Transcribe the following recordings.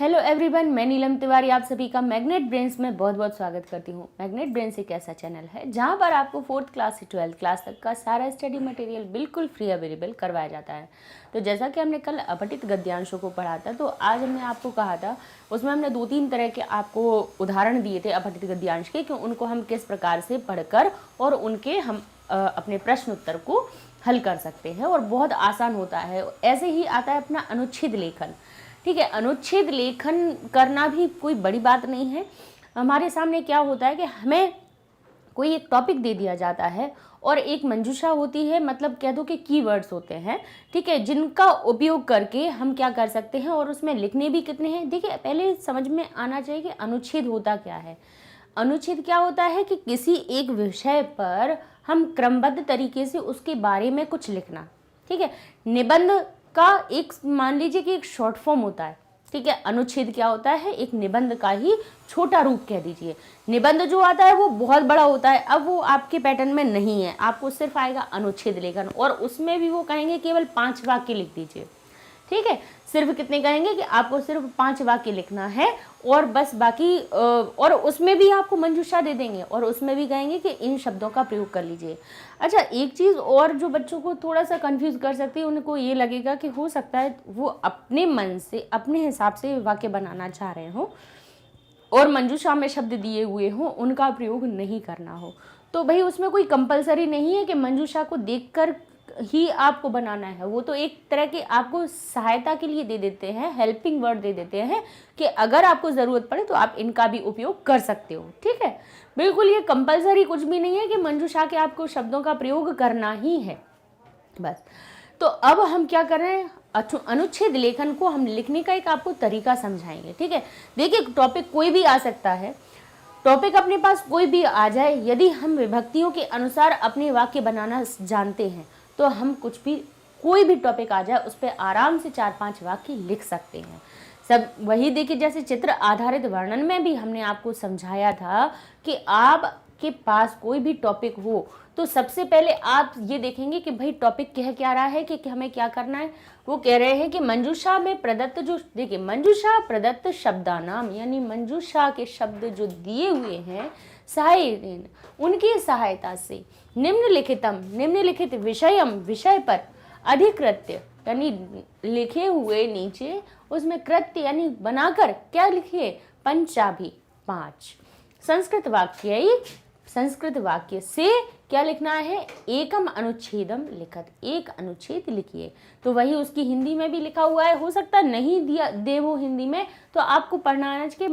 Hello everyone, मैं नीलम तिवारी आप सभी का मैग्नेट ब्रेन्स में बहुत बहुत स्वागत करती हूँ। मैग्नेट ब्रेन्स एक ऐसा चैनल है जहाँ पर आपको 4th क्लास से 12th क्लास तक का सारा स्टडी मटेरियल बिल्कुल फ्री अवेलेबल करवाया जाता है। तो जैसा कि हमने कल अपठित गद्यांशों को पढ़ा था, तो आज हमने आपको कहा था, उसमें हमने 2-3 तरह के आपको उदाहरण दिए थे अपठित गद्यांश के, कि उनको हम किस प्रकार से पढ़कर और उनके हम अपने प्रश्न उत्तर को हल कर सकते हैं और बहुत आसान होता है। ऐसे ही आता है अपना अनुच्छेद लेखन। ठीक है, अनुच्छेद लेखन करना भी कोई बड़ी बात नहीं है। हमारे सामने क्या होता है कि हमें कोई एक टॉपिक दे दिया जाता है और एक मंजूषा होती है, मतलब कह दो कि कीवर्ड्स होते हैं, ठीक है, जिनका उपयोग करके हम क्या कर सकते हैं और उसमें लिखने भी कितने हैं। देखिए, पहले समझ में आना चाहिए कि अनुच्छेद होता क्या है। अनुच्छेद क्या होता है कि किसी एक विषय पर हम क्रमबद्ध तरीके से उसके बारे में कुछ लिखना। ठीक है, निबंध का एक मान लीजिए कि एक शॉर्ट फॉर्म होता है। ठीक है, अनुच्छेद क्या होता है, एक निबंध का ही छोटा रूप कह दीजिए। निबंध जो आता है वो बहुत बड़ा होता है। अब वो आपके पैटर्न में नहीं है, आपको सिर्फ आएगा अनुच्छेद लेखन, और उसमें भी वो कहेंगे केवल 5 वाक्य लिख दीजिए। ठीक है, सिर्फ कितने कहेंगे कि आपको सिर्फ 5 वाक्य लिखना है और बस बाकी और उसमें भी आपको मंजूषा दे देंगे और उसमें भी कहेंगे कि इन शब्दों का प्रयोग कर लीजिए। अच्छा, एक चीज़ और जो बच्चों को थोड़ा सा कंफ्यूज कर सकती है, उनको ये लगेगा कि हो सकता है वो अपने मन से अपने हिसाब से वाक्य बनाना चाह रहे हो और मंजूषा में शब्द दिए हुए हों, उनका प्रयोग नहीं करना हो। तो भाई उसमें कोई कंपलसरी नहीं है कि मंजूषा को देखकर ही आपको बनाना है। वो तो एक तरह के आपको सहायता के लिए दे देते हैं, हेल्पिंग वर्ड दे देते हैं कि अगर आपको ज़रूरत पड़े तो आप इनका भी उपयोग कर सकते हो। ठीक है, बिल्कुल ये कंपलसरी कुछ भी नहीं है कि मंजूषा के आपको शब्दों का प्रयोग करना ही है बस। तो अब हम क्या कर रहे हैं, अनुच्छेद लेखन को हम लिखने का एक आपको तरीका समझाएंगे। ठीक है, देखिए टॉपिक कोई भी आ सकता है, टॉपिक अपने पास कोई भी आ जाए, यदि हम विभक्तियों के अनुसार अपने वाक्य बनाना जानते हैं तो हम कुछ भी कोई भी टॉपिक आ जाए उस पर आराम से 4-5 वाक्य लिख सकते हैं। सब वही देखिए, जैसे चित्र आधारित वर्णन में भी हमने आपको समझाया था कि आपके पास कोई भी टॉपिक हो तो सबसे पहले आप ये देखेंगे कि भाई टॉपिक कह क्या रहा है, कि हमें क्या करना है। वो कह रहे हैं कि मंजूषा में प्रदत्त जो, देखिए मंजूषा प्रदत्त शब्दानाम, यानी मंजूषा के शब्द जो दिए हुए हैं सहायन, उनकी सहायता से निम्नलिखित विषयम, विषय पर अधिकृत्य, यानी लिखे हुए नीचे उसमें कृत्य यानी बनाकर क्या लिखिए, पंचाभि 5 संस्कृत वाक्य से क्या लिखना है, एकम अनुच्छेदम लिखत, एक अनुच्छेद लिखिए। तो वही उसकी हिंदी में भी लिखा हुआ है, हो सकता नहीं दिया दे वो हिंदी में, तो आपको पढ़ना आना चाहिए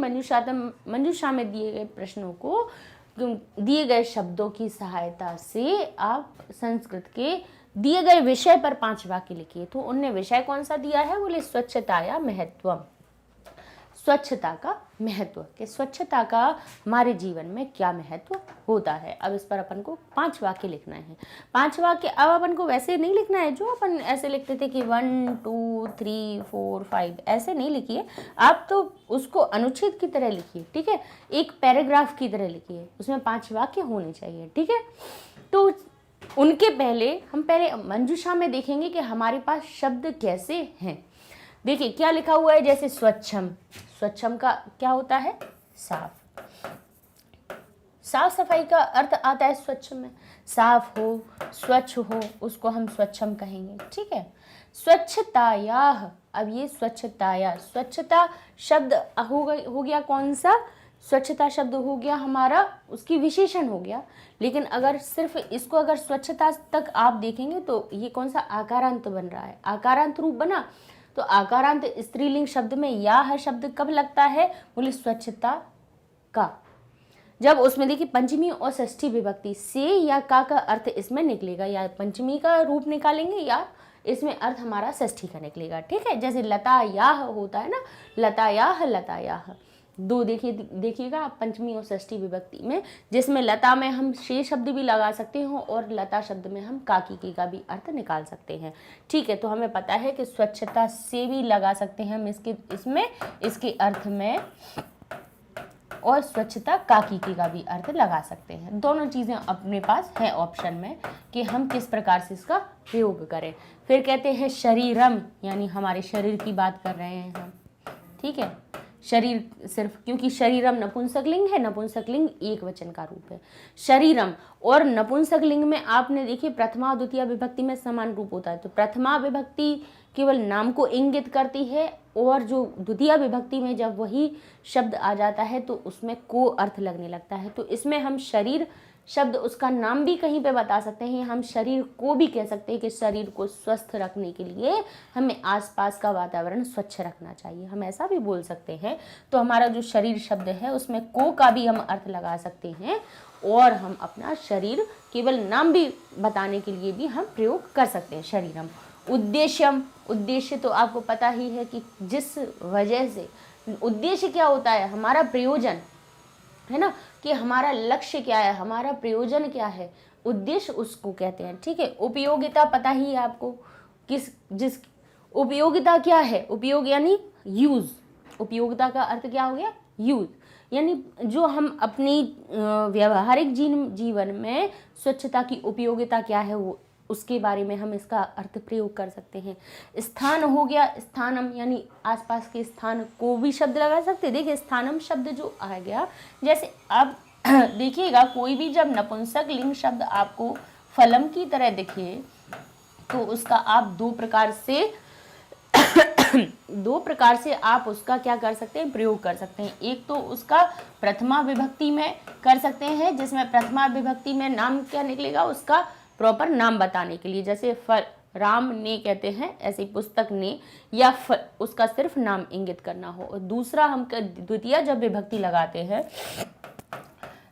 मंजूषा में दिए गए प्रश्नों को, दिए गए शब्दों की सहायता से आप संस्कृत के दिए गए विषय पर 5 वाक्य लिखिए। तो उनने विषय कौन सा दिया है, बोले स्वच्छता या महत्वम, स्वच्छता का महत्व, कि स्वच्छता का हमारे जीवन में क्या महत्व होता है। अब इस पर अपन को 5 वाक्य लिखना है। 5 वाक्य अब अपन को वैसे नहीं लिखना है जो अपन ऐसे लिखते थे कि 1 2 3 4 5, ऐसे नहीं लिखिए आप, तो उसको अनुच्छेद की तरह लिखिए। ठीक है, एक पैराग्राफ की तरह लिखिए, उसमें 5 वाक्य होने चाहिए। ठीक है, तो उनके पहले हम मंजूषा में देखेंगे कि हमारे पास शब्द कैसे हैं। देखिए क्या लिखा हुआ है, जैसे स्वच्छम, स्वच्छम का क्या होता है, साफ, साफ सफाई का अर्थ आता है स्वच्छ में, साफ हो, स्वच्छ हो, उसको हम स्वच्छम कहेंगे। ठीक है, स्वच्छतायाह, अब ये स्वच्छताया, स्वच्छता शब्द हो गया कौन सा, स्वच्छता शब्द हो गया हमारा, उसकी विशेषण हो गया। लेकिन अगर सिर्फ इसको अगर स्वच्छता तक आप देखेंगे तो ये कौन सा आकारांत बन रहा है, आकारांत रूप बना। तो आकारांत स्त्रीलिंग शब्द में या शब्द कब लगता है, बोले स्वच्छता का, जब उसमें देखिए पंचमी और षष्ठी विभक्ति से या का अर्थ इसमें निकलेगा, या पंचमी का रूप निकालेंगे या इसमें अर्थ हमारा षष्ठी का निकलेगा। ठीक है, जैसे लतायाह होता है ना, लतायाह लतायाह, दो देखिएगा आप पंचमी और षष्ठी विभक्ति में, जिसमें लता में हम शेष शब्द भी लगा सकते हैं और लता शब्द में हम काकी का भी अर्थ निकाल सकते हैं। ठीक है, तो हमें पता है कि स्वच्छता से भी लगा सकते हैं हम इसके अर्थ में, और स्वच्छता काकी का भी अर्थ लगा सकते हैं। दोनों चीज़ें अपने पास है ऑप्शन में कि हम किस प्रकार से इसका प्रयोग करें। फिर कहते हैं शरीरम, यानी हमारे शरीर की बात कर रहे हैं हम, ठीक है, शरीर सिर्फ, क्योंकि शरीरम नपुंसकलिंग है, नपुंसकलिंग एक वचन का रूप है शरीरम। और नपुंसकलिंग में आपने देखिए प्रथमा और द्वितीय विभक्ति में समान रूप होता है, तो प्रथमा विभक्ति केवल नाम को इंगित करती है, और जो द्वितीय विभक्ति में जब वही शब्द आ जाता है तो उसमें को अर्थ लगने लगता है। तो इसमें हम शरीर शब्द उसका नाम भी कहीं पे बता सकते हैं, हम शरीर को भी कह सकते हैं कि शरीर को स्वस्थ रखने के लिए हमें आसपास का वातावरण स्वच्छ रखना चाहिए, हम ऐसा भी बोल सकते हैं। तो हमारा जो शरीर शब्द है उसमें को का भी हम अर्थ लगा सकते हैं, और हम अपना शरीर केवल नाम भी बताने के लिए भी हम प्रयोग कर सकते हैं शरीरम। उद्देश्यम, उद्देश्य तो आपको पता ही है कि जिस वजह से, उद्देश्य क्या होता है, हमारा प्रयोजन है ना, कि हमारा लक्ष्य क्या है, हमारा प्रयोजन क्या है, उद्देश्य उसको कहते हैं। ठीक है, उपयोगिता पता ही है आपको, जिस उपयोगिता क्या है, उपयोग यानी यूज, उपयोगिता का अर्थ क्या हो गया, यूज, यानी जो हम अपनी व्यवहारिक जीवन में स्वच्छता की उपयोगिता क्या है वो, उसके बारे में हम इसका अर्थ प्रयोग कर सकते हैं। स्थान हो गया, स्थानम यानी आसपास के स्थान को भी शब्द लगा सकते हैं। देखिए स्थानम शब्द जो आ गया, जैसे आप देखिएगा कोई भी जब नपुंसक लिंग शब्द आपको फलम की तरह दिखे तो उसका आप दो प्रकार से आप उसका क्या कर सकते हैं, प्रयोग कर सकते हैं। एक तो उसका प्रथमा विभक्ति में कर सकते हैं, जिसमें प्रथमा विभक्ति में नाम क्या निकलेगा, उसका प्रॉपर नाम बताने के लिए, जैसे फल राम ने कहते हैं, ऐसे पुस्तक ने, या उसका सिर्फ नाम इंगित करना हो। और दूसरा हम द्वितीय जब विभक्ति लगाते हैं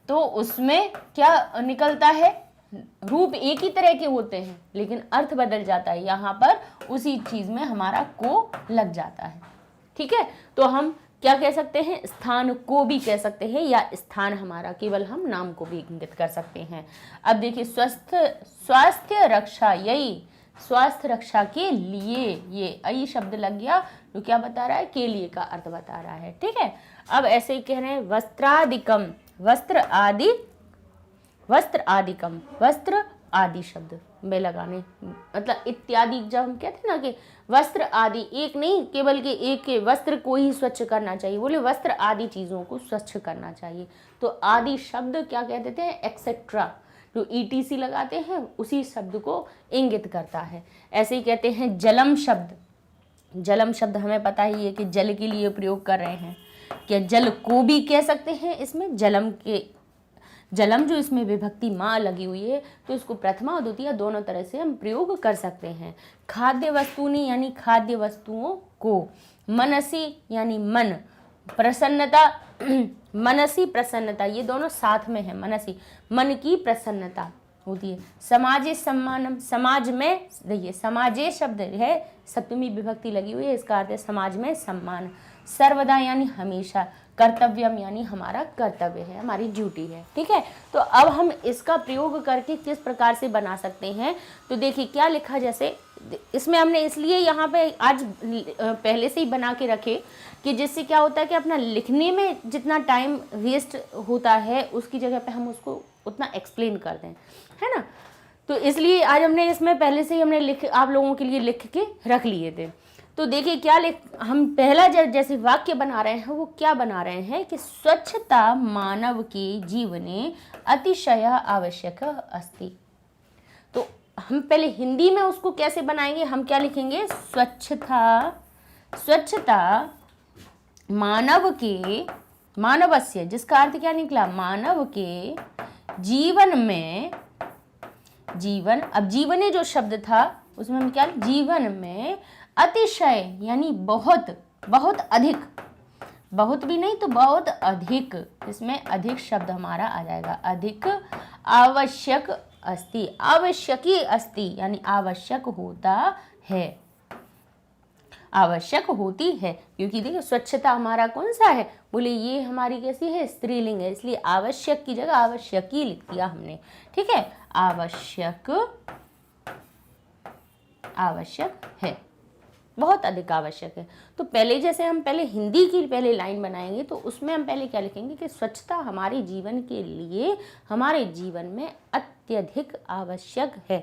तो उसमें क्या निकलता है, रूप एक ही तरह के होते हैं लेकिन अर्थ बदल जाता है, यहाँ पर उसी चीज में हमारा को लग जाता है। ठीक है, तो हम क्या कह सकते हैं, स्थान को भी कह सकते हैं, या स्थान हमारा केवल हम नाम को भी इंगित कर सकते हैं। अब देखिए स्वास्थ्य रक्षा, यही स्वास्थ्य रक्षा के लिए, ये अई शब्द लग गया जो क्या बता रहा है, के लिए का अर्थ बता रहा है। ठीक है, अब ऐसे ही कह रहे हैं वस्त्रादिकम, वस्त्र आदि, वस्त्र आदिकम, वस्त्र आदि शब्द में लगाने, मतलब इत्यादि, जब हम कहते हैं ना कि वस्त्र आदि, एक नहीं केवल के एक के वस्त्र को ही स्वच्छ करना चाहिए, बोले वस्त्र आदि चीज़ों को स्वच्छ करना चाहिए। तो आदि शब्द क्या कह देते हैं, एक्सेट्रा, जो ETC लगाते हैं उसी शब्द को इंगित करता है। ऐसे ही कहते हैं जलम शब्द, जलम शब्द हमें पता ही है कि जल के लिए प्रयोग कर रहे हैं, क्या जल को भी कह सकते हैं, इसमें जलम के, जलम जो इसमें विभक्ति माँ लगी हुई है तो इसको प्रथमा और द्वितीय दोनों तरह से हम प्रयोग कर सकते हैं। खाद्य वस्तुनि यानी खाद्य वस्तुओं को, मनसी यानी मन, प्रसन्नता मनसी प्रसन्नता, ये दोनों साथ में है, मनसी मन की प्रसन्नता होती है। समाजे सम्मानम, समाज में, देखिए समाजे शब्द है, सप्तमी विभक्ति लगी हुई है, इसका अर्थ है समाज में सम्मान। सर्वदा यानी हमेशा, कर्तव्यम यानी हमारा कर्तव्य है, हमारी ड्यूटी है। ठीक है, तो अब हम इसका प्रयोग करके किस प्रकार से बना सकते हैं, तो देखिए क्या लिखा, जैसे इसमें हमने इसलिए यहाँ पे आज पहले से ही बना के रखे कि जिससे क्या होता है कि अपना लिखने में जितना टाइम वेस्ट होता है उसकी जगह पे हम उसको उतना एक्सप्लेन कर दें, है ना। तो इसलिए आज हमने इसमें पहले से ही हमने आप लोगों के लिए लिख के रख लिए थे। तो देखिए क्या हम पहला जैसे वाक्य बना रहे हैं वो क्या बना रहे हैं कि स्वच्छता मानव के जीवने अतिशय आवश्यक अस्ति। तो हम पहले हिंदी में उसको कैसे बनाएंगे, हम क्या लिखेंगे, स्वच्छता मानव के, मानवस्य, जिसका अर्थ क्या निकला, मानव के जीवन में, जीवन, अब जीवने जो शब्द था उसमें हम क्या, जीवन में अतिशय यानी बहुत, बहुत अधिक, बहुत भी नहीं तो बहुत अधिक, इसमें अधिक शब्द हमारा आ जाएगा, अधिक आवश्यक अस्ति, आवश्यकी अस्ति यानी आवश्यक होता है, आवश्यक होती है, क्योंकि देखिए स्वच्छता हमारा कौन सा है, बोले ये हमारी कैसी है, स्त्रीलिंग है, इसलिए आवश्यक की जगह आवश्यकी लिख दिया हमने। ठीक है, आवश्यक, आवश्यक है, बहुत अधिक आवश्यक है। तो पहले जैसे हम पहले हिंदी की पहले लाइन बनाएंगे तो उसमें हम पहले क्या लिखेंगे कि स्वच्छता हमारे जीवन के लिए, हमारे जीवन में अत्यधिक आवश्यक है,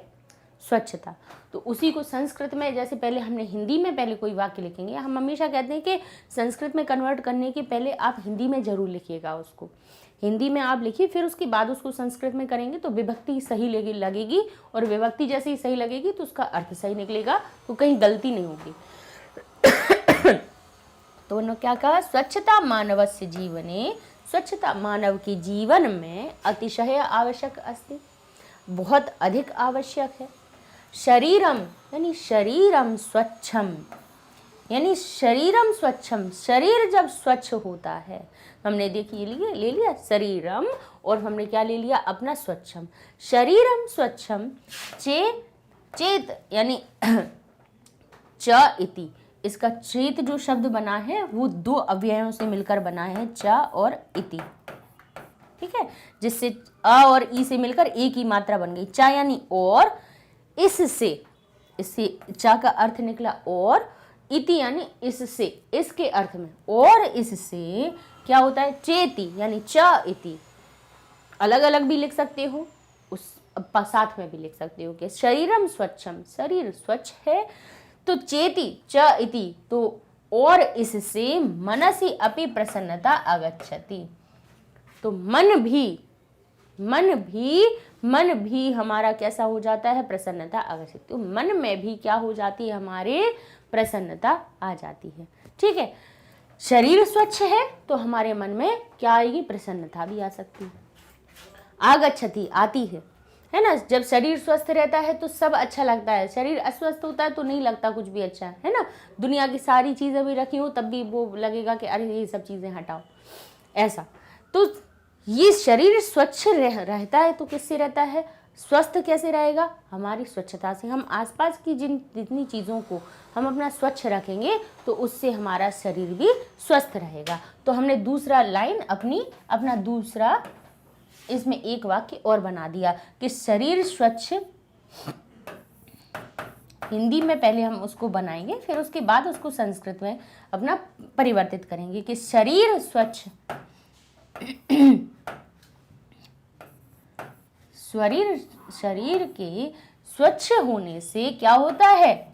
स्वच्छता। तो उसी को संस्कृत में, जैसे पहले हमने हिंदी में पहले कोई वाक्य लिखेंगे, हम हमेशा कहते हैं कि संस्कृत में कन्वर्ट करने के पहले आप हिंदी में ज़रूर लिखिएगा उसको। हिंदी में आप लिखिए, फिर उसके बाद उसको संस्कृत में करेंगे तो विभक्ति सही लगेगी, और विभक्ति जैसे ही सही लगेगी तो उसका अर्थ सही निकलेगा, तो कहीं गलती नहीं होगी। तो उन्होंने क्या कहा, स्वच्छता मानवस्य जीवने, स्वच्छता मानव के जीवन में अतिशय आवश्यक अस्ति, बहुत अधिक आवश्यक है। शरीरम यानी शरीरम स्वच्छम, यानी शरीरम स्वच्छम, शरीर जब स्वच्छ होता है, हमने देखिए ले लिया शरीरम, और हमने क्या ले लिया अपना स्वच्छम। शरीरम स्वच्छम चेत यानी च इति, इसका चेत जो शब्द बना है वो दो अव्ययों से मिलकर बना है, च और इति, ठीक है, जिससे अ और ई से मिलकर एक ही मात्रा बन गई, च यानी और, इससे च का अर्थ निकला और, इति यानी इससे, इसके अर्थ में, और इससे क्या होता है, चेति यानी च इति। अलग अलग भी लिख सकते हो, उस साथ में भी लिख सकते हो कि शरीरम स्वच्छम, शरीर स्वच्छ है, तो चेति च इति, तो और इससे मनसि अपि प्रसन्नता आगच्छति, तो मन भी हमारा कैसा हो जाता है, प्रसन्नता आगच्छति, तो मन में भी क्या हो जाती है, हमारे प्रसन्नता आ जाती है। ठीक है, शरीर स्वच्छ है तो हमारे मन में क्या आएगी, प्रसन्नता भी आ सकती है। आगच्छति आती है ना। जब शरीर स्वस्थ रहता है तो सब अच्छा लगता है, शरीर अस्वस्थ होता है तो नहीं लगता कुछ भी अच्छा, है ना। दुनिया की सारी चीज़ें भी रखी हो तब भी वो लगेगा कि अरे ये सब चीज़ें हटाओ, ऐसा। तो ये शरीर स्वच्छ रहता है तो किससे रहता है, स्वस्थ कैसे रहेगा, हमारी स्वच्छता से। हम आसपास की जितनी चीज़ों को हम अपना स्वच्छ रखेंगे तो उससे हमारा शरीर भी स्वस्थ रहेगा। तो हमने दूसरा लाइन अपना दूसरा इसमें एक वाक्य और बना दिया कि शरीर स्वच्छ, हिंदी में पहले हम उसको बनाएंगे फिर उसके बाद उसको संस्कृत में अपना परिवर्तित करेंगे कि शरीर स्वच्छ शरीर के स्वच्छ होने से क्या होता है,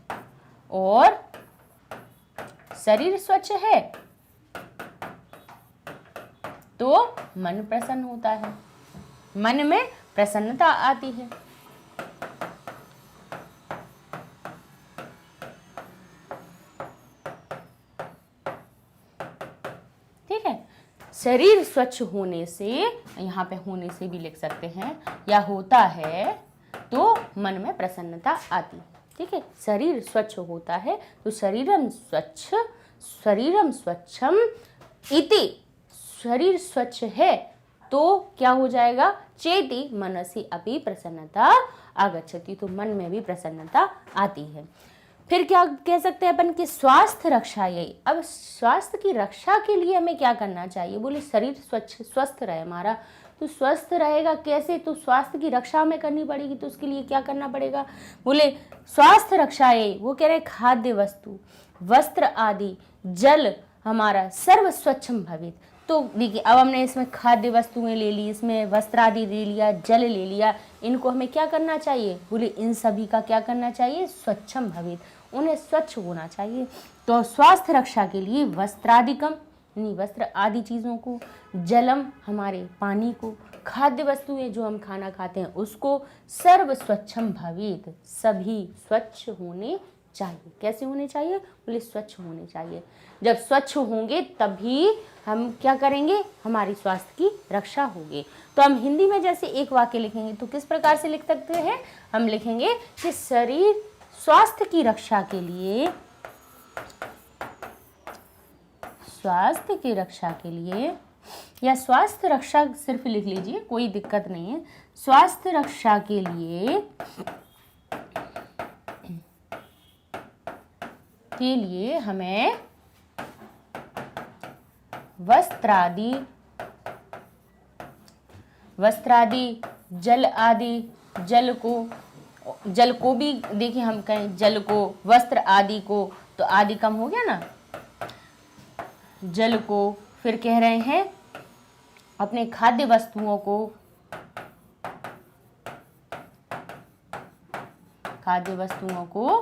और शरीर स्वच्छ है तो मन प्रसन्न होता है, मन में प्रसन्नता आती है। ठीक है, शरीर स्वच्छ होने से, यहाँ पे होने से भी लिख सकते हैं, या होता है तो मन में प्रसन्नता आती है। ठीक है, शरीर स्वच्छ होता है तो शरीरम स्वच्छम इति, शरीर स्वच्छ है तो क्या हो जाएगा, चेति मनसि अपि प्रसन्नता आगच्छति, तो मन में भी प्रसन्नता आती है। फिर क्या कह सकते हैं अपन कि स्वास्थ्य रक्षा, यही। अब स्वास्थ्य की रक्षा के लिए हमें क्या करना चाहिए, बोले शरीर स्वस्थ रहे हमारा, तो स्वस्थ रहेगा कैसे, तो स्वास्थ्य की रक्षा हमें करनी पड़ेगी, तो उसके लिए क्या करना पड़ेगा, बोले स्वास्थ्य रक्षा, यही वो कह रहे खाद्य वस्तु, वस्त्र आदि, जल हमारा सर्व स्वच्छम भवेत्। तो देखिए अब हमने इसमें खाद्य वस्तुएं ले ली, इसमें वस्त्र आदि ले लिया, जल ले लिया, इनको हमें क्या करना चाहिए, बोले इन सभी का क्या करना चाहिए, स्वच्छम भवेत्, उन्हें स्वच्छ होना चाहिए। तो स्वास्थ्य रक्षा के लिए वस्त्रादिकम यानी वस्त्र आदि चीज़ों को, जलम हमारे पानी को, खाद्य वस्तुएं जो हम खाना खाते हैं उसको, सर्व स्वच्छम भवेत् सभी स्वच्छ होने चाहिए। कैसे होने चाहिए, बोले स्वच्छ होने चाहिए। जब स्वच्छ होंगे तभी हम क्या करेंगे, हमारी स्वास्थ्य की रक्षा होगी। तो हम हिंदी में जैसे एक वाक्य लिखेंगे तो किस प्रकार से लिख सकते हैं, हम लिखेंगे कि शरीर स्वास्थ्य की रक्षा के लिए, स्वास्थ्य की रक्षा के लिए, या स्वास्थ्य रक्षा सिर्फ लिख लीजिए, कोई दिक्कत नहीं है। स्वास्थ्य रक्षा के लिए हमें वस्त्रादि, जल आदि, जल को भी देखिए, हम कहें जल को, वस्त्र आदि को, तो आदि कम हो गया ना, जल को, फिर कह रहे हैं अपने खाद्य वस्तुओं को, खाद्य वस्तुओं को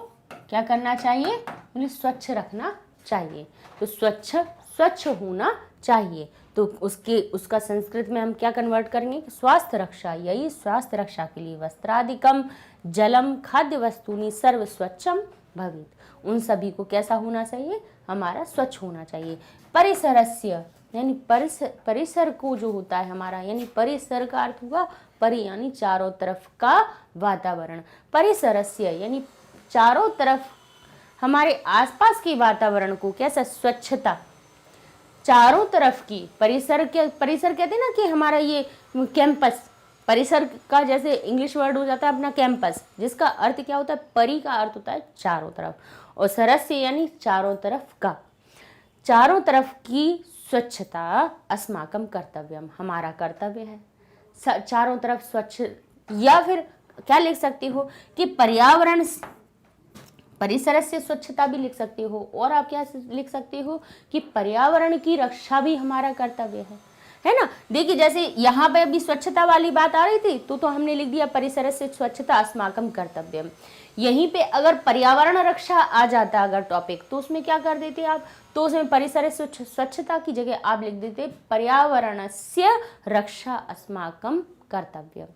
क्या करना चाहिए, उन्हें स्वच्छ रखना चाहिए। तो स्वच्छ होना चाहिए। तो उसका संस्कृत में हम क्या कन्वर्ट करेंगे, स्वास्थ्य रक्षा, यही स्वास्थ्य रक्षा के लिए वस्त्रादिकम जलम खाद्य वस्तूनि सर्व स्वच्छम भवेत्, उन सभी को कैसा होना चाहिए, हमारा स्वच्छ होना चाहिए। परिसरस्य यानी परिसर को जो होता है हमारा, यानी परिसर का अर्थ हुआ परि यानी चारों तरफ का वातावरण, परिसरस्य यानी चारों तरफ हमारे आसपास के वातावरण को कैसा, स्वच्छता, चारों तरफ की, परिसर कहते हैं ना कि हमारा ये कैंपस, परिसर का जैसे इंग्लिश वर्ड हो जाता है अपना कैंपस, जिसका अर्थ क्या होता है, परि का अर्थ होता है चारों तरफ, और सरस्य यानी चारों तरफ का, चारों तरफ की स्वच्छता अस्माकं कर्तव्यम, हमारा कर्तव्य है, चारों तरफ स्वच्छ। या फिर क्या लिख सकती हो कि पर्यावरण, परिसर से स्वच्छता भी लिख सकते हो, और आप क्या लिख सकते हो कि पर्यावरण की रक्षा भी हमारा कर्तव्य है ना। देखिए जैसे यहाँ पे अभी स्वच्छता वाली बात आ रही थी, तो हमने लिख दिया परिसर से स्वच्छता अस्माकं कर्तव्यम। यहीं पे अगर पर्यावरण रक्षा आ जाता अगर टॉपिक, तो उसमें क्या कर देते आप, तो उसमें परिसर से स्वच्छता की जगह आप लिख देते पर्यावरणस्य रक्षा अस्माकं कर्तव्यम।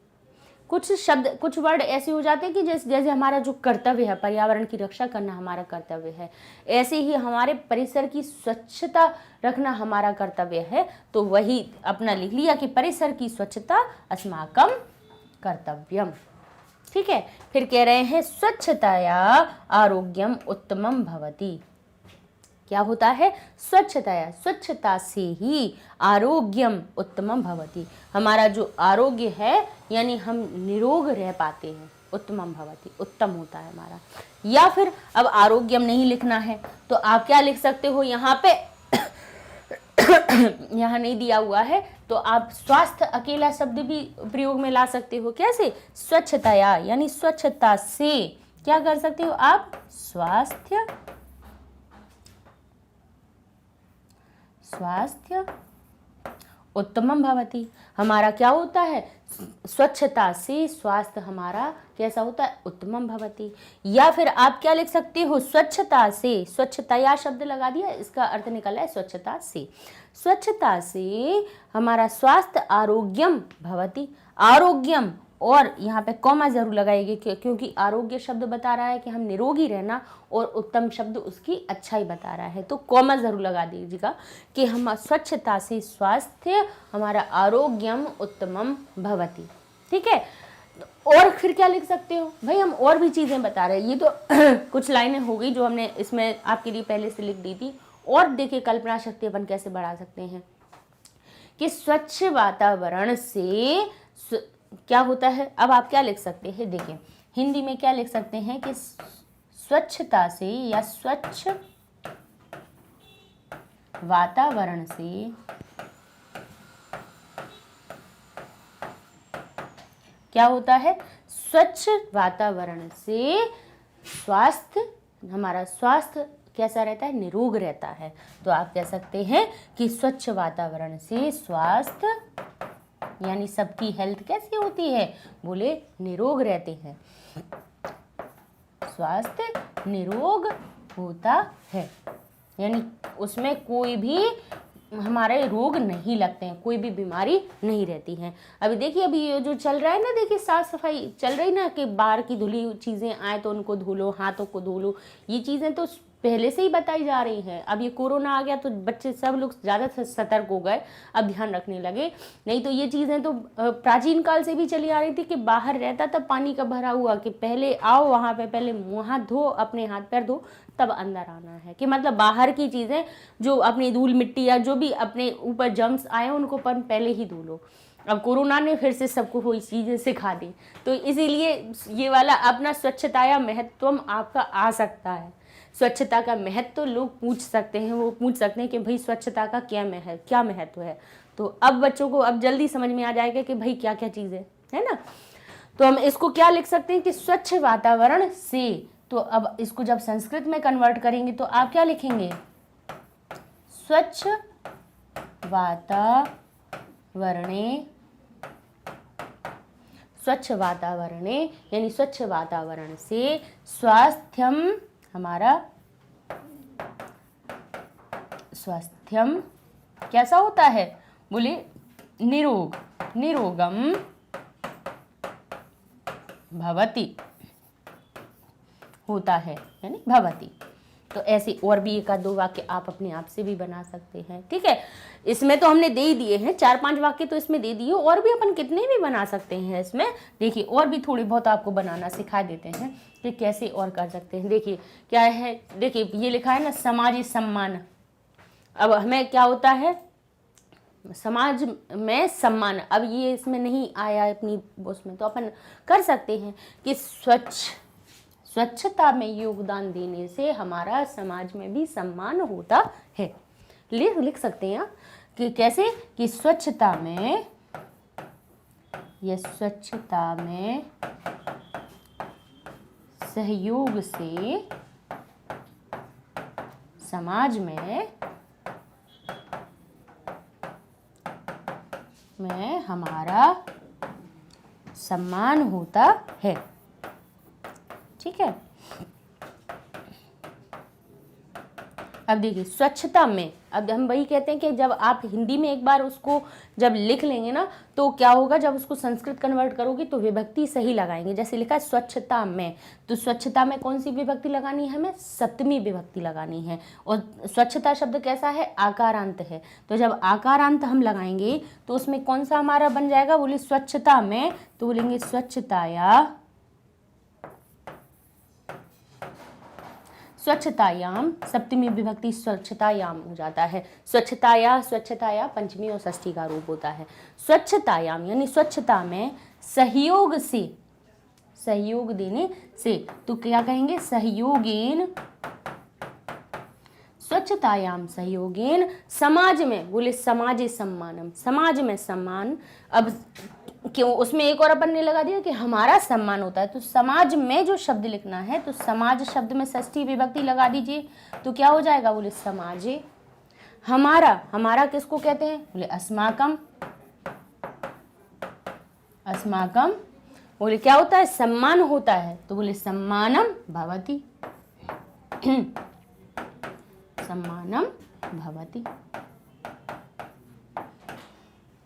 कुछ शब्द, कुछ वर्ड ऐसे हो जाते हैं कि जैसे हमारा जो कर्तव्य है, पर्यावरण की रक्षा करना हमारा कर्तव्य है, ऐसे ही हमारे परिसर की स्वच्छता रखना हमारा कर्तव्य है। तो वही अपना लिख लिया कि परिसर की स्वच्छता अस्माकं कर्तव्यम। ठीक है, फिर कह रहे हैं स्वच्छताया आरोग्यम उत्तमम भवति। क्या होता है, स्वच्छताया, स्वच्छता से ही आरोग्यम उत्तमम भवति, हमारा जो आरोग्य है यानी हम निरोग रह पाते हैं, उत्तमम भवति, उत्तम होता है हमारा। या फिर अब आरोग्यम नहीं लिखना है तो आप क्या लिख सकते हो, यहाँ पे यहाँ नहीं दिया हुआ है तो आप स्वास्थ्य अकेला शब्द भी प्रयोग में ला सकते हो। कैसे, स्वच्छताया यानी स्वच्छता से क्या कर सकते हो आप, स्वास्थ्य उत्तमम भवति, हमारा क्या होता है, स्वच्छता से स्वास्थ्य हमारा कैसा होता है, उत्तमम भवति। या फिर आप क्या लिख सकते हो, स्वच्छता से, स्वच्छताया शब्द लगा दिया, इसका अर्थ निकला है स्वच्छता से, स्वच्छता से हमारा स्वास्थ्य आरोग्यम भवति, आरोग्यम, और यहाँ पे कॉमा जरूर लगाएगी क्योंकि आरोग्य शब्द बता रहा है कि हम निरोगी रहना, और उत्तम शब्द उसकी अच्छाई बता रहा है, तो कॉमा जरूर लगा दीजिएगा कि हम स्वच्छता से स्वास्थ्य हमारा आरोग्यम उत्तमम भवति। ठीक है, और फिर क्या लिख सकते हो भाई, हम और भी चीज़ें बता रहे हैं, ये तो कुछ लाइनें हो गई जो हमने इसमें आपके लिए पहले से लिख दी थी। और देखिए कल्पना शक्ति अपन कैसे बढ़ा सकते हैं कि स्वच्छ वातावरण से क्या होता है। अब आप क्या लिख सकते हैं, देखिए हिंदी में क्या लिख सकते हैं कि स्वच्छता से या स्वच्छ वातावरण से क्या होता है, स्वच्छ वातावरण से स्वास्थ्य, हमारा स्वास्थ्य कैसा रहता है, निरोग रहता है। तो आप कह सकते हैं कि स्वच्छ वातावरण से स्वास्थ्य यानी सबकी हेल्थ कैसी होती है, बोले निरोग रहते हैं, स्वास्थ्य निरोग होता है, यानी उसमें कोई भी हमारे रोग नहीं लगते हैं, कोई भी बीमारी नहीं रहती है। अभी देखिए अभी ये जो चल रहा है ना, देखिए साफ सफाई चल रही ना कि बाहर की धुली हुई चीज़ें आए तो उनको धो लो, हाथों को धो लो, ये चीज़ें तो पहले से ही बताई जा रही हैं। अब ये कोरोना आ गया तो बच्चे सब लोग ज़्यादा सतर्क हो गए, अब ध्यान रखने लगे, नहीं तो ये चीज़ें तो प्राचीन काल से भी चली आ रही थी कि बाहर रहता था पानी का भरा हुआ कि पहले आओ वहाँ पे पहले मुँह हाथ धो, अपने हाथ पैर धो, तब अंदर आना है, कि मतलब बाहर की चीज़ें जो अपनी धूल मिट्टी या जो भी अपने ऊपर जर्म्स आए उनको पहले ही धो लो। अब कोरोना ने फिर से सबको वही चीज़ें सिखा दी, तो इसीलिए ये वाला अपना स्वच्छता या महत्व आपका आ सकता है। स्वच्छता का महत्व तो लोग पूछ सकते हैं, वो पूछ सकते हैं कि भाई स्वच्छता का क्या महत्व है। तो अब बच्चों को अब जल्दी समझ में आ जाएगा कि भाई क्या क्या चीज़ है ना। तो हम इसको क्या लिख सकते हैं कि स्वच्छ वातावरण से। तो अब इसको जब संस्कृत में कन्वर्ट करेंगे तो आप क्या लिखेंगे, स्वच्छ वातावरणे स्वच्छ वातावरणे यानी स्वच्छ वातावरण से स्वास्थ्यम, हमारा स्वास्थ्यम कैसा होता है, बोले निरोगम भवति होता है, यानी भवति। तो ऐसे और भी एक आध दो वाक्य आप अपने आप से भी बना सकते हैं, ठीक है। इसमें तो हमने दे ही दिए हैं 4-5 वाक्य तो इसमें दे दिए, और भी अपन कितने भी बना सकते हैं इसमें। देखिए और भी थोड़ी बहुत आपको बनाना सिखा देते हैं कि कैसे और कर सकते हैं। देखिए क्या है, देखिए ये लिखा है ना समाजी सम्मान। अब हमें क्या होता है, समाज में सम्मान, अब ये इसमें नहीं आया अपनी उसमें, तो अपन कर सकते हैं कि स्वच्छता में योगदान देने से हमारा समाज में भी सम्मान होता है। लिख सकते हैं कि कैसे, कि स्वच्छता में सहयोग से समाज में हमारा सम्मान होता है, ठीक है। अब देखिए स्वच्छता में, अब हम वही कहते हैं कि जब आप हिंदी में एक बार उसको जब लिख लेंगे ना, तो क्या होगा, जब उसको संस्कृत कन्वर्ट करोगे तो विभक्ति सही लगाएंगे। जैसे लिखा है स्वच्छता में, तो स्वच्छता में कौन सी विभक्ति लगानी है, हमें सप्तमी विभक्ति लगानी है। और स्वच्छता शब्द कैसा है, आकारांत है, तो जब आकारांत हम लगाएंगे तो उसमें कौन सा हमारा बन जाएगा, बोले स्वच्छता में, तो बोलेंगे स्वच्छतायाम, सप्तमी विभक्ति स्वच्छतायाम हो जाता है। स्वच्छताया पंचमी और षष्ठी का रूप होता है। स्वच्छतायाम यानी स्वच्छता में सहयोग देने से, तो क्या कहेंगे, सहयोगेन, स्वच्छतायाम सहयोगेन समाज में, बोले समाजे सम्मानम, समाज में सम्मान। अब क्यों उसमें एक और अपन ने लगा दिया कि हमारा सम्मान होता है, तो समाज में जो शब्द लिखना है तो समाज शब्द में षष्ठी विभक्ति लगा दीजिए, तो क्या हो जाएगा, बोले समाजे। हमारा किसको कहते हैं, बोले अस्माकम, बोले क्या होता है, सम्मान होता है, तो बोले सम्मानम भवति, सम्मानम भवति।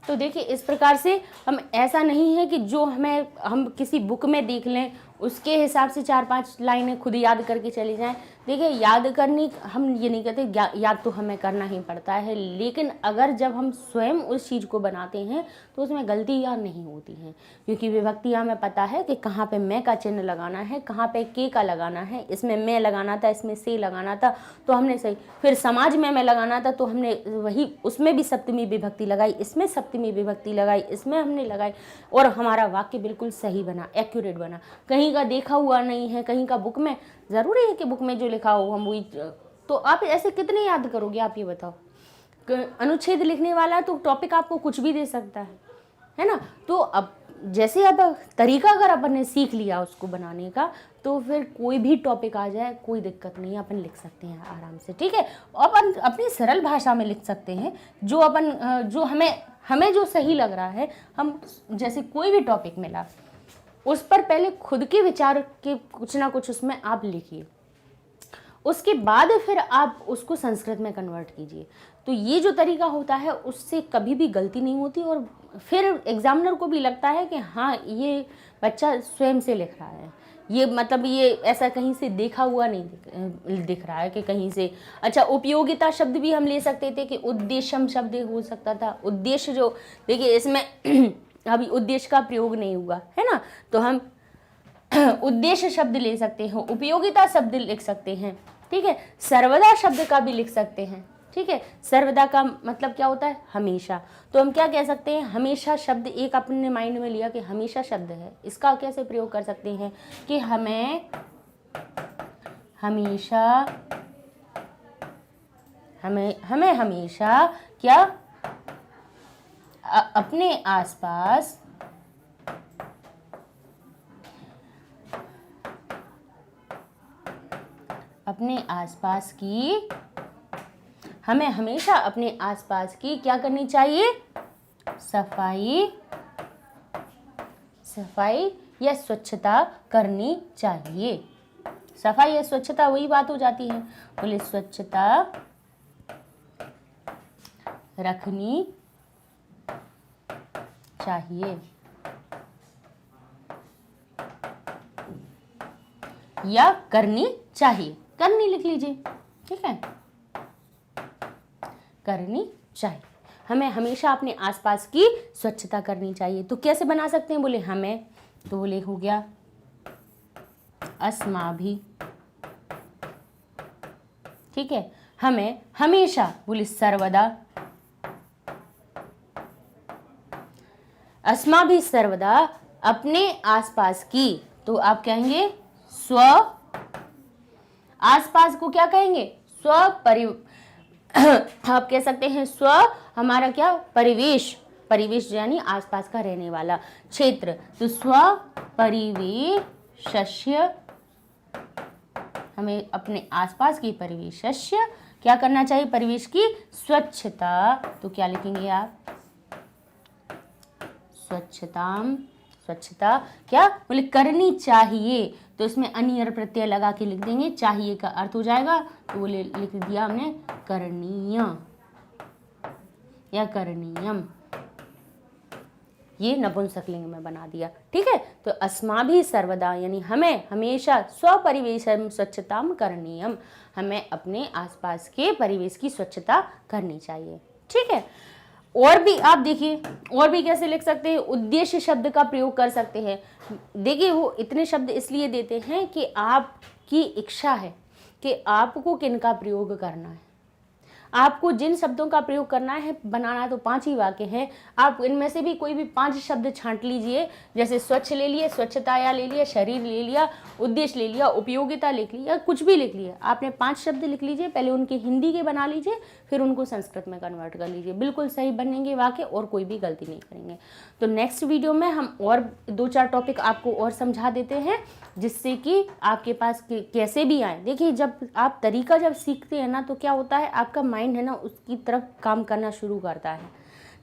तो देखिए इस प्रकार से हम, ऐसा नहीं है कि जो हम किसी बुक में देख लें उसके हिसाब से 4-5 लाइनें खुद याद करके चली जाएं। देखिए याद करनी, हम ये नहीं कहते याद तो हमें करना ही पड़ता है, लेकिन अगर जब हम स्वयं उस चीज़ को बनाते हैं तो उसमें गलतियाँ नहीं होती हैं, क्योंकि विभक्तियाँ हमें पता है कि कहाँ पे मैं का चिन्ह लगाना है, कहाँ पे के का लगाना है। इसमें मैं लगाना था, इसमें से लगाना था, तो हमने सही। फिर समाज में मैं लगाना था, तो हमने वही, उसमें भी सप्तमी विभक्ति लगाई, इसमें सप्तमी विभक्ति लगाई, इसमें हमने लगाई, और हमारा वाक्य बिल्कुल सही बना, एक्यूरेट बना। कहीं का देखा हुआ नहीं है, कहीं का बुक में, ज़रूरी है कि बुक में जो लिखा हो हम वही, तो आप ऐसे कितने याद करोगे, आप ये बताओ। अनुच्छेद लिखने वाला तो टॉपिक आपको कुछ भी दे सकता है ना। तो अब जैसे अब तरीका अगर अपन ने सीख लिया उसको बनाने का, तो फिर कोई भी टॉपिक आ जाए कोई दिक्कत नहीं है, अपन लिख सकते हैं आराम से, ठीक है। अपन अपनी सरल भाषा में लिख सकते हैं, जो हमें जो सही लग रहा है। हम जैसे कोई भी टॉपिक मिला, उस पर पहले खुद के विचार के कुछ ना कुछ उसमें आप लिखिए, उसके बाद फिर आप उसको संस्कृत में कन्वर्ट कीजिए। तो ये जो तरीका होता है उससे कभी भी गलती नहीं होती, और फिर एग्जामिनर को भी लगता है कि हाँ ये बच्चा स्वयं से लिख रहा है, ये मतलब ये ऐसा कहीं से देखा हुआ नहीं दिख रहा है कि कहीं से। अच्छा, उपयोगिता शब्द भी हम ले सकते थे कि उद्देश्यम शब्द हो सकता था। उद्देश्य जो, देखिए इसमें अभी उद्देश्य का प्रयोग नहीं हुआ है ना, तो हम उद्देश्य शब्द ले सकते हैं, उपयोगिता शब्द लिख सकते हैं, ठीक है। सर्वदा शब्द का भी लिख सकते हैं, ठीक है। सर्वदा का मतलब क्या होता है, हमेशा। तो हम क्या कह सकते हैं, हमेशा शब्द एक अपने माइंड में लिया कि हमेशा शब्द है, इसका कैसे प्रयोग कर सकते हैं कि हमें हमेशा क्या, अपने आसपास की, हमें हमेशा अपने आसपास की क्या करनी चाहिए, सफाई या स्वच्छता करनी चाहिए। सफाई या स्वच्छता वही बात हो जाती है। बोले स्वच्छता रखनी चाहिए या करनी चाहिए। करनी लिख लीजिए, ठीक है, करनी चाहिए। हमें हमेशा अपने आसपास की स्वच्छता करनी चाहिए। तो कैसे बना सकते हैं? बोले हमें, तो बोले हो गया अस्माभि, ठीक है। हमें हमेशा, बोले सर्वदा, अस्माभि सर्वदा अपने आसपास की, तो आप कहेंगे स्व, आसपास को क्या कहेंगे? स्व आप कह सकते हैं स्व, हमारा क्या? परिवेश, परिवेश यानी आसपास का रहने वाला क्षेत्र। तो स्व परिवेशस्य, हमें अपने आसपास की परिवेशस्य क्या करना चाहिए? परिवेश की स्वच्छता। तो क्या लिखेंगे आप? स्वच्छताम, स्वच्छता क्या? बोले करनी चाहिए। तो इसमें अनियर प्रत्यय लगा के लिख देंगे, चाहिए का अर्थ हो जाएगा। तो बोले लिख दिया हमने करणीय या करणीयम, ये नपुंसकलिंग में बना दिया, ठीक है। तो अस्माभि सर्वदा यानी हमें हमेशा स्वपरिवेशम स्वच्छताम करणीयम, हमें अपने आसपास के परिवेश की स्वच्छता करनी चाहिए, ठीक है। और भी आप देखिए, और भी कैसे लिख सकते हैं? उद्देश्य शब्द का प्रयोग कर सकते हैं। देखिए वो इतने शब्द इसलिए देते हैं कि आपकी इच्छा है कि आपको किनका प्रयोग करना है, आपको जिन शब्दों का प्रयोग करना है, बनाना तो 5 ही वाक्य हैं। आप इनमें से भी कोई भी 5 शब्द छांट लीजिए, जैसे स्वच्छ ले लिए, स्वच्छताया ले लिया, शरीर ले लिया, उद्देश्य ले लिया, उपयोगिता लिख लिया, कुछ भी लिख लिया। आपने 5 शब्द लिख लीजिए, पहले उनके हिंदी के बना लीजिए, फिर उनको संस्कृत में कन्वर्ट कर लीजिए, बिल्कुल सही बनेंगे वाक्य और कोई भी गलती नहीं करेंगे। तो नेक्स्ट वीडियो में हम और 2-4 टॉपिक आपको और समझा देते हैं, जिससे कि आपके पास कैसे भी आए। देखिए जब आप तरीका जब सीखते हैं ना, तो क्या होता है, आपका माइंड है ना उसकी तरफ काम करना शुरू करता है।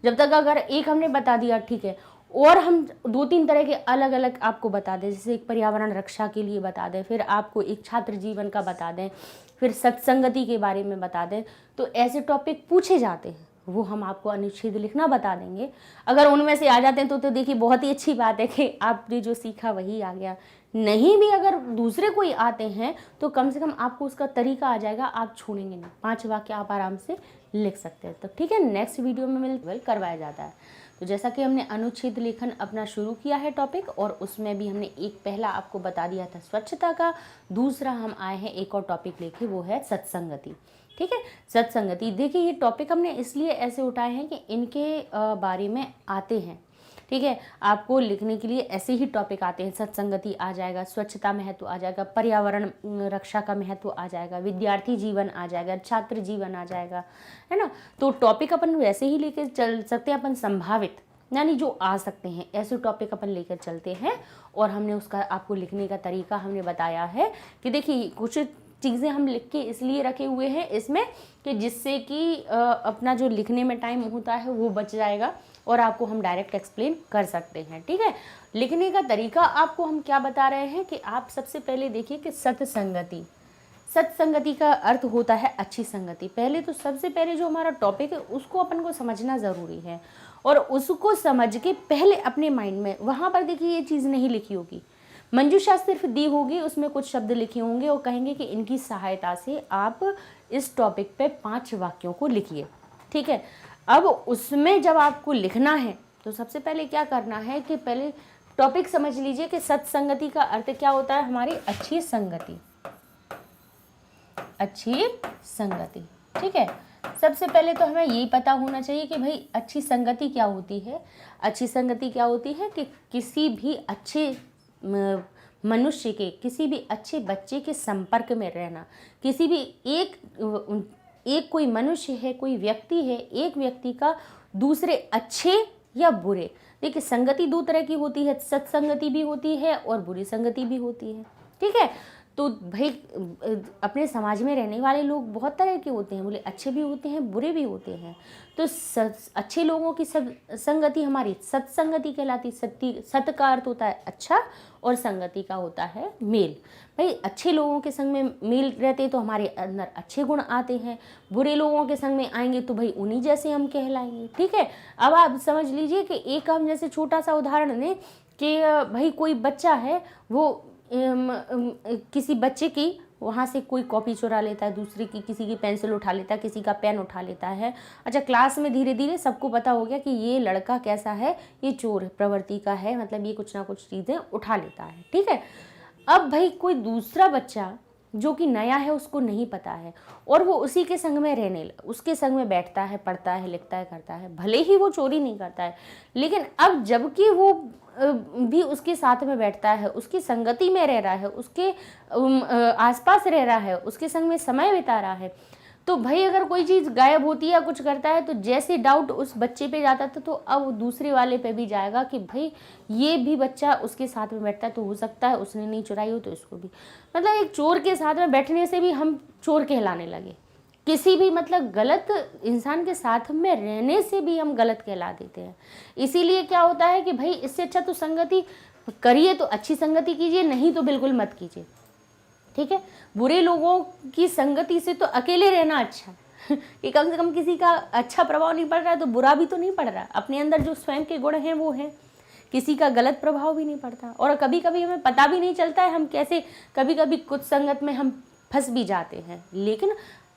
जब तक अगर एक हमने बता दिया, ठीक है, और हम 2-3 तरह के अलग अलग आपको बता दें, जैसे एक पर्यावरण रक्षा के लिए बता दें, फिर आपको एक छात्र जीवन का बता दें, फिर सत्संगति के बारे में बता दें, तो ऐसे टॉपिक पूछे जाते हैं, वो हम आपको अनुच्छेद लिखना बता देंगे। अगर उनमें से आ जाते हैं तो देखिए बहुत ही अच्छी बात है कि आपने जो सीखा वही आ गया। नहीं भी अगर दूसरे कोई आते हैं तो कम से कम आपको उसका तरीका आ जाएगा, आप छोड़ेंगे नहीं। 5 वाक्य आप आराम से लिख सकते हैं। तो ठीक है, नेक्स्ट वीडियो में करवाया जाता है। तो जैसा कि हमने अनुच्छेद लेखन अपना शुरू किया है टॉपिक, और उसमें भी हमने एक पहला आपको बता दिया था स्वच्छता का, दूसरा हम आए हैं एक और टॉपिक लेके, वो है सत्संगति। ठीक है, सत्संगति। देखिए ये टॉपिक हमने इसलिए ऐसे उठाए हैं कि इनके बारे में आते हैं, ठीक है, आपको लिखने के लिए ऐसे ही टॉपिक आते हैं। सत्संगति आ जाएगा, स्वच्छता महत्व आ जाएगा, पर्यावरण रक्षा का महत्व आ जाएगा, विद्यार्थी जीवन आ जाएगा, छात्र जीवन आ जाएगा, है ना। तो टॉपिक अपन वैसे ही लेकर चल सकते हैं, अपन संभावित यानी जो आ सकते हैं ऐसे टॉपिक अपन लेकर चलते हैं। और हमने उसका आपको लिखने का तरीका हमने बताया है कि देखिए कुछ चीज़ें हम लिख के इसलिए रखे हुए हैं इसमें कि जिससे कि अपना जो लिखने में टाइम होता है वो बच जाएगा और आपको हम डायरेक्ट एक्सप्लेन कर सकते हैं। ठीक है, लिखने का तरीका आपको हम क्या बता रहे हैं कि आप सबसे पहले देखिए कि सत्संगति, सत्संगति का अर्थ होता है अच्छी संगति। पहले तो सबसे पहले जो हमारा टॉपिक है उसको अपन को समझना ज़रूरी है, और उसको समझ के पहले अपने माइंड में, वहाँ पर देखिए ये चीज़ नहीं लिखी होगी, मंजूषा सिर्फ दी होगी, उसमें कुछ शब्द लिखे होंगे और कहेंगे कि इनकी सहायता से आप इस टॉपिक पे 5 वाक्यों को लिखिए। ठीक है, अब उसमें जब आपको लिखना है तो सबसे पहले क्या करना है कि पहले टॉपिक समझ लीजिए कि सत्संगति का अर्थ क्या होता है, हमारी अच्छी संगति, अच्छी संगति। ठीक है, सबसे पहले तो हमें यही पता होना चाहिए कि भाई अच्छी संगति क्या होती है। अच्छी संगति क्या होती है कि किसी भी अच्छे मनुष्य के, किसी भी अच्छे बच्चे के संपर्क में रहना, किसी भी एक कोई मनुष्य है, कोई व्यक्ति है, एक व्यक्ति का दूसरे अच्छे या बुरे, देखिए संगति 2 तरह की होती है, सत्संगति भी होती है और बुरी संगति भी होती है। ठीक है, तो भाई अपने समाज में रहने वाले लोग बहुत तरह के होते हैं, बोले अच्छे भी होते हैं, बुरे भी होते हैं। तो अच्छे लोगों की संगति हमारी सत्संगति कहलाती। सत का अर्थ होता है अच्छा और संगति का होता है मेल। भाई अच्छे लोगों के संग में मेल रहते तो हमारे अंदर अच्छे गुण आते हैं, बुरे लोगों के संग में आएंगे तो भाई उन्हीं जैसे हम कहलाएंगे। ठीक है, अब आप समझ लीजिए कि एक हम जैसे छोटा सा उदाहरण दें कि भाई कोई बच्चा है, वो किसी बच्चे की वहाँ से कोई कॉपी चुरा लेता है, दूसरे की, किसी की पेंसिल उठा लेता है, किसी का पेन उठा लेता है। अच्छा, क्लास में धीरे धीरे सबको पता हो गया कि ये लड़का कैसा है, ये चोर प्रवृत्ति का है, मतलब ये कुछ ना कुछ चीज़ें उठा लेता है। ठीक है, अब भाई कोई दूसरा बच्चा जो कि नया है, उसको नहीं पता है, और वो उसी के संग में उसके संग में बैठता है, पढ़ता है, लिखता है, करता है, भले ही वो चोरी नहीं करता है, लेकिन अब जबकि वो भी उसके साथ में बैठता है, उसकी संगति में रह रहा है, उसके आसपास रह रहा है, उसके संग में समय बिता रहा है, तो भाई अगर कोई चीज़ गायब होती है या कुछ करता है तो जैसे डाउट उस बच्चे पे जाता था, तो अब दूसरे वाले पे भी जाएगा कि भाई ये भी बच्चा उसके साथ में बैठता है, तो हो सकता है उसने नहीं चुराई हो तो इसको भी। मतलब एक चोर के साथ में बैठने से भी हम चोर कहलाने लगे, किसी भी मतलब गलत इंसान के साथ में रहने से भी हम गलत कहला देते हैं। इसीलिए क्या होता है कि भाई इससे अच्छा तो संगति करिए तो अच्छी संगति कीजिए, नहीं तो बिल्कुल मत कीजिए। ठीक है, बुरे लोगों की संगति से तो अकेले रहना अच्छा कि कम से कम किसी का अच्छा प्रभाव नहीं पड़ रहा है तो बुरा भी तो नहीं पड़ रहा, अपने अंदर जो स्वयं के गुण हैं वो हैं, किसी का गलत प्रभाव भी नहीं पड़ता। और कभी कभी हमें पता भी नहीं चलता है हम कैसे कभी कभी कुछ संगत में हम फंस भी जाते हैं। लेकिन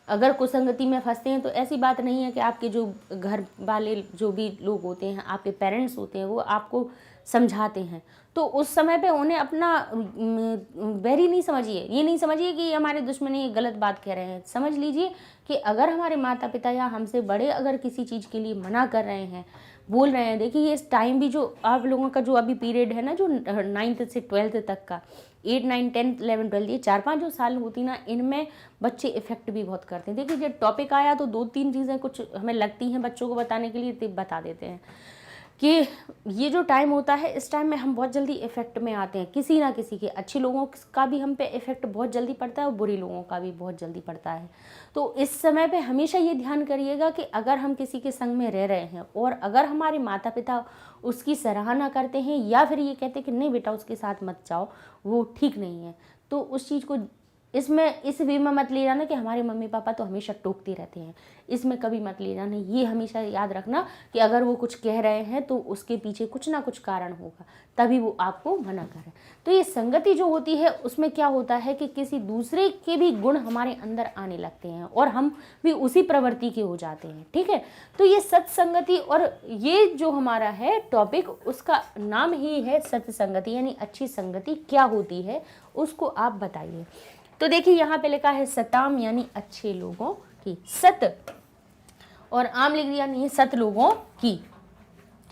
अगर कुसंगति में फंसते हैं तो ऐसी बात नहीं है कि आपके जो घर वाले जो भी लोग होते हैं, आपके पेरेंट्स होते हैं, वो आपको समझाते हैं, तो उस समय पे उन्हें अपना बैरी नहीं समझिए, ये नहीं समझिए कि ये हमारे दुश्मन ये गलत बात कह रहे हैं। समझ लीजिए कि अगर हमारे माता पिता या हमसे बड़े अगर किसी चीज़ के लिए मना कर रहे हैं, बोल रहे हैं, देखिए ये टाइम भी जो आप लोगों का जो अभी पीरियड है ना, जो 9th से 12th तक का, 8, 9, 10, 11, 12, ये 4-5 जो साल होती ना, इनमें बच्चे इफेक्ट भी बहुत करते हैं। देखिए जब टॉपिक आया तो 2-3 चीज़ें कुछ हमें लगती हैं बच्चों को बताने के लिए, तो बता देते हैं कि ये जो टाइम होता है, इस टाइम में हम बहुत जल्दी इफेक्ट में आते हैं, किसी ना किसी के, अच्छे लोगों का भी हम पे इफेक्ट बहुत जल्दी पड़ता है और बुरे लोगों का भी बहुत जल्दी पड़ता है। तो इस समय पे हमेशा ये ध्यान करिएगा कि अगर हम किसी के संग में रह रहे हैं और अगर हमारे माता पिता उसकी सराहना करते हैं या फिर ये कहते हैं कि नहीं बेटा उसके साथ मत जाओ, वो ठीक नहीं है, तो उस चीज़ को इस वे में मत ले जाना कि हमारे मम्मी पापा तो हमेशा टोकते रहते हैं, इसमें कभी मत ले जाना। ये हमेशा याद रखना कि अगर वो कुछ कह रहे हैं तो उसके पीछे कुछ ना कुछ कारण होगा, तभी वो आपको मना करें। तो ये संगति जो होती है उसमें क्या होता है कि किसी दूसरे के भी गुण हमारे अंदर आने लगते हैं और हम भी उसी प्रवृत्ति के हो जाते हैं। ठीक है, तो ये सत्संगति, और ये जो हमारा है टॉपिक, उसका नाम ही है सत्संगति, यानी अच्छी संगति क्या होती है उसको आप बताइए। तो देखिए यहाँ पे लिखा है सताम, यानी अच्छे लोगों की, सत और आम लिख दिया, नहीं सत लोगों की।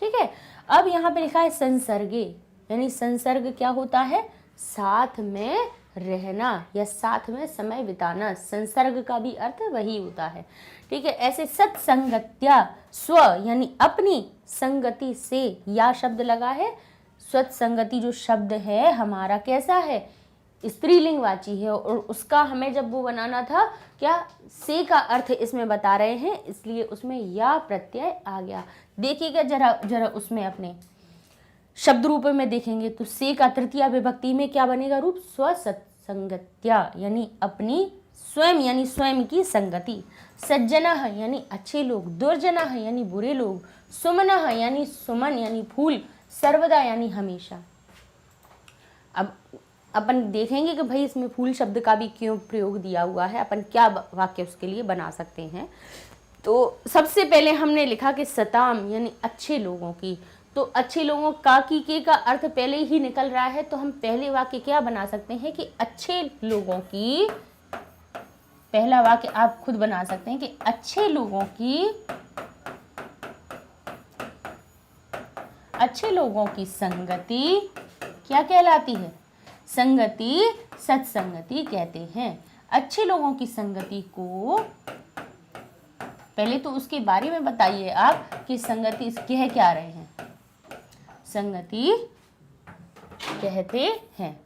ठीक है, अब यहाँ पे लिखा है संसर्गे, यानी संसर्ग क्या होता है, साथ में रहना या साथ में समय बिताना, संसर्ग का भी अर्थ वही होता है। ठीक है, ऐसे सत्संगत्या, स्व यानी अपनी, संगति से या शब्द लगा है, स्वसंगति जो शब्द है हमारा कैसा है, स्त्रीलिंगवाची है, और उसका हमें जब वो बनाना था, क्या से का अर्थ इसमें बता रहे हैं, इसलिए उसमें या प्रत्यय आ गया। देखिएगा जरा उसमें अपने शब्द रूप में देखेंगे तो से का तृतीया विभक्ति में क्या बनेगा रूप, स्वसत्संगत्या, यानी अपनी स्वयं यानी स्वयं की संगति, सज्जनः यानी अच्छे लोग, दुर्जनः यानी बुरे लोग, सुमनः यानी सुमन यानी फूल, सर्वदा यानी हमेशा। अब अपन देखेंगे कि भाई इसमें फूल शब्द का भी क्यों प्रयोग दिया हुआ है, अपन क्या वाक्य उसके लिए बना सकते हैं। तो सबसे पहले हमने लिखा कि सताम यानी अच्छे लोगों की, तो अच्छे लोगों का की का अर्थ पहले ही निकल रहा है, तो हम पहले वाक्य क्या बना सकते हैं कि अच्छे लोगों की, पहला वाक्य आप खुद बना सकते हैं कि अच्छे लोगों की संगति क्या कहलाती है, संगति सत्संगति कहते हैं। अच्छे लोगों की संगति को पहले तो उसके बारे में बताइए आप कि संगति कह क्या रहे हैं, संगति कहते हैं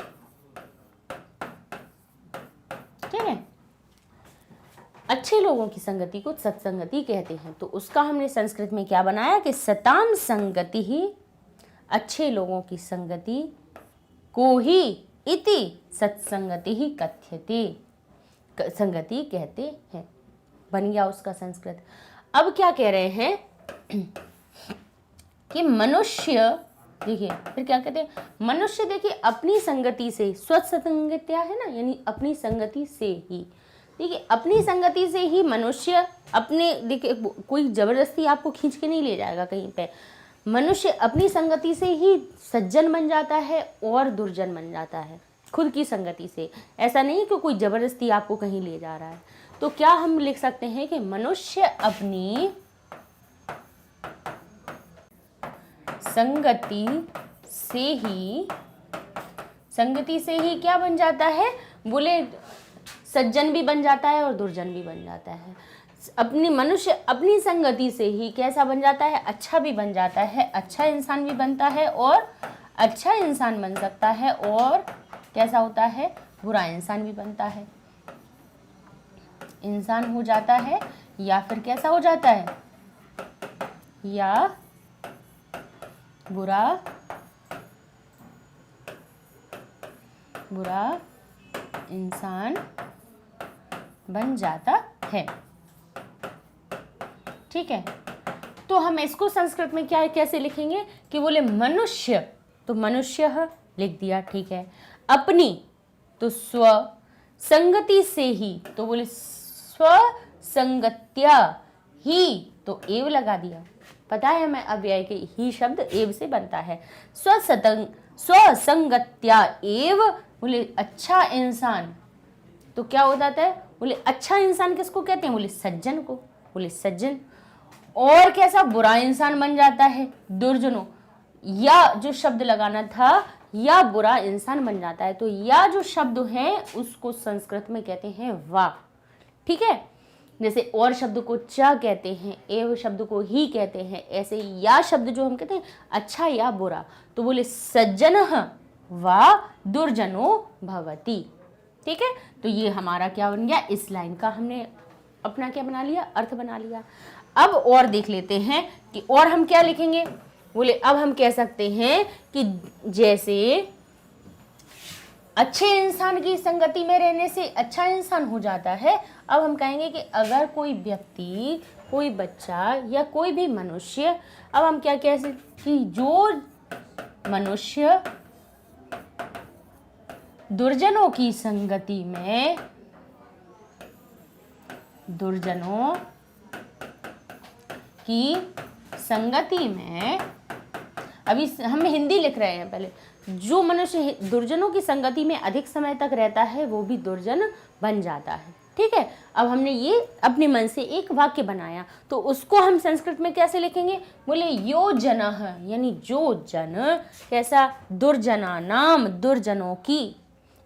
अच्छे लोगों की संगति को सत्संगति कहते हैं। तो उसका हमने संस्कृत में क्या बनाया कि सताम संगति ही, अच्छे लोगों की संगति को ही इति सत्संगति ही कथ्यते, संगति कहते हैं। बन गया उसका संस्कृत। अब क्या कह रहे हैं कि मनुष्य, देखिए फिर क्या कहते हैं, मनुष्य देखिए अपनी संगति से, स्वसंगत्या है ना, यानी अपनी संगति से ही, देखिए अपनी संगति से ही मनुष्य अपने, देखिए कोई जबरदस्ती आपको खींच के नहीं ले जाएगा कहीं पे, मनुष्य अपनी संगति से ही सज्जन बन जाता है और दुर्जन बन जाता है, खुद की संगति से। ऐसा नहीं कि कोई जबरदस्ती आपको कहीं ले जा रहा है। तो क्या हम लिख सकते हैं कि मनुष्य अपनी संगति से ही क्या बन जाता है, बोले सज्जन भी बन जाता है और दुर्जन भी बन जाता है। अपनी मनुष्य अपनी संगति से ही कैसा बन जाता है, अच्छा भी बन जाता है, अच्छा इंसान भी बनता है और अच्छा इंसान बन सकता है, और कैसा होता है, बुरा इंसान भी बनता है, इंसान हो जाता है, या फिर कैसा हो जाता है, या बुरा इंसान बन जाता है। ठीक है, तो हम इसको संस्कृत में क्या कैसे लिखेंगे कि बोले मनुष्य, तो मनुष्य लिख दिया, ठीक है। अपनी, तो स्व, संगति से ही, तो बोले स्व संगत्या ही, तो एव लगा दिया। पता है हमें अव्यय के ही शब्द एव से बनता है। स्वसंगत्या एव, बोले अच्छा इंसान, तो क्या हो जाता है, बोले अच्छा इंसान किसको कहते हैं, बोले सज्जन को, बोले सज्जन। और कैसा, बुरा इंसान बन जाता है, दुर्जनों, या जो शब्द लगाना था, या बुरा इंसान बन जाता है। तो या जो शब्द है उसको संस्कृत में कहते हैं वा। ठीक है, जैसे और शब्द को च कहते हैं, एव शब्द को ही कहते हैं, ऐसे या शब्द जो हम कहते हैं अच्छा या बुरा, तो बोले सज्जनः वा दुर्जनो भवति। ठीक है, तो ये हमारा क्या बन गया, इस लाइन का हमने अपना क्या बना लिया, अर्थ बना लिया। अब और देख लेते हैं कि और हम क्या लिखेंगे। बोले अब हम कह सकते हैं कि जैसे अच्छे इंसान की संगति में रहने से अच्छा इंसान हो जाता है, अब हम कहेंगे कि अगर कोई व्यक्ति, कोई बच्चा या कोई भी मनुष्य, अब हम क्या कह सकते कि जो मनुष्य दुर्जनों की संगति में, दुर्जनों की संगति में, अभी हम हिंदी लिख रहे हैं पहले, जो मनुष्य दुर्जनों की संगति में अधिक समय तक रहता है वो भी दुर्जन बन जाता है। ठीक है, अब हमने ये अपने मन से एक वाक्य बनाया, तो उसको हम संस्कृत में कैसे लिखेंगे, बोले यो जनः, यानी जो जन, कैसा, दुर्जना नाम, दुर्जनों की,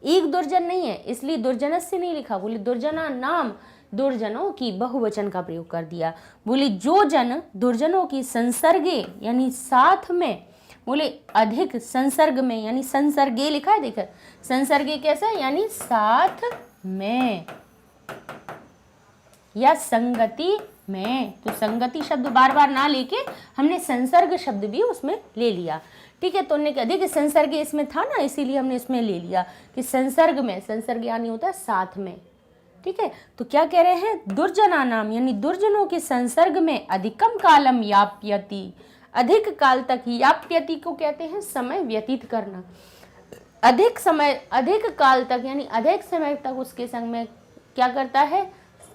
एक दुर्जन नहीं है इसलिए दुर्जनस से नहीं लिखा, बोले दुर्जना नाम, दुर्जनों की, बहुवचन का प्रयोग कर दिया। बोले जो जन दुर्जनों की संसर्गे, यानी साथ में, बोले अधिक, संसर्ग में, यानी संसर्गे लिखा है, देखो संसर्गे कैसा है, यानी साथ में या संगति में। तो संगति शब्द बार बार ना लेके हमने संसर्ग शब्द भी उसमें ले लिया। ठीक है, तो उन्होंने कहा देखिए संसर्ग इसमें था ना, इसीलिए हमने इसमें ले लिया कि संसर्ग में, संसर्ग यानी होता है साथ में। ठीक है, तो क्या कह रहे हैं, दुर्जना नाम, यानी दुर्जनों के संसर्ग में अधिकम कालम याप्यति, अधिक काल तक, याप्यति को कहते हैं समय व्यतीत करना, अधिक समय, अधिक काल तक, यानी अधिक समय तक उसके संग में क्या करता है,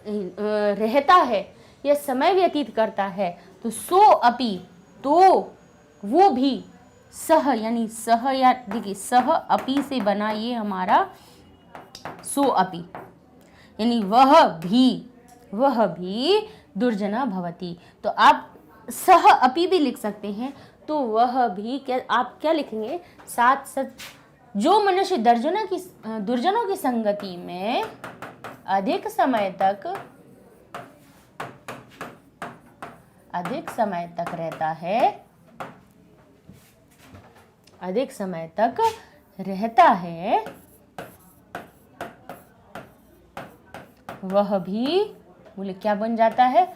रहता है या समय व्यतीत करता है। तो सो अपि, तो वो भी, सह यानी सह, या देखिए सह अपि से बना ये हमारा सो अपि, यानी वह भी दुर्जना भवति। तो आप सह अपि भी लिख सकते हैं, तो वह भी क्या, आप क्या लिखेंगे, साथ साथ, जो मनुष्य दुर्जनों की संगति में अधिक समय तक रहता है, अधिक समय तक रहता है, वह भी बोले क्या बन जाता है,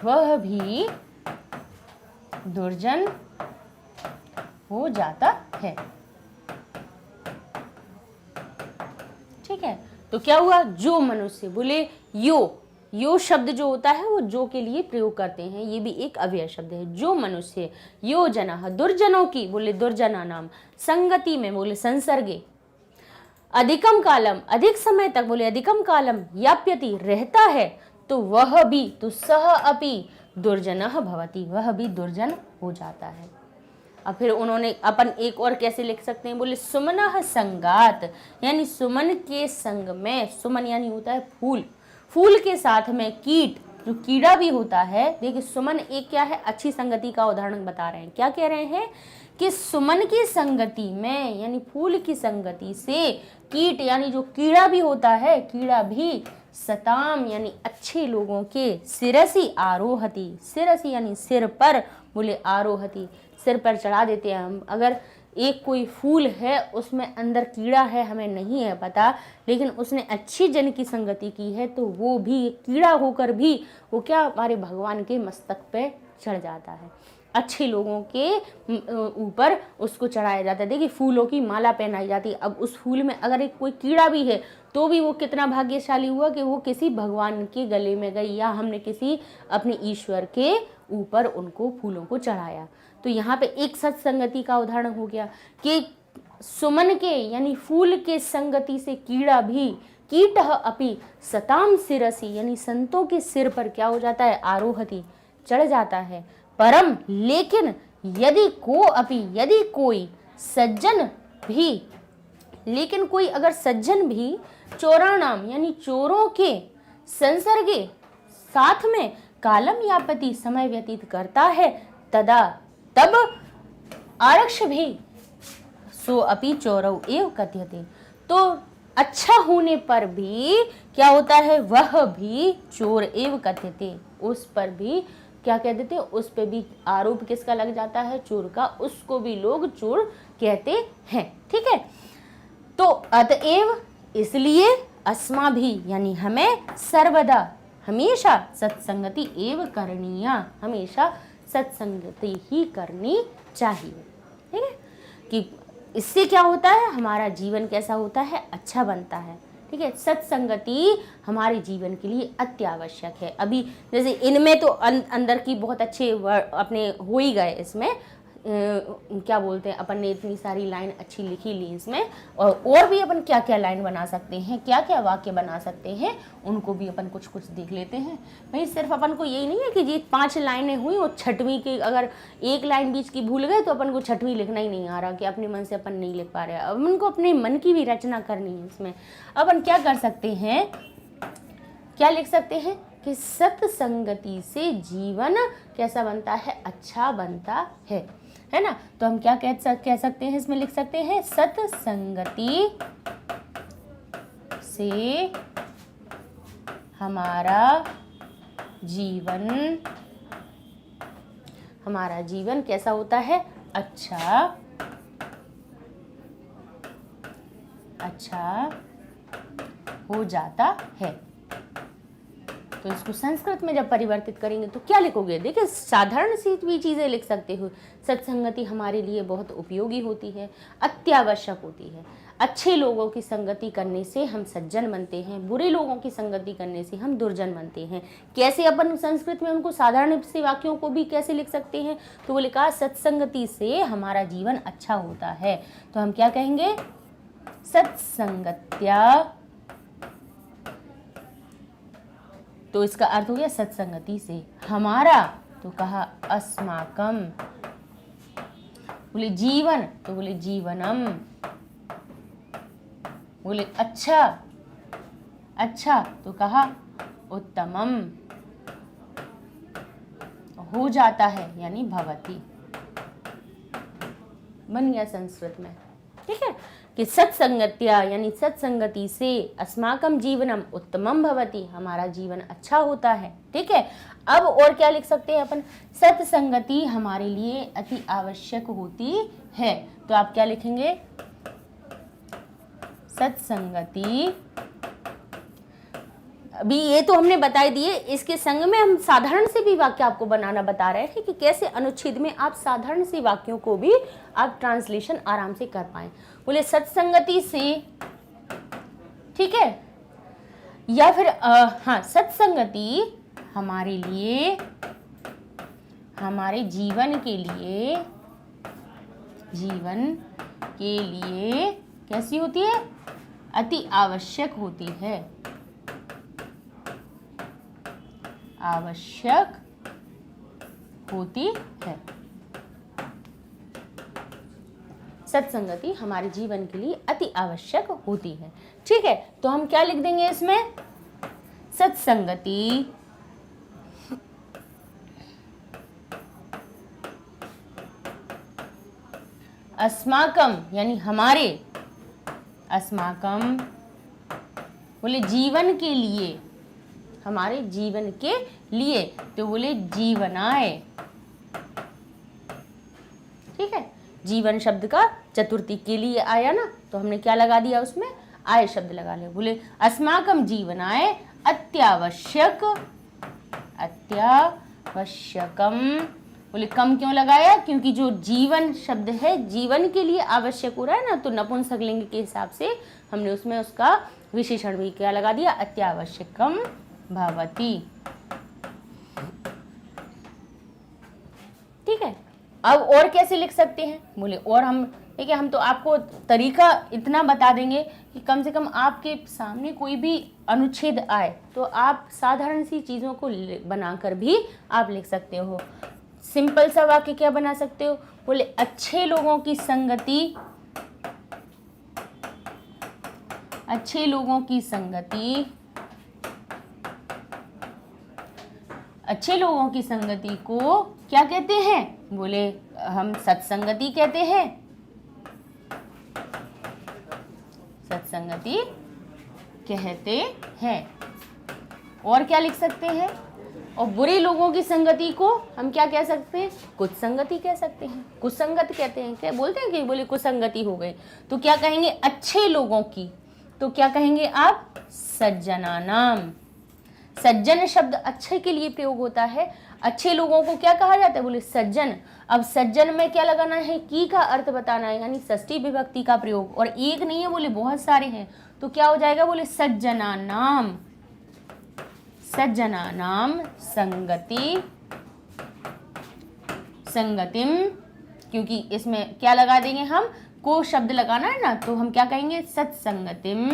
वह भी दुर्जन हो जाता है। ठीक है, तो क्या हुआ, जो मनुष्य, बोले यो शब्द जो होता है वो जो के लिए प्रयोग करते हैं, ये भी एक अव्यय शब्द है। जो मनुष्य, यो जना, दुर्जनों की, बोले दुर्जना नाम, संगति में, बोले संसर्गे, अधिकम कालम, अधिक समय तक, बोले अधिकम कालम, याप्यति, रहता है, तो वह भी, तो सह अपि दुर्जनः भवति, वह भी दुर्जन हो जाता है। अब फिर उन्होंने अपन एक और कैसे लिख सकते हैं, बोले सुमनः संगात, यानी सुमन के संग में, सुमन यानी होता है फूल, फूल के साथ में कीट, जो कीड़ा भी होता है। देखिए सुमन एक क्या है, अच्छी संगति का उदाहरण बता रहे हैं। क्या कह रहे हैं कि सुमन की संगति में, यानी फूल की संगति से कीट यानी जो कीड़ा भी होता है, कीड़ा भी सताम यानी अच्छे लोगों के, सिरसी आरोहति, सिरसी यानी सिर पर, बोले आरोहति, सिर पर चढ़ा देते हैं हम। अगर एक कोई फूल है उसमें अंदर कीड़ा है, हमें नहीं है पता, लेकिन उसने अच्छी जन की संगति की है, तो वो भी कीड़ा होकर भी वो क्या, हमारे भगवान के मस्तक पे चढ़ जाता है, अच्छे लोगों के ऊपर उसको चढ़ाया जाता है। देखिए फूलों की माला पहनाई जाती है, अब उस फूल में अगर एक कोई कीड़ा भी है तो भी वो कितना भाग्यशाली हुआ कि वो किसी भगवान के गले में गई, या हमने किसी अपने ईश्वर के ऊपर उनको फूलों को चढ़ाया। तो यहाँ पे एक सत्संगति का उदाहरण हो गया कि सुमन के यानी फूल के संगति से कीड़ा भी, कीट अपि सताम सिरसी, यानी संतों के सिर पर क्या हो जाता है, आरोहति, चढ़ जाता है। परम, लेकिन यदि को अपि, यदि कोई सज्जन भी, लेकिन कोई अगर सज्जन भी चोराणाम यानी चोरों के संसर्गे साथ में कालम यापति समय व्यतीत करता है, तदा तब आरक्ष भी सो अपि चोरौ एव कथ्यते, तो अच्छा होने पर भी क्या होता है, वह भी चोर एव कथ्यते, उस पर भी क्या कह देते, उस पे भी आरोप किसका लग जाता है, चोर का, उसको भी लोग चोर कहते हैं। ठीक है, तो अतएव इसलिए अस्मा भी यानी हमें सर्वदा हमेशा सत्संगति एव करणीया, हमेशा सत्संगति ही करनी चाहिए। ठीक है, कि इससे क्या होता है, हमारा जीवन कैसा होता है, अच्छा बनता है। ठीक है, सत्संगति हमारे जीवन के लिए अत्यावश्यक है। अभी जैसे इनमें तो अंदर की बहुत अच्छे अपने हो ही गए, इसमें क्या बोलते हैं, अपन ने इतनी सारी लाइन अच्छी लिखी ली इसमें, और भी अपन क्या क्या लाइन बना सकते हैं, क्या क्या वाक्य बना सकते हैं, उनको भी अपन कुछ कुछ देख लेते हैं। भाई सिर्फ अपन को यही नहीं है कि ये 5 लाइनें हुई और छठवीं की अगर एक लाइन बीच की भूल गए तो अपन को छठवीं लिखना ही नहीं आ रहा, कि अपने मन से अपन नहीं लिख पा रहे। अब उनको अपने मन की भी रचना करनी है इसमें। अपन क्या कर सकते हैं, क्या लिख सकते हैं कि सत्संगति से जीवन कैसा बनता है, अच्छा बनता है ना। तो हम क्या कह सकते हैं, इसमें लिख सकते हैं, सत्संगति से हमारा जीवन कैसा होता है, अच्छा हो जाता है। तो इसको संस्कृत में जब परिवर्तित करेंगे तो क्या लिखोगे, देखिए साधारण सी भी चीज़ें लिख सकते हो। सत्संगति हमारे लिए बहुत उपयोगी होती है, अत्यावश्यक होती है। अच्छे लोगों की संगति करने से हम सज्जन बनते हैं, बुरे लोगों की संगति करने से हम दुर्जन बनते हैं। कैसे अपन संस्कृत में उनको साधारण से वाक्यों को भी कैसे लिख सकते हैं, तो वो लिखा सत्संगति से हमारा जीवन अच्छा होता है। तो हम क्या कहेंगे, सत्संगत्या, तो इसका अर्थ हो गया सत्संगति से हमारा, तो कहा अस्माकम, बोले जीवन, तो बोले जीवनम, बोले अच्छा तो कहा उत्तमम, हो जाता है यानी भवति, बन गया संस्कृत में। ठीक है, कि सत्संगत्या यानी सत्संगति से अस्माकम जीवनम उत्तमम भवति, हमारा जीवन अच्छा होता है। ठीक है, अब और क्या लिख सकते हैं अपन, सत्संगति हमारे लिए अति आवश्यक होती है। तो आप क्या लिखेंगे, सत्संगति अभी ये तो हमने बता दिए, इसके संग में हम साधारण से भी वाक्य आपको बनाना बता रहे थे कि कैसे अनुच्छेद में आप साधारण से वाक्यों को भी आप ट्रांसलेशन आराम से कर पाए। बोले सत्संगति से, ठीक है, या फिर हाँ, सत्संगति हमारे लिए, हमारे जीवन के लिए, जीवन के लिए कैसी होती है? अति आवश्यक होती है, आवश्यक होती है। सत्संगति हमारे जीवन के लिए अति आवश्यक होती है। ठीक है, तो हम क्या लिख देंगे इसमें? सत्संगति अस्माकम यानी हमारे, अस्माकम बोले जीवन के लिए, हमारे जीवन के लिए, तो बोले जीवनाय। ठीक है, जीवन शब्द का चतुर्थी के लिए आया ना, तो हमने क्या लगा दिया उसमें? आय शब्द लगा लिया। बोले अस्माकम जीवनाय अत्यावश्यक, अत्यावश्यकम। बोले कम क्यों लगाया? क्योंकि जो जीवन शब्द है जीवन के लिए आवश्यक हो रहा है ना, तो नपुंसकलिंग के हिसाब से हमने उसमें उसका विशेषण भी क्या लगा दिया? अत्यावश्यकम भवति। ठीक है, अब और कैसे लिख सकते हैं? बोले और हम देखिए, हम तो आपको तरीका इतना बता देंगे कि कम से कम आपके सामने कोई भी अनुच्छेद आए तो आप साधारण सी चीज़ों को बनाकर भी आप लिख सकते हो। सिंपल सा वाक्य क्या बना सकते हो? बोले अच्छे लोगों की संगति, अच्छे लोगों की संगति, अच्छे लोगों की संगति को क्या कहते हैं? बोले हम सत्संगति कहते हैं, सत्संगति कहते हैं। और क्या लिख सकते हैं? और बुरे लोगों की संगति को हम क्या कह सकते हैं? कुसंगति कह सकते हैं, कुसंगत कहते हैं। क्या बोलते हैं कि बोले कुसंगति हो गई, तो क्या कहेंगे? अच्छे लोगों की, तो क्या कहेंगे आप? सज्जनानाम। सज्जन शब्द अच्छे के लिए प्रयोग होता है। अच्छे लोगों को क्या कहा जाता है? बोले सज्जन। अब सज्जन में क्या लगाना है? की का अर्थ बताना है, यानी षष्ठी विभक्ति का प्रयोग। और एक नहीं है, बोले बहुत सारे हैं, तो क्या हो जाएगा? बोले सज्जनानाम, सज्जनानाम संगति, संगतिम। क्योंकि इसमें क्या लगा देंगे हम? को शब्द लगाना है ना, तो हम क्या कहेंगे? सत्संगतिम।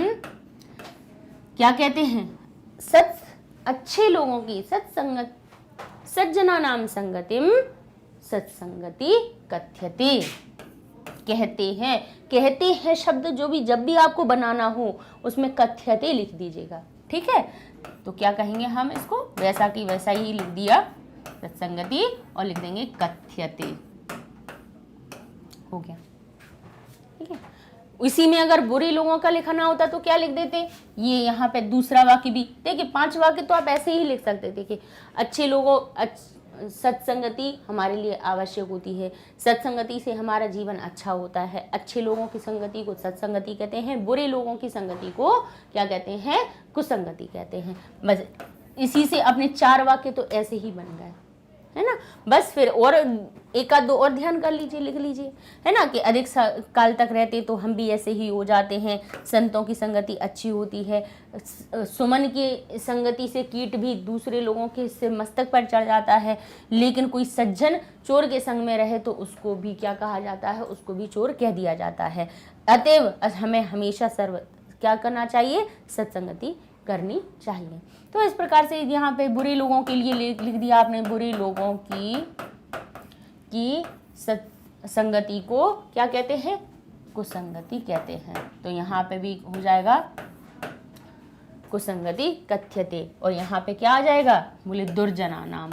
क्या कहते हैं? अच्छे लोगों की सत्संगत, सज्जनानाम संगतिम सत्संगति कथ्यते, कहते हैं। कहते हैं शब्द जो भी जब भी आपको बनाना हो उसमें कथ्यते लिख दीजिएगा। ठीक है, तो क्या कहेंगे हम इसको? वैसा की वैसा ही लिख दिया, सत्संगति, और लिख देंगे कथ्यते। हो गया। ठीक है, इसी में अगर बुरे लोगों का लिखना होता तो क्या लिख देते? ये यहाँ पे दूसरा वाक्य भी देखिए, 5 वाक्य तो आप ऐसे ही लिख सकते थे कि अच्छे लोगों, सत्संगति हमारे लिए आवश्यक होती है, सत्संगति से हमारा जीवन अच्छा होता है, अच्छे लोगों की संगति को सत्संगति कहते हैं, बुरे लोगों की संगति को क्या कहते हैं? कुसंगति कहते हैं। बस इसी से अपने 4 वाक्य तो ऐसे ही बन गए, है ना। बस फिर और एक आध दो और ध्यान कर लीजिए, लिख लीजिए, है ना, कि अधिक काल तक रहते तो हम भी ऐसे ही हो जाते हैं। संतों की संगति अच्छी होती है। सुमन की संगति से कीट भी दूसरे लोगों के से मस्तक पर चढ़ जाता है, लेकिन कोई सज्जन चोर के संग में रहे तो उसको भी क्या कहा जाता है? उसको भी चोर कह दिया जाता है। अतएव हमें हमेशा क्या करना चाहिए? सत्संगति करनी चाहिए। तो इस प्रकार से यहाँ पे बुरे लोगों के लिए लिख दिया आपने, बुरे लोगों की संगति को क्या कहते हैं? कुसंगति कहते हैं। तो यहाँ पे भी हो जाएगा कुसंगति कथ्यते, और यहाँ पे क्या आ जाएगा? बोले दुर्जनानाम,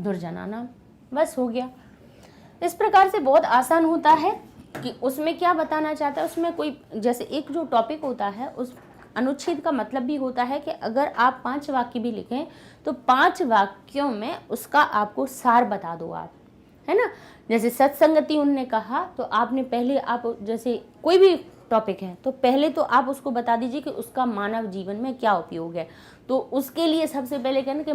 दुर्जनानाम। बस हो गया। इस प्रकार से बहुत आसान होता है कि उसमें क्या बताना चाहता है। उसमें कोई जैसे एक जो टॉपिक होता है उस अनुच्छेद का मतलब भी होता है कि अगर आप 5 वाक्य भी लिखें तो 5 वाक्यों में उसका आपको सार बता दो आप, है ना। जैसे सत्संगति उन्होंने कहा तो आपने पहले आप जैसे कोई भी टॉपिक है, तो पहले तो आप उसको बता दीजिए कि उसका मानव जीवन में क्या उपयोग है। तो उसके लिए सबसे पहले कहना कि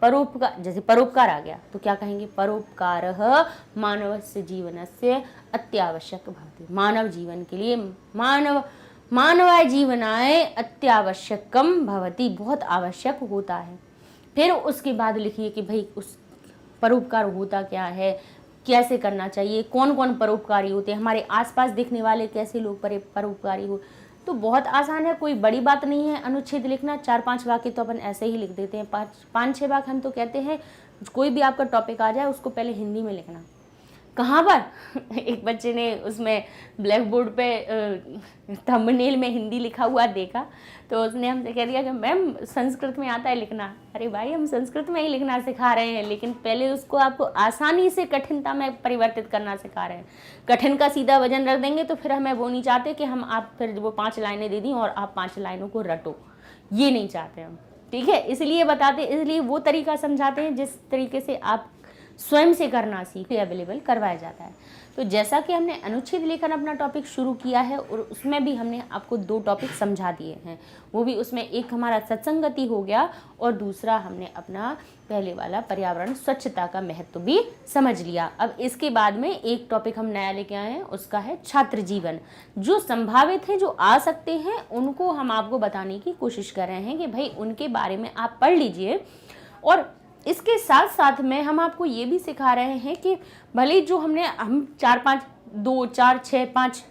परोपकार, जैसे परोपकार आ गया तो क्या कहेंगे, परोपकारः मानवस्य जीवनस्य अत्यावश्यक भवति। मानव जीवन के लिए मानवाय जीवनाय अत्यावश्यकम भवति, बहुत आवश्यक होता है। फिर उसके बाद लिखिए कि भाई उस परोपकार होता क्या है, कैसे करना चाहिए, कौन कौन परोपकारी होते हैं, हमारे आसपास दिखने वाले कैसे लोग परोपकारी हो। तो बहुत आसान है, कोई बड़ी बात नहीं है अनुच्छेद लिखना। 4-5 वाक्य तो अपन ऐसे ही लिख देते हैं, 5-6 वाक्य हम तो कहते हैं कोई भी आपका टॉपिक आ जाए उसको पहले हिंदी में लिखना। कहाँ पर एक बच्चे ने उसमें ब्लैक बोर्ड पे थंबनेल में हिंदी लिखा हुआ देखा, तो उसने हमसे कह दिया कि मैम संस्कृत में आता है लिखना। अरे भाई, हम संस्कृत में ही लिखना सिखा रहे हैं, लेकिन पहले उसको आपको आसानी से कठिनता में परिवर्तित करना सिखा रहे हैं। कठिन का सीधा वजन रख देंगे तो फिर हमें वो नहीं चाहते कि हम आप फिर वो 5 लाइनें दे दी और आप 5 लाइनों को रटो, ये नहीं चाहते हम। ठीक है, इसलिए वो तरीका समझाते हैं जिस तरीके से आप स्वयं से करना सीखे अवेलेबल करवाया जाता है। तो जैसा कि हमने अनुच्छेद लेखन अपना टॉपिक शुरू किया है और उसमें भी हमने आपको 2 टॉपिक समझा दिए हैं, वो भी उसमें एक हमारा सत्संगति हो गया और दूसरा हमने अपना पहले वाला पर्यावरण स्वच्छता का महत्व भी समझ लिया। अब इसके बाद में एक टॉपिक हम नया लेके आए हैं, उसका है छात्र जीवन। जो संभावित है, जो आ सकते हैं, उनको हम आपको बताने की कोशिश कर रहे हैं कि भाई उनके बारे में आप पढ़ लीजिए। और इसके साथ साथ में हम आपको ये भी सिखा रहे हैं कि भले जो हम 4-5 2 4 6 5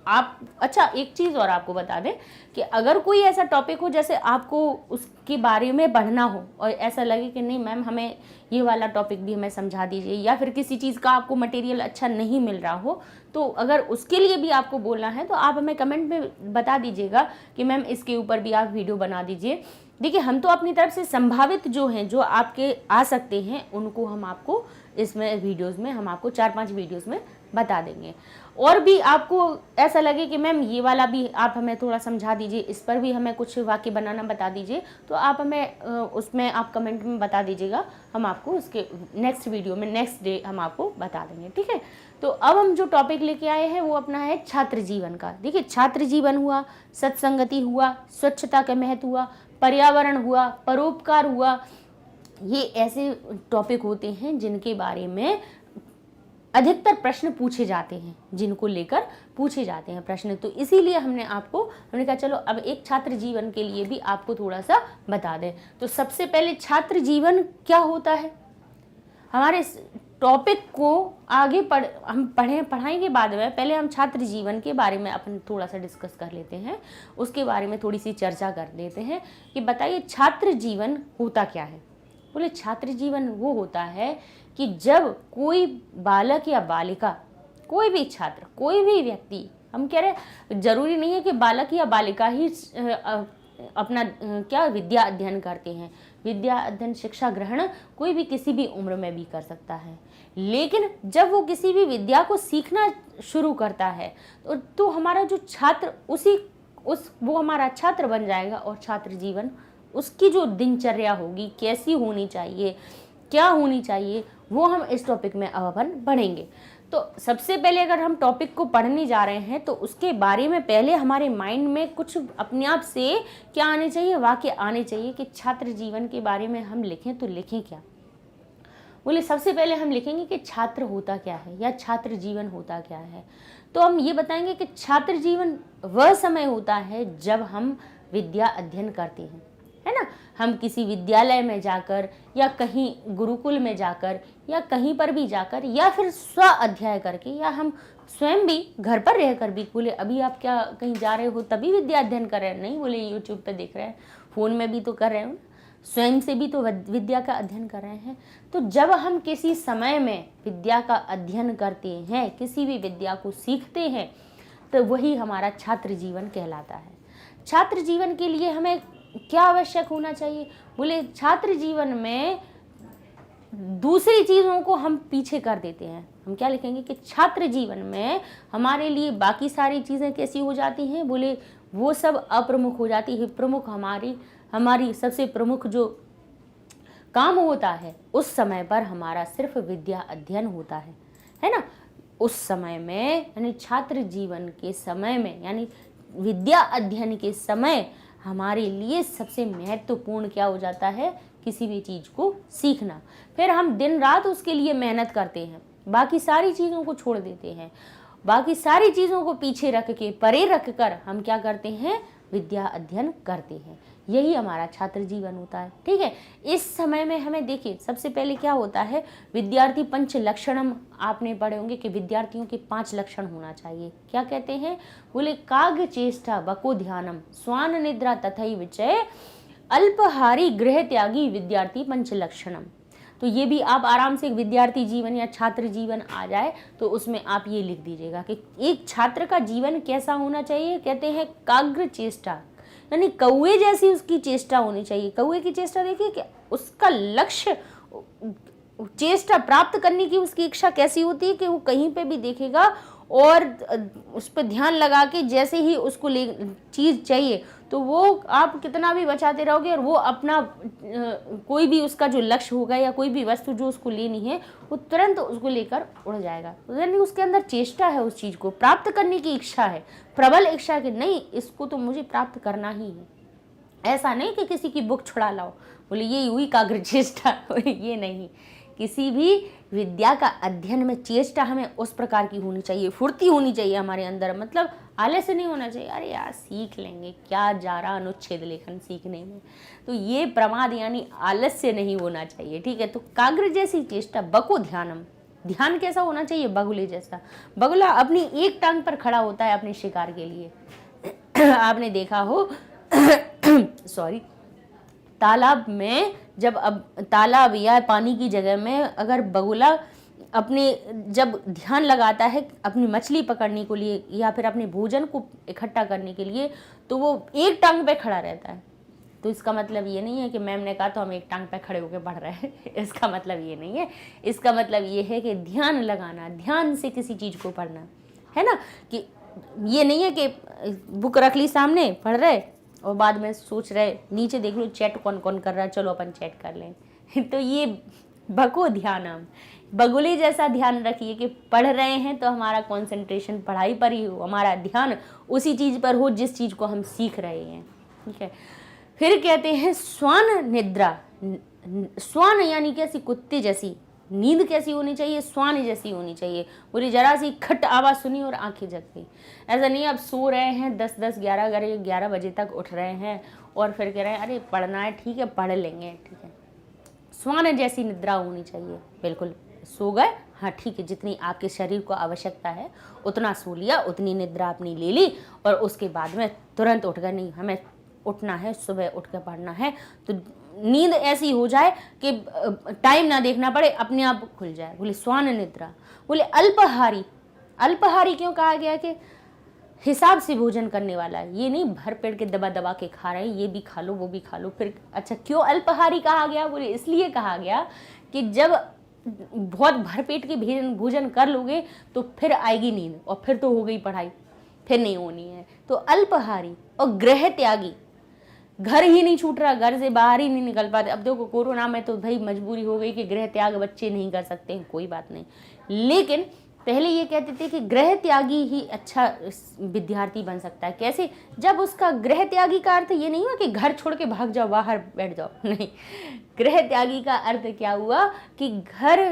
आप, अच्छा एक चीज़ और आपको बता दें कि अगर कोई ऐसा टॉपिक हो जैसे आपको उसके बारे में पढ़ना हो और ऐसा लगे कि नहीं मैम हमें ये वाला टॉपिक भी हमें समझा दीजिए, या फिर किसी चीज़ का आपको मटेरियल अच्छा नहीं मिल रहा हो, तो अगर उसके लिए भी आपको बोलना है तो आप हमें कमेंट में बता दीजिएगा कि मैम इसके ऊपर भी आप वीडियो बना दीजिए। देखिए, हम तो अपनी तरफ से संभावित जो हैं, जो आपके आ सकते हैं, उनको हम आपको इसमें वीडियोस में हम आपको 4-5 वीडियोस में बता देंगे। और भी आपको ऐसा लगे कि मैम ये वाला भी आप हमें थोड़ा समझा दीजिए, इस पर भी हमें कुछ वाक्य बनाना बता दीजिए, तो आप हमें उसमें आप कमेंट में बता दीजिएगा, हम आपको उसके नेक्स्ट वीडियो में नेक्स्ट डे हम आपको बता देंगे। ठीक है, तो अब हम जो टॉपिक लेके आए हैं वो अपना है छात्र जीवन का। देखिए, छात्र जीवन हुआ, सत्संगति हुआ, स्वच्छता का महत्व हुआ, पर्यावरण हुआ, परोपकार हुआ, ये ऐसे टॉपिक होते हैं जिनके बारे में अधिकतर प्रश्न पूछे जाते हैं, जिनको लेकर पूछे जाते हैं प्रश्न। तो इसीलिए हमने कहा चलो अब एक छात्र जीवन के लिए भी आपको थोड़ा सा बता दें। तो सबसे पहले छात्र जीवन क्या होता है, हमारे टॉपिक को आगे पढ़ाएंगे बाद में, पहले हम छात्र जीवन के बारे में अपन थोड़ा सा डिस्कस कर लेते हैं, उसके बारे में थोड़ी सी चर्चा कर लेते हैं कि बताइए छात्र जीवन होता क्या है। बोले छात्र जीवन वो होता है कि जब कोई बालक या बालिका, कोई भी छात्र, कोई भी व्यक्ति, हम कह रहे जरूरी नहीं है कि बालक या बालिका ही अपना विद्या अध्ययन करते हैं। विद्या अध्ययन, शिक्षा ग्रहण कोई भी किसी भी उम्र में भी कर सकता है, लेकिन जब वो किसी भी विद्या को सीखना शुरू करता है तो हमारा जो छात्र वो हमारा छात्र बन जाएगा। और छात्र जीवन, उसकी जो दिनचर्या होगी, कैसी होनी चाहिए, क्या होनी चाहिए, वो हम इस टॉपिक में अब अपन पढ़ेंगे। तो सबसे पहले अगर हम टॉपिक को पढ़ने जा रहे हैं तो उसके बारे में पहले हमारे माइंड में कुछ अपने आप से क्या आने चाहिए, वाक्य आने चाहिए कि छात्र जीवन के बारे में हम लिखें तो लिखें क्या। बोले सबसे पहले हम लिखेंगे कि छात्र होता क्या है या छात्र जीवन होता क्या है। तो हम ये बताएंगे कि छात्र जीवन वह समय होता है जब हम विद्या अध्ययन करते हैं, है ना। हम किसी विद्यालय में जाकर या कहीं गुरुकुल में जाकर या कहीं पर भी जाकर या फिर स्व अध्याय करके, या हम स्वयं भी घर पर रहकर भी, बोले अभी आप क्या कहीं जा रहे हो तभी विद्या अध्ययन कर रहे हैं, नहीं, बोले यूट्यूब पे देख रहे हैं, फ़ोन में भी तो कर रहे हो, स्वयं से भी तो विद्या का अध्ययन कर रहे हैं। तो जब हम किसी समय में विद्या का अध्ययन करते हैं, किसी भी विद्या को सीखते हैं, तो वही हमारा छात्र जीवन कहलाता है। छात्र जीवन के लिए हमें क्या आवश्यक होना चाहिए, बोले छात्र जीवन में दूसरी चीज़ों को हम पीछे कर देते हैं। हम क्या लिखेंगे कि छात्र जीवन में हमारे लिए बाकी सारी चीज़ें कैसी हो जाती हैं, बोले वो सब अप्रमुख हो जाती है। प्रमुख हमारी सबसे प्रमुख जो काम होता है उस समय पर हमारा सिर्फ विद्या अध्ययन होता है ना। उस समय में यानी छात्र जीवन के समय में यानी विद्या अध्ययन के समय हमारे लिए सबसे महत्वपूर्ण क्या हो जाता है, किसी भी चीज़ को सीखना। फिर हम दिन रात उसके लिए मेहनत करते हैं, बाकी सारी चीज़ों को छोड़ देते हैं, बाकी सारी चीज़ों को पीछे रख के परे रख कर हम क्या करते हैं, विद्या अध्ययन करते हैं। यही हमारा छात्र जीवन होता है। ठीक है, इस समय में हमें देखिए सबसे पहले क्या होता है, विद्यार्थी पंच लक्षणम आपने पढ़े होंगे कि विद्यार्थियों के 5 लक्षण होना चाहिए। क्या कहते हैं, बोले काग चेष्टा बको ध्यानम स्वान निद्रा तथई विचय अल्पहारी गृह त्यागी विद्यार्थी पंच लक्षणम। तो ये भी आप आराम से एक विद्यार्थी जीवन या छात्र जीवन आ जाए तो उसमें आप ये लिख दीजिएगा कि एक छात्र का जीवन कैसा होना चाहिए। कहते हैं काग्र चेष्टा, यानी कौवे जैसी उसकी चेष्टा होनी चाहिए। कौवे की चेष्टा देखिए कि उसका लक्ष्य, चेष्टा प्राप्त करने की उसकी इच्छा कैसी होती है कि वो कहीं पे भी देखेगा और उस पर ध्यान लगा के जैसे ही उसको ले चीज़ चाहिए तो वो आप कितना भी बचाते रहोगे और वो अपना कोई भी उसका जो लक्ष्य होगा या कोई भी वस्तु जो उसको लेनी है वो तुरंत उसको लेकर उड़ जाएगा। यानी उसके अंदर चेष्टा है, उस चीज़ को प्राप्त करने की इच्छा है, प्रबल इच्छा कि नहीं इसको तो मुझे प्राप्त करना ही है। ऐसा नहीं कि किसी की बुक छुड़ा लाओ, बोले ये हुई काग्र चेष्टा, ये नहीं। किसी भी विद्या का अध्ययन में चेष्टा हमें उस प्रकार की होनी चाहिए, फुर्ती होनी चाहिए हमारे अंदर, मतलब आलस्य नहीं होना चाहिए, अरे यार सीख लेंगे, क्या जा रहा अनुच्छेद लेखन सीखने में। तो ये प्रमाद यानी आलस्य नहीं होना चाहिए। ठीक है, तो काग्र जैसी चेष्टा बको ध्यानम, ध्यान कैसा होना चाहिए, बगुले जैसा। बगुला अपनी एक टांग पर खड़ा होता है अपने शिकार के लिए। आपने देखा हो सॉरी, तालाब में जब अब तालाब या पानी की जगह में अगर बगुला अपने जब ध्यान लगाता है अपनी मछली पकड़ने के लिए या फिर अपने भोजन को इकट्ठा करने के लिए, तो वो एक टांग पे खड़ा रहता है। तो इसका मतलब ये नहीं है कि मैम ने कहा तो हम एक टांग पे खड़े होकर पढ़ रहे हैं, इसका मतलब ये नहीं है। इसका मतलब ये है कि ध्यान लगाना, ध्यान से किसी चीज़ को पढ़ना, है ना। कि ये नहीं है कि बुक रख ली सामने पढ़ रहे और बाद में सोच रहे नीचे देख लो चैट कौन कौन कर रहा है, चलो अपन चैट कर लें। तो ये बको ध्यानम, बगुले जैसा ध्यान रखिए कि पढ़ रहे हैं तो हमारा कंसंट्रेशन पढ़ाई पर ही हो, हमारा ध्यान उसी चीज़ पर हो जिस चीज़ को हम सीख रहे हैं। ठीक है, फिर कहते हैं स्वान निद्रा। स्वान यानी कैसी, कुत्ते जैसी नींद कैसी होनी चाहिए, स्वान जैसी होनी चाहिए। बोली जरा सी खट आवाज़ सुनी और आंखें जग गई। ऐसा नहीं आप सो रहे हैं 10-10 11 बजे तक उठ रहे हैं और फिर कह रहे हैं अरे पढ़ना है, ठीक है पढ़ लेंगे, ठीक है। स्वान जैसी निद्रा होनी चाहिए, बिल्कुल सो गए, हाँ ठीक है, जितनी आपके शरीर को आवश्यकता है उतना सो लिया, उतनी निद्रा अपनी ले ली और उसके बाद में तुरंत उठ गए, नहीं हमें उठना है, सुबह उठ कर पढ़ना है। तो नींद ऐसी हो जाए कि टाइम ना देखना पड़े, अपने आप खुल जाए। बोले स्वान निद्रा। बोले अल्पहारी, अल्पहारी क्यों कहा गया कि हिसाब से भोजन करने वाला है, ये नहीं भर पेट के दबा दबा के खा रहे हैं, ये भी खा लो वो भी खा लो। फिर अच्छा क्यों अल्पहारी कहा गया, बोले इसलिए कहा गया कि जब बहुत भरपेट के भोजन कर लोगे तो फिर आएगी नींद और फिर तो हो गई पढ़ाई, फिर नहीं होनी है। तो अल्पहारी और गृह त्यागी, घर ही नहीं छूट रहा, घर से बाहर ही नहीं निकल पाते। अब देखो कोरोना में तो भाई मजबूरी हो गई कि गृह त्याग बच्चे नहीं कर सकते हैं, कोई बात नहीं, लेकिन पहले ये कहते थे कि गृह त्यागी ही अच्छा विद्यार्थी बन सकता है। कैसे, जब उसका गृह त्यागी का अर्थ ये नहीं हुआ कि घर छोड़ के भाग जाओ बाहर बैठ जाओ, नहीं। गृह त्यागी का अर्थ क्या हुआ कि घर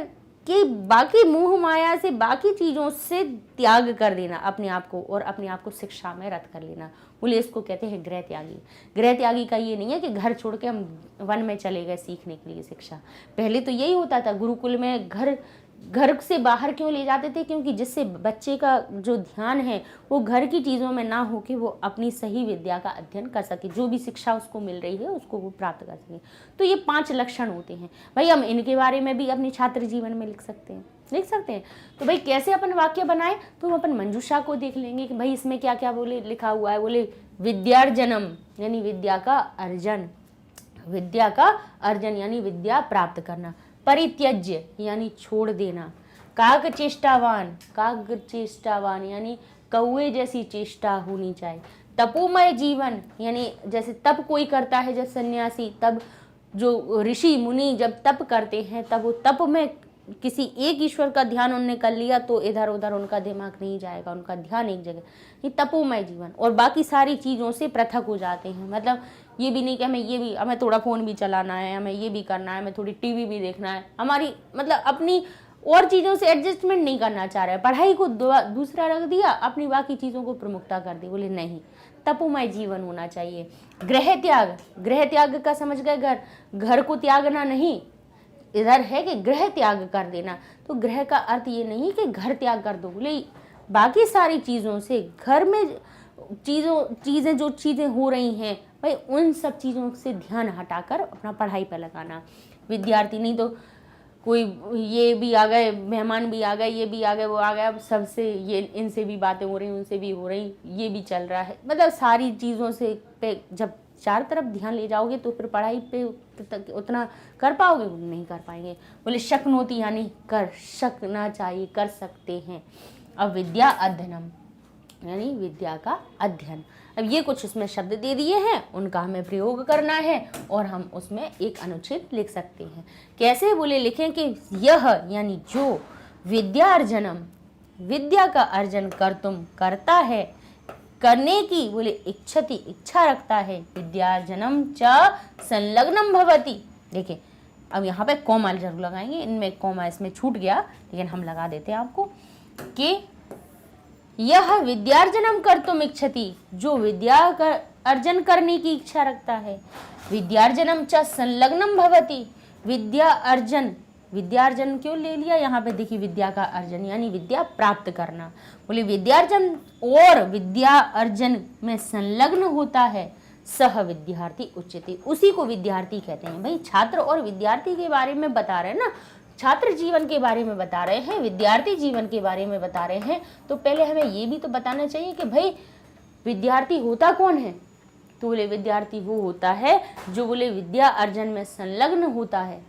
की बाकी मोह माया से, बाकी चीज़ों से त्याग कर देना अपने आप को और अपने आप को शिक्षा में रत कर लेना। बोले इसको कहते हैं गृह त्यागी। गृह त्यागी का ये नहीं है कि घर छोड़ के हम वन में चले गए सीखने के लिए शिक्षा। पहले तो यही होता था, गुरुकुल में घर से बाहर क्यों ले जाते थे, क्योंकि जिससे बच्चे का जो ध्यान है वो घर की चीज़ों में ना हो कि वो अपनी सही विद्या का अध्ययन कर सके, जो भी शिक्षा उसको मिल रही है उसको वो प्राप्त कर सके। तो ये 5 लक्षण होते हैं भाई, हम इनके बारे में भी अपने छात्र जीवन में लिख सकते हैं। तो भाई कैसे अपन वाक्य बनाए, तो हम अपन मंजूषा को देख लेंगे कि भाई इसमें क्या क्या बोले लिखा हुआ है। बोले विद्यार्जनम यानी विद्या का अर्जन, विद्या का अर्जन यानी विद्या प्राप्त करना। परित्यज्य यानी छोड़ देना। काग चेष्टावान यानी कौवे जैसी चेष्टा होनी चाहिए। तपोमय जीवन यानी जैसे तप कोई करता है, जब सन्यासी, तब जो ऋषि मुनि जब तप करते हैं तब वो तप में किसी एक ईश्वर का ध्यान उनने कर लिया तो इधर उधर उनका दिमाग नहीं जाएगा, उनका ध्यान एक जगह। ये तपोमय जीवन और बाकी सारी चीज़ों से पृथक हो जाते हैं। मतलब ये भी नहीं कि हमें थोड़ा फ़ोन भी चलाना है, हमें ये भी करना है, हमें थोड़ी टीवी भी देखना है, हमारी मतलब अपनी और चीज़ों से एडजस्टमेंट नहीं करना चाह रहे हैं, पढ़ाई को दूसरा रख दिया, अपनी बाकी चीज़ों को प्रमुखता कर दी। बोले नहीं, तपोमय जीवन होना चाहिए। गृह त्याग का समझ गए, घर को त्यागना नहीं, इधर है कि गृह त्याग कर देना। तो गृह का अर्थ ये नहीं कि घर त्याग कर दो, बोले बाकी सारी चीज़ों से, घर में जो चीज़ें हो रही हैं भाई उन सब चीज़ों से ध्यान हटाकर अपना पढ़ाई पर लगाना। विद्यार्थी नहीं तो कोई ये भी आ गए, मेहमान भी आ गए, ये भी आ गए, वो आ गए, अब सबसे ये इनसे भी बातें हो रही, उनसे भी हो रही, ये भी चल रहा है। मतलब सारी चीज़ों से पे जब चार तरफ ध्यान ले जाओगे तो फिर पढ़ाई पे उतना कर पाओगे? नहीं कर पाएंगे। बोले शक्नोति यानी कर सकना चाहिए, कर सकते हैं। अब विद्या अध्ययनम यानी विद्या का अध्ययन। अब ये कुछ इसमें शब्द दे दिए हैं, उनका हमें प्रयोग करना है और हम उसमें एक अनुच्छेद लिख सकते हैं। कैसे? बोले लिखें कि यह यानी जो विद्यार्जनम, विद्या का अर्जन कर्तुम करता है, करने की बोले इच्छति इच्छा रखता है, विद्यार्जनम च संलग्नम भवति। देखिए अब यहाँ पे कॉमा जरूर लगाएंगे, इनमें कॉमा इसमें छूट गया लेकिन हम लगा देते हैं आपको कि यह विद्यार्जनम कर्तुम इच्छति, जो विद्या का अर्जन करने की इच्छा रखता है, विद्यार्जनम च संलग्नम भवति, विद्यार्जन क्यों ले लिया यहाँ पे? देखिए विद्या का अर्जन यानी विद्या प्राप्त करना। बोले विद्यार्जन और विद्या अर्जन में संलग्न होता है, सह विद्यार्थी उच्यते, उसी को विद्यार्थी कहते हैं। भाई छात्र और विद्यार्थी के बारे में बता रहे हैं ना, छात्र जीवन के बारे में बता रहे हैं, विद्यार्थी जीवन के बारे में बता रहे हैं, तो पहले हमें ये भी तो बताना चाहिए कि भाई विद्यार्थी होता कौन है? तो बोले विद्यार्थी वो होता है जो बोले विद्या अर्जन में संलग्न होता है,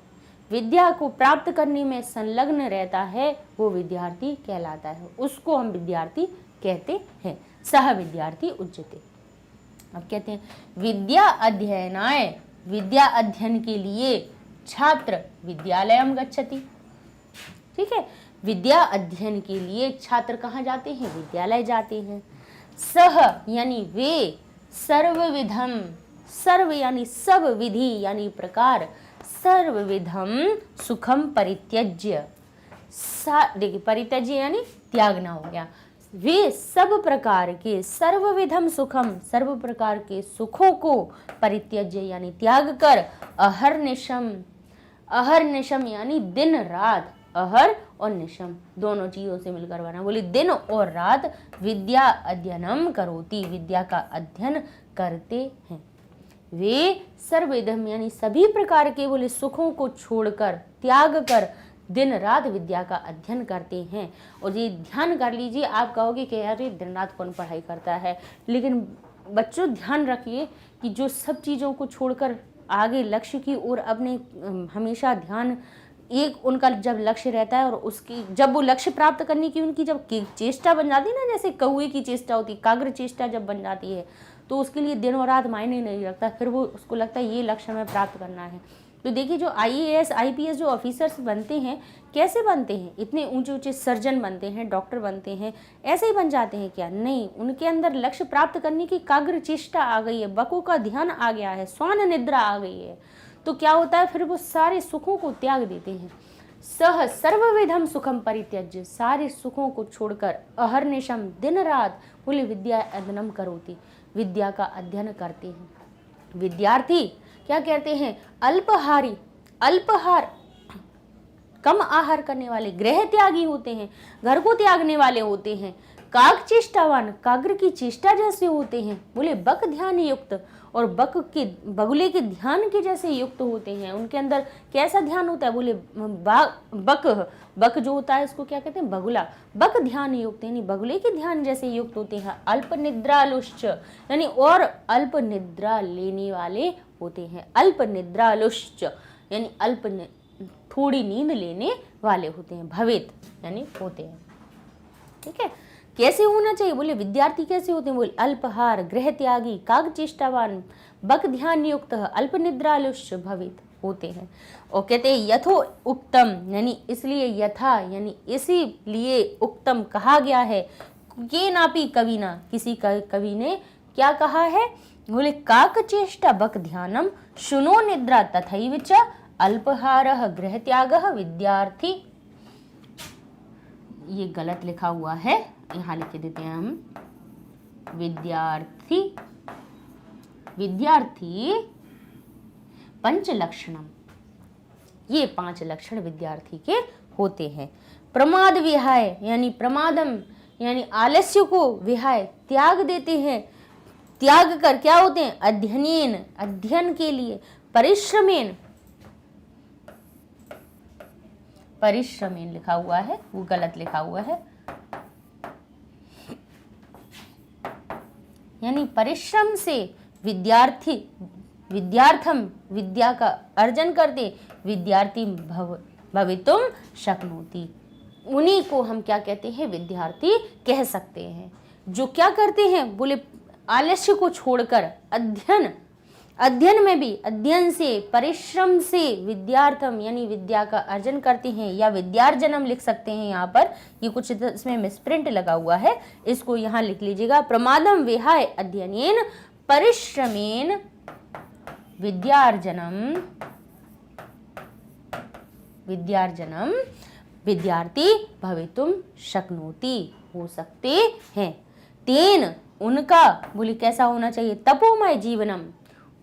विद्या को प्राप्त करने में संलग्न रहता है, वो विद्यार्थी कहलाता है, उसको हम विद्यार्थी कहते हैं। सह विद्यार्थी उच्यते। अब कहते हैं विद्या अध्ययनाय, विद्या अध्ययन के लिए छात्र विद्यालयम गच्छति। ठीक है, विद्या अध्ययन के लिए छात्र कहाँ जाते हैं? विद्यालय जाते हैं। सह यानी वे, सर्वविधम, सर्व यानी सब, विधि यानी प्रकार, सर्वविधम सुखम परित्यज्य, देखिए परित्यज्य यानी त्यागना हो गया। वे सब प्रकार के, सर्वविधम सुखम, सर्व प्रकार के सुखों को परित्यज्य यानी त्याग कर, अहर्निशम, अहर्निशम यानी दिन रात, अहर और निशम दोनों चीजों से मिलकर बना। बोले दिन और रात विद्या अध्ययनम करोति, विद्या का अध्ययन करते हैं। वे सर्वविधम यानी सभी प्रकार के बोले सुखों को छोड़कर, त्याग कर दिन रात विद्या का अध्ययन करते हैं। और ये ध्यान कर लीजिए, आप कहोगे कि यार दिन रात कौन पढ़ाई करता है, लेकिन बच्चों ध्यान रखिए कि जो सब चीज़ों को छोड़कर आगे लक्ष्य की ओर अपने हमेशा ध्यान, एक उनका जब लक्ष्य रहता है और उसकी जब वो लक्ष्य प्राप्त करने की उनकी जब चेष्टा बन जाती है ना, जैसे कौए की चेष्टा होती है, काग्र चेष्टा जब बन जाती है, तो उसके लिए दिन और रात मायने नहीं रखता, फिर वो उसको लगता है ये लक्ष्य हमें प्राप्त करना है। तो देखिए जो IAS IPS जो ऑफिसर्स बनते हैं, कैसे बनते हैं? इतने ऊंचे ऊंचे सर्जन बनते हैं, डॉक्टर बनते हैं, ऐसे ही बन जाते हैं क्या? नहीं, उनके अंदर लक्ष्य प्राप्त करने की काग्र चेष्टा आ गई है, बकों का ध्यान आ गया है, स्वान निद्रा आ गई है। तो क्या होता है फिर? वो सारे सुखों को त्याग देते हैं। सह सर्वविधम सुखम परित्यज्य, सारे सुखों को छोड़कर, अहर्निशम दिन रात बोले विद्या अध्ययनम करोति, विद्या का अध्ययन करते हैं। विद्यार्थी क्या कहते हैं? अल्पहारी, अल्पहार कम आहार करने वाले, गृह त्यागी होते हैं, घर को त्यागने वाले होते हैं। काग चेष्टावान, काग्र की चेष्टा जैसे होते हैं। बोले बक ध्यान युक्त, और बगुले के ध्यान के जैसे युक्त होते हैं। उनके अंदर कैसा ध्यान होता है? बोले बक जो होता है इसको क्या कहते हैं? बगुला। बक ध्यान युक्त यानी बगुले के ध्यान जैसे युक्त होते हैं। अल्प निद्रालुश्च यानी और अल्प निद्रा लेने वाले होते हैं। अल्प निद्रालुश्च यानी थोड़ी नींद लेने वाले होते हैं। भवेत यानी होते हैं। ठीक है, कैसे होना चाहिए? बोले विद्यार्थी कैसे होते हैं? बोले अल्पहार, गृह त्यागी, काग चेष्टावान, बक ध्यान युक्त, अल्प निद्रालुश्च भवेत। होते हैं। और कहते हैं यथो उक्तम, यानी इसलिए, यथा यानी इसीलिए, उक्तम कहा गया है, ये नापी कवि ना, किसी कवि ने क्या कहा है, बोले काक चेष्टा बक ध्यानम शुनो निद्रा तथैव च अल्पहारः गृह त्यागः विद्यार्थी। ये गलत लिखा हुआ है, यहाँ लिख देते हैं हम, विद्यार्थी पंच लक्षणम, ये 5 लक्षण विद्यार्थी के होते हैं। प्रमाद विहाय यानी प्रमादम यानी आलस्य को विहाय त्याग देते हैं, त्याग कर क्या होते हैं, अध्ययनेन अध्ययन के लिए, परिश्रमेन लिखा हुआ है, वो गलत लिखा हुआ है, यानी परिश्रम से विद्यार्थम विद्या का अर्जन करते, विद्यार्थी भवितुम शक्नोति, उन्हीं को हम क्या कहते हैं, विद्यार्थी कह सकते हैं। जो क्या करते हैं, बोले आलस्य को छोड़कर अध्ययन में भी, अध्ययन से परिश्रम से विद्यार्थम यानी विद्या का अर्जन करते हैं, या विद्यार्जनम लिख सकते हैं यहाँ पर, ये कुछ इसमें मिसप्रिंट लगा हुआ है, इसको यहाँ लिख लीजिएगा, प्रमादम विहाय अध्ययनेन परिश्रमेन विद्यार्जनम विद्यार्थी भवितुम शक्नोति, हो सकते हैं। तेन उनका, बोले कैसा होना चाहिए, तपोमय जीवनम,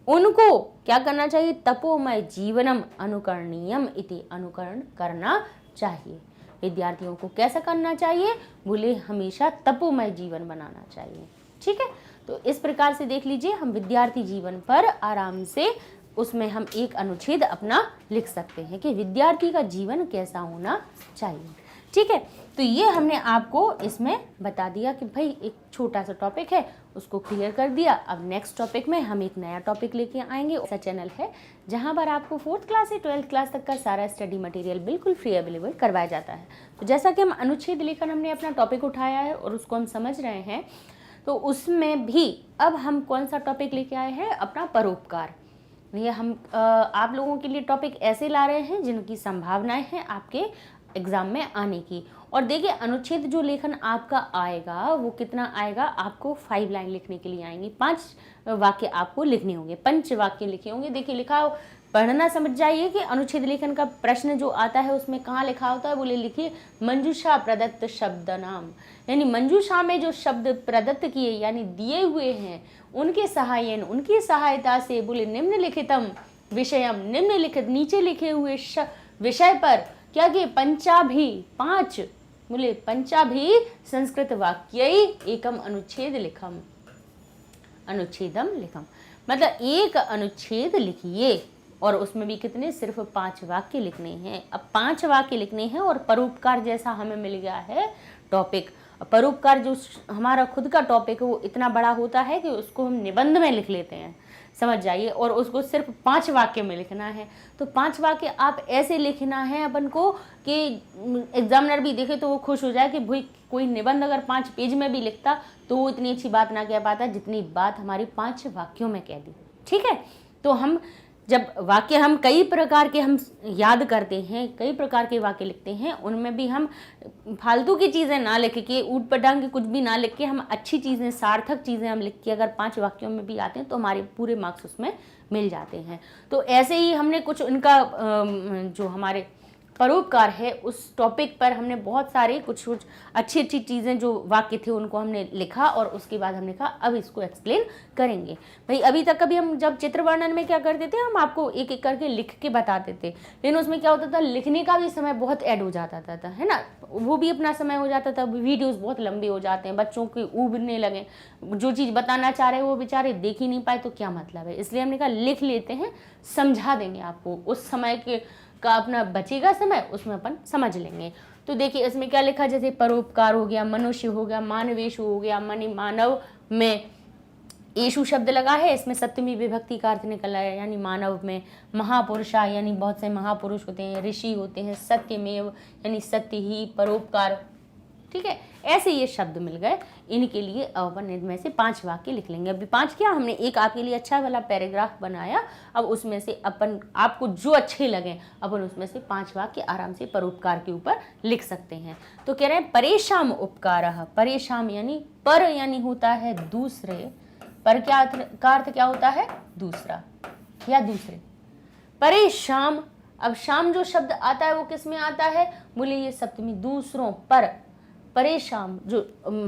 उनको क्या करना चाहिए, तपोमय जीवनम अनुकरणीयम इति, अनुकरण करना चाहिए। विद्यार्थियों को कैसा करना चाहिए, बोले हमेशा तपोमय जीवन बनाना चाहिए। ठीक है, तो इस प्रकार से देख लीजिए, हम विद्यार्थी जीवन पर आराम से उसमें हम एक अनुच्छेद अपना लिख सकते हैं कि विद्यार्थी का जीवन कैसा होना चाहिए। ठीक है, तो ये हमने आपको इसमें बता दिया कि भाई एक छोटा सा टॉपिक है, उसको क्लियर कर दिया। अब नेक्स्ट टॉपिक में हम एक नया टॉपिक लेके आएंगे। ऐसा चैनल है जहां पर आपको 4th क्लास से 12th क्लास तक का सारा स्टडी मटेरियल बिल्कुल फ्री अवेलेबल करवाया जाता है। तो जैसा कि हम अनुच्छेद लेकर हमने अपना टॉपिक उठाया है और उसको हम समझ रहे हैं, तो उसमें भी अब हम कौन सा टॉपिक लेके आए हैं, अपना परोपकार। ये हम आप लोगों के लिए टॉपिक ऐसे ला रहे हैं जिनकी संभावनाएं हैं आपके एग्जाम में आने की। और देखिए, अनुच्छेद जो लेखन आपका आएगा वो कितना आएगा, आपको 5 लाइन लिखने के लिए आएंगी, 5 वाक्य आपको लिखने होंगे, 5 वाक्य लिखे होंगे। देखिए लिखा, पढ़ना समझ जाइए कि अनुच्छेद लेखन का प्रश्न जो आता है उसमें कहाँ लिखा होता है, बोले लिखिए मंजूषा प्रदत्त शब्द नाम, यानी मंजूषा में जो शब्द प्रदत्त किए यानी दिए हुए हैं, उनके सहायन, उनकी सहायता से, बोले निम्नलिखितम विषयम, निम्नलिखित नीचे लिखे हुए विषय पर क्या किए, पंचाभि 5, बोले पंचाभि संस्कृत वाक्य एकम अनुच्छेद लिखम, अनुच्छेदम लिखम, मतलब एक अनुच्छेद लिखिए और उसमें भी कितने, सिर्फ 5 वाक्य लिखने हैं। अब 5 वाक्य लिखने हैं और परोपकार जैसा हमें मिल गया है टॉपिक। परोपकार जो हमारा खुद का टॉपिक है वो इतना बड़ा होता है कि उसको हम निबंध में लिख लेते हैं, समझ जाइए, और उसको सिर्फ 5 वाक्य में लिखना है। तो 5 वाक्य आप ऐसे लिखना है अपन को कि एग्जामिनर भी देखे तो वो खुश हो जाए कि भाई कोई निबंध अगर 5 पेज में भी लिखता तो वो इतनी अच्छी बात ना कह पाता जितनी बात हमारी 5 वाक्यों में कह दी। ठीक है, तो हम जब वाक्य हम कई प्रकार के हम याद करते हैं, कई प्रकार के वाक्य लिखते हैं, उनमें भी हम फालतू की चीज़ें ना लिख के, ऊट पटांग के कुछ भी ना लिख के, हम अच्छी चीज़ें, सार्थक चीज़ें हम लिख के अगर 5 वाक्यों में भी आते हैं तो हमारे पूरे मार्क्स उसमें मिल जाते हैं। तो ऐसे ही हमने कुछ उनका जो हमारे परोपकार है उस टॉपिक पर हमने बहुत सारे कुछ अच्छी अच्छी चीज़ें जो वाक्य थे उनको हमने लिखा और उसके बाद हमने कहा अब इसको एक्सप्लेन करेंगे। भाई अभी तक कभी हम जब चित्र वर्णन में क्या करते थे, हम आपको एक एक करके लिख के बताते थे, लेकिन उसमें क्या होता था, लिखने का भी समय बहुत ऐड हो जाता था, है ना, वो भी अपना समय हो जाता था, वीडियोस बहुत लंबे हो जाते हैं, बच्चों के ऊबने लगे, जो चीज़ बताना चाह रहे हैं वो बेचारे देख ही नहीं पाए तो क्या मतलब है। इसलिए हमने कहा लिख लेते हैं, समझा देंगे आपको, उस समय के का अपना बचेगा समय, उसमें अपन समझ लेंगे। तो देखिए इसमें क्या लिखा, जैसे परोपकार हो गया, मनुष्य हो गया, मानवेशु हो गया, मानव में येषु शब्द लगा है, इसमें सप्तमी विभक्ति का अर्थ निकला है, यानी मानव में। महापुरुषा यानी बहुत से महापुरुष होते हैं, ऋषि होते हैं, सत्यमेव यानी सत्य ही, परोपकार ठीक है, ऐसे ये शब्द मिल गए, इनके लिए अपन इनमें से 5 वाक्य लिख लेंगे। अभी 5 क्या, हमने एक आपके लिए अच्छा वाला पैराग्राफ बनाया, अब उसमें से अपन आपको जो अच्छे लगे अपन उसमें से 5 वाक्य आराम से परोपकार के ऊपर लिख सकते हैं। तो कह रहे हैं परेशान उपकारः, परेशान यानी पर यानी होता है दूसरे, पर क्या का अर्थ क्या होता है, दूसरा या दूसरे, परेशान। अब शाम जो शब्द आता है वो किस में आता है, बोले ये सप्तमी, दूसरों पर, परेशान जो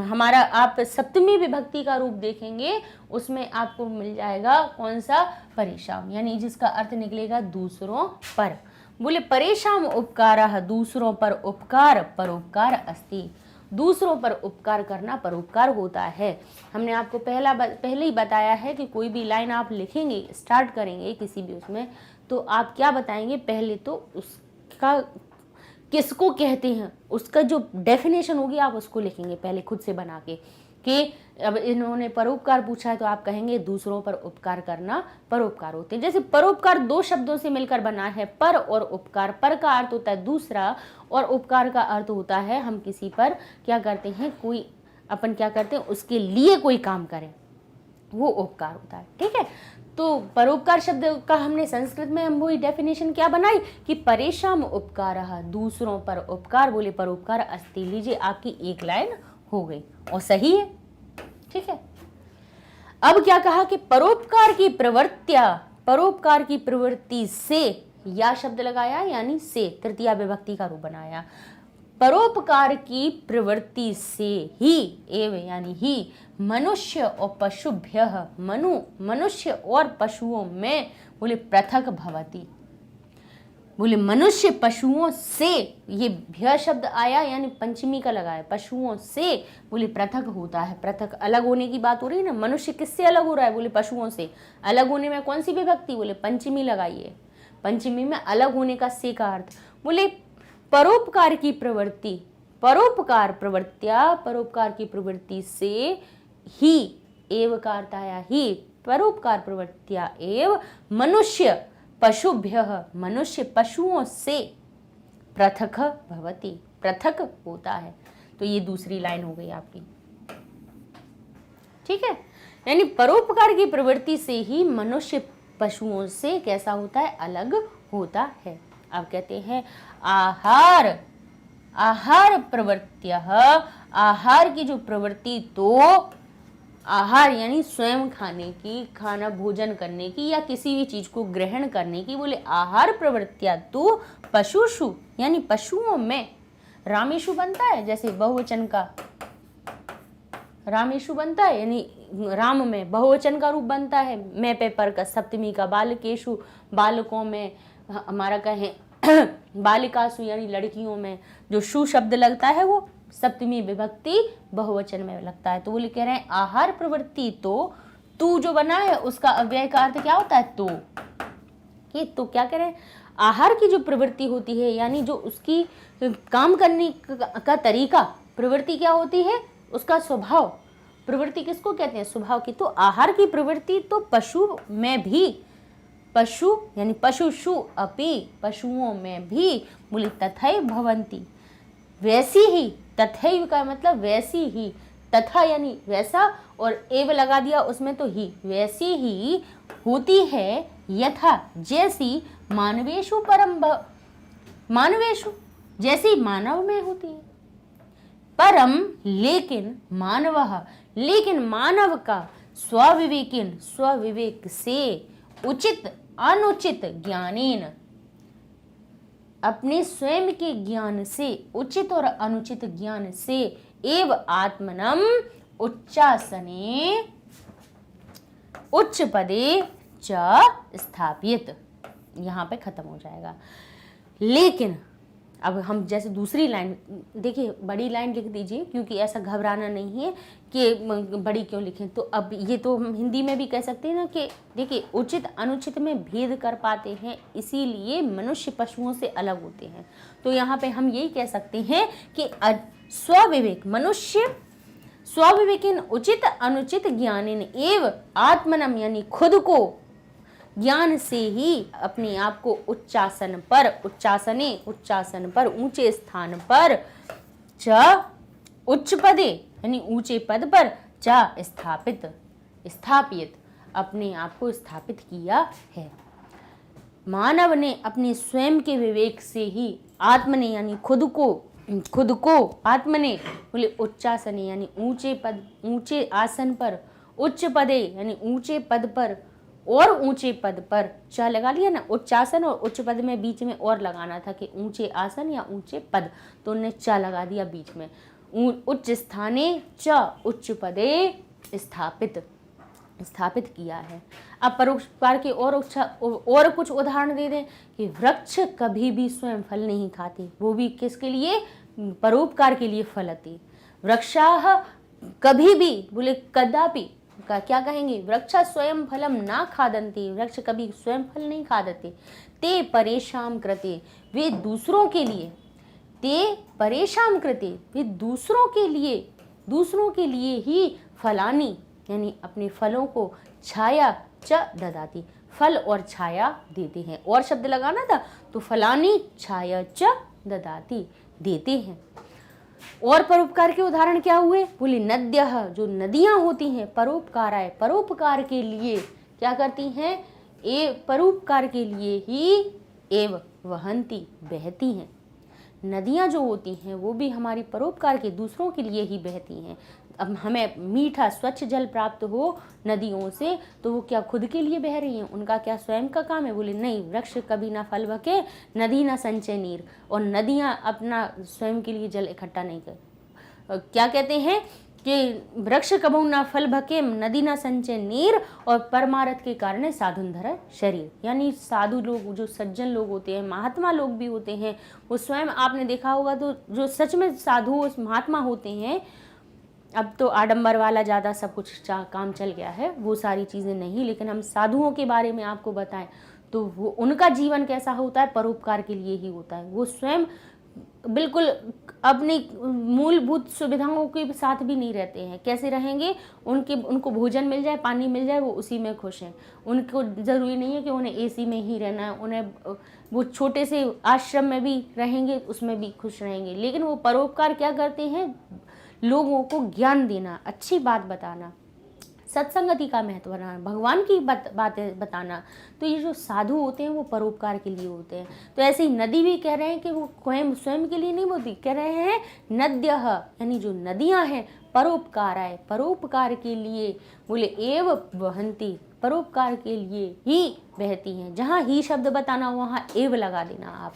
हमारा आप सप्तमी विभक्ति का रूप देखेंगे उसमें आपको मिल जाएगा कौन सा, परेशान, यानी जिसका अर्थ निकलेगा दूसरों पर। बोले परेशान उपकारः, दूसरों पर उपकार, परोपकार अस्ति, दूसरों पर उपकार करना परोपकार होता है। हमने आपको पहले ही बताया है कि कोई भी लाइन आप लिखेंगे, स्टार्ट करेंगे किसी भी उसमें, तो आप क्या बताएंगे, पहले तो उसका किसको कहते हैं उसका जो डेफिनेशन होगी आप उसको लिखेंगे पहले खुद से बना के, कि अब इन्होंने परोपकार पूछा है तो आप कहेंगे दूसरों पर उपकार करना परोपकार होते हैं। जैसे परोपकार 2 शब्दों से मिलकर बना है, पर और उपकार। पर का अर्थ होता है दूसरा और उपकार का अर्थ होता है हम किसी पर क्या करते हैं, कोई अपन क्या करते हैं उसके लिए कोई काम करें, वो उपकार होता है। ठीक है, तो परोपकार शब्द का हमने संस्कृत में हम वही डेफिनेशन क्या बनाई कि परेशान उपकारः, दूसरों पर उपकार, बोले परोपकार अस्ति। लीजिए आपकी एक लाइन हो गई और सही है। ठीक है, अब क्या कहा कि परोपकार की प्रवृत्तियां, परोपकार की प्रवृत्ति से, या शब्द लगाया यानी से, तृतीया विभक्ति का रूप बनाया, परोपकार की प्रवृत्ति से ही, एव यानी ही, मनुष्य और पशुभ्यः, मनुष्य और पशुओं में, बोले पृथक भवति, बोले मनुष्य पशुओं से, ये भ्य शब्द आया यानी पंचमी का लगाया, पशुओं से, बोले पृथक होता है। पृथक अलग होने की बात हो रही है ना, मनुष्य किससे अलग हो रहा है, बोले पशुओं से। अलग होने में कौन सी विभक्ति, बोले पंचमी लगाइए, पंचमी में अलग होने का से का अर्थ। बोले परोपकार की प्रवृत्ति, परोपकार प्रवृत्तिया, परोपकार की प्रवृत्ति से ही, एव का अर्थ आया ही, परोपकार प्रवृत्तिया एव मनुष्य पशुभ्यः, मनुष्य पशुओं से पृथक भवति, पृथक होता है। तो ये दूसरी लाइन हो गई आपकी। ठीक है, यानी परोपकार की प्रवृत्ति से ही मनुष्य पशुओं से कैसा होता है, अलग होता है। अब कहते हैं आहार, आहार प्रवृत्त्यः, आहार की जो प्रवृत्ति, तो आहार यानी स्वयं खाने की, खाना भोजन करने की या किसी भी चीज को ग्रहण करने की, बोले आहार प्रवृत्तियां तो पशुषु यानी पशुओं में। रामेशु बनता है जैसे बहुवचन का, रामेशु बनता है यानी राम में बहुवचन का रूप बनता है, मैं पे पर का सप्तमी का, बालकेशु बालकों में, हमारा कहें बालिकासु यानी लड़कियों में, जो शु शब्द लगता है वो सप्तमी विभक्ति बहुवचन में लगता है। तो बोले कह रहे हैं आहार प्रवृत्ति, तो तू जो बना है उसका अव्यय का अर्थ क्या होता है, तो। कि तो क्या कह रहे हैं, आहार की जो प्रवृत्ति होती है यानी जो उसकी काम करने का तरीका, प्रवृत्ति क्या होती है, उसका स्वभाव। प्रवृत्ति किसको कहते हैं, स्वभाव की। तो आहार की प्रवृत्ति तो पशु में भी, पशु यानी पशुषु अपि, पशुओं में भी, बोले तथैव भवन्ति, वैसी ही, तथैव का मतलब वैसी ही, तथा यानी वैसा और एव लगा दिया उसमें तो ही, वैसी ही होती है, यथा जैसी, मानवेषु परम मानवेषु जैसी मानव में होती है, परम लेकिन मानवः, लेकिन मानव का स्वविवेकिन, स्वविवेक से, उचित अनुचित ज्ञानेन, अपने स्वयं के ज्ञान से, उचित और अनुचित ज्ञान से, एव आत्मनम उच्चासने उच्च पदे च स्थापित। यहाँ पे खत्म हो जाएगा। लेकिन अब हम जैसे दूसरी लाइन देखिए, बड़ी लाइन लिख दीजिए क्योंकि ऐसा घबराना नहीं है कि बड़ी क्यों लिखें। तो अब ये तो हम हिंदी में भी कह सकते हैं ना कि देखिए उचित अनुचित में भेद कर पाते हैं, इसीलिए मनुष्य पशुओं से अलग होते हैं। तो यहाँ पे हम यही कह सकते हैं कि स्वविवेक, मनुष्य स्वविवेकिन उचित अनुचित ज्ञानिन एव आत्मनम यानी खुद को ज्ञान से ही अपने आप को उच्चासन पर, उच्चासने उच्चासन पर, ऊंचे स्थान पर च उच्च पदे यानी ऊंचे पद पर, चा स्थापित, स्थापित, अपने आप को स्थापित किया है। मानव ने अपने स्वयं के विवेक से ही आत्मने यानी खुद को आत्मने बोले उच्चासने यानी ऊंचे पद, ऊंचे आसन पर, उच्च पदे यानी ऊंचे पद पर और ऊंचे पद पर, च लगा लिया ना, उच्चासन और उच्च पद में बीच में और लगाना था कि ऊंचे आसन या ऊंचे पद, तो उन्हें च लगा दिया बीच में। उच्च स्थाने च उच्च पदे स्थापित, स्थापित किया है। अब परोपकार के और कुछ उदाहरण दे दें कि वृक्ष कभी भी स्वयं फल नहीं खाते, वो भी किसके लिए, परोपकार के लिए फलति। वृक्षाः कभी भी बोले कदापि का क्या कहेंगे, वृक्षा स्वयं फलम ना खादन्ति, वृक्ष कभी स्वयं फल नहीं खादते। ते परेशान कृते, वे दूसरों के लिए, ते परेशान कृते, वे दूसरों के लिए ही फलानी यानी अपने फलों को, छाया च ददाती, फल और छाया देते हैं। और शब्द लगाना था तो फलानी छाया च ददाती, देते हैं। और परोपकार के उदाहरण क्या हुए, बोले नद्यः, जो नदियां होती हैं, परोपकाराय, परोपकार के लिए क्या करती हैं, परोपकार के लिए ही एव वहंती, बहती हैं। नदियां जो होती हैं वो भी हमारी परोपकार के, दूसरों के लिए ही बहती हैं। अब हमें मीठा स्वच्छ जल प्राप्त हो नदियों से, तो वो क्या खुद के लिए बह रही हैं, उनका क्या स्वयं का काम है, बोले नहीं, वृक्ष कभी ना फल बके, नदी ना संचय नीर, और नदियां अपना स्वयं के लिए जल इकट्ठा नहीं कर, क्या कहते हैं कि वृक्ष कबहू ना फल भके, नदी ना संचय नीर, और परमारथ के कारण साधुन धर शरीर, यानी साधु लोग, जो सज्जन लोग होते हैं, महात्मा लोग भी होते हैं, वो स्वयं आपने देखा होगा, तो जो सच में साधु महात्मा होते हैं, अब तो आडंबर वाला ज़्यादा सब कुछ काम चल गया है, वो सारी चीज़ें नहीं, लेकिन हम साधुओं के बारे में आपको बताएं तो वो उनका जीवन कैसा होता है, परोपकार के लिए ही होता है। वो स्वयं बिल्कुल अपनी मूलभूत सुविधाओं के साथ भी नहीं रहते हैं, कैसे रहेंगे, उनको भोजन मिल जाए, पानी मिल जाए, वो उसी में खुश हैं। उनको ज़रूरी नहीं है कि उन्हें एसी में ही रहना है, उन्हें वो छोटे से आश्रम में भी रहेंगे, उसमें भी खुश रहेंगे, लेकिन वो परोपकार क्या करते हैं, लोगों को ज्ञान देना, अच्छी बात बताना, सत्संगति का महत्व बनाना, भगवान की बातें बताना। तो ये जो साधु होते हैं वो परोपकार के लिए होते हैं। तो ऐसे ही नदी भी कह रहे हैं कि वो स्वयं के लिए नहीं बोलती, कह रहे हैं नद्यः, यानी जो नदियां हैं, परोपकाराय, परोपकार के लिए, बोले एव वहंती, परोपकार के लिए ही बहती हैं। जहाँ ही शब्द बताना वहाँ एव लगा देना आप।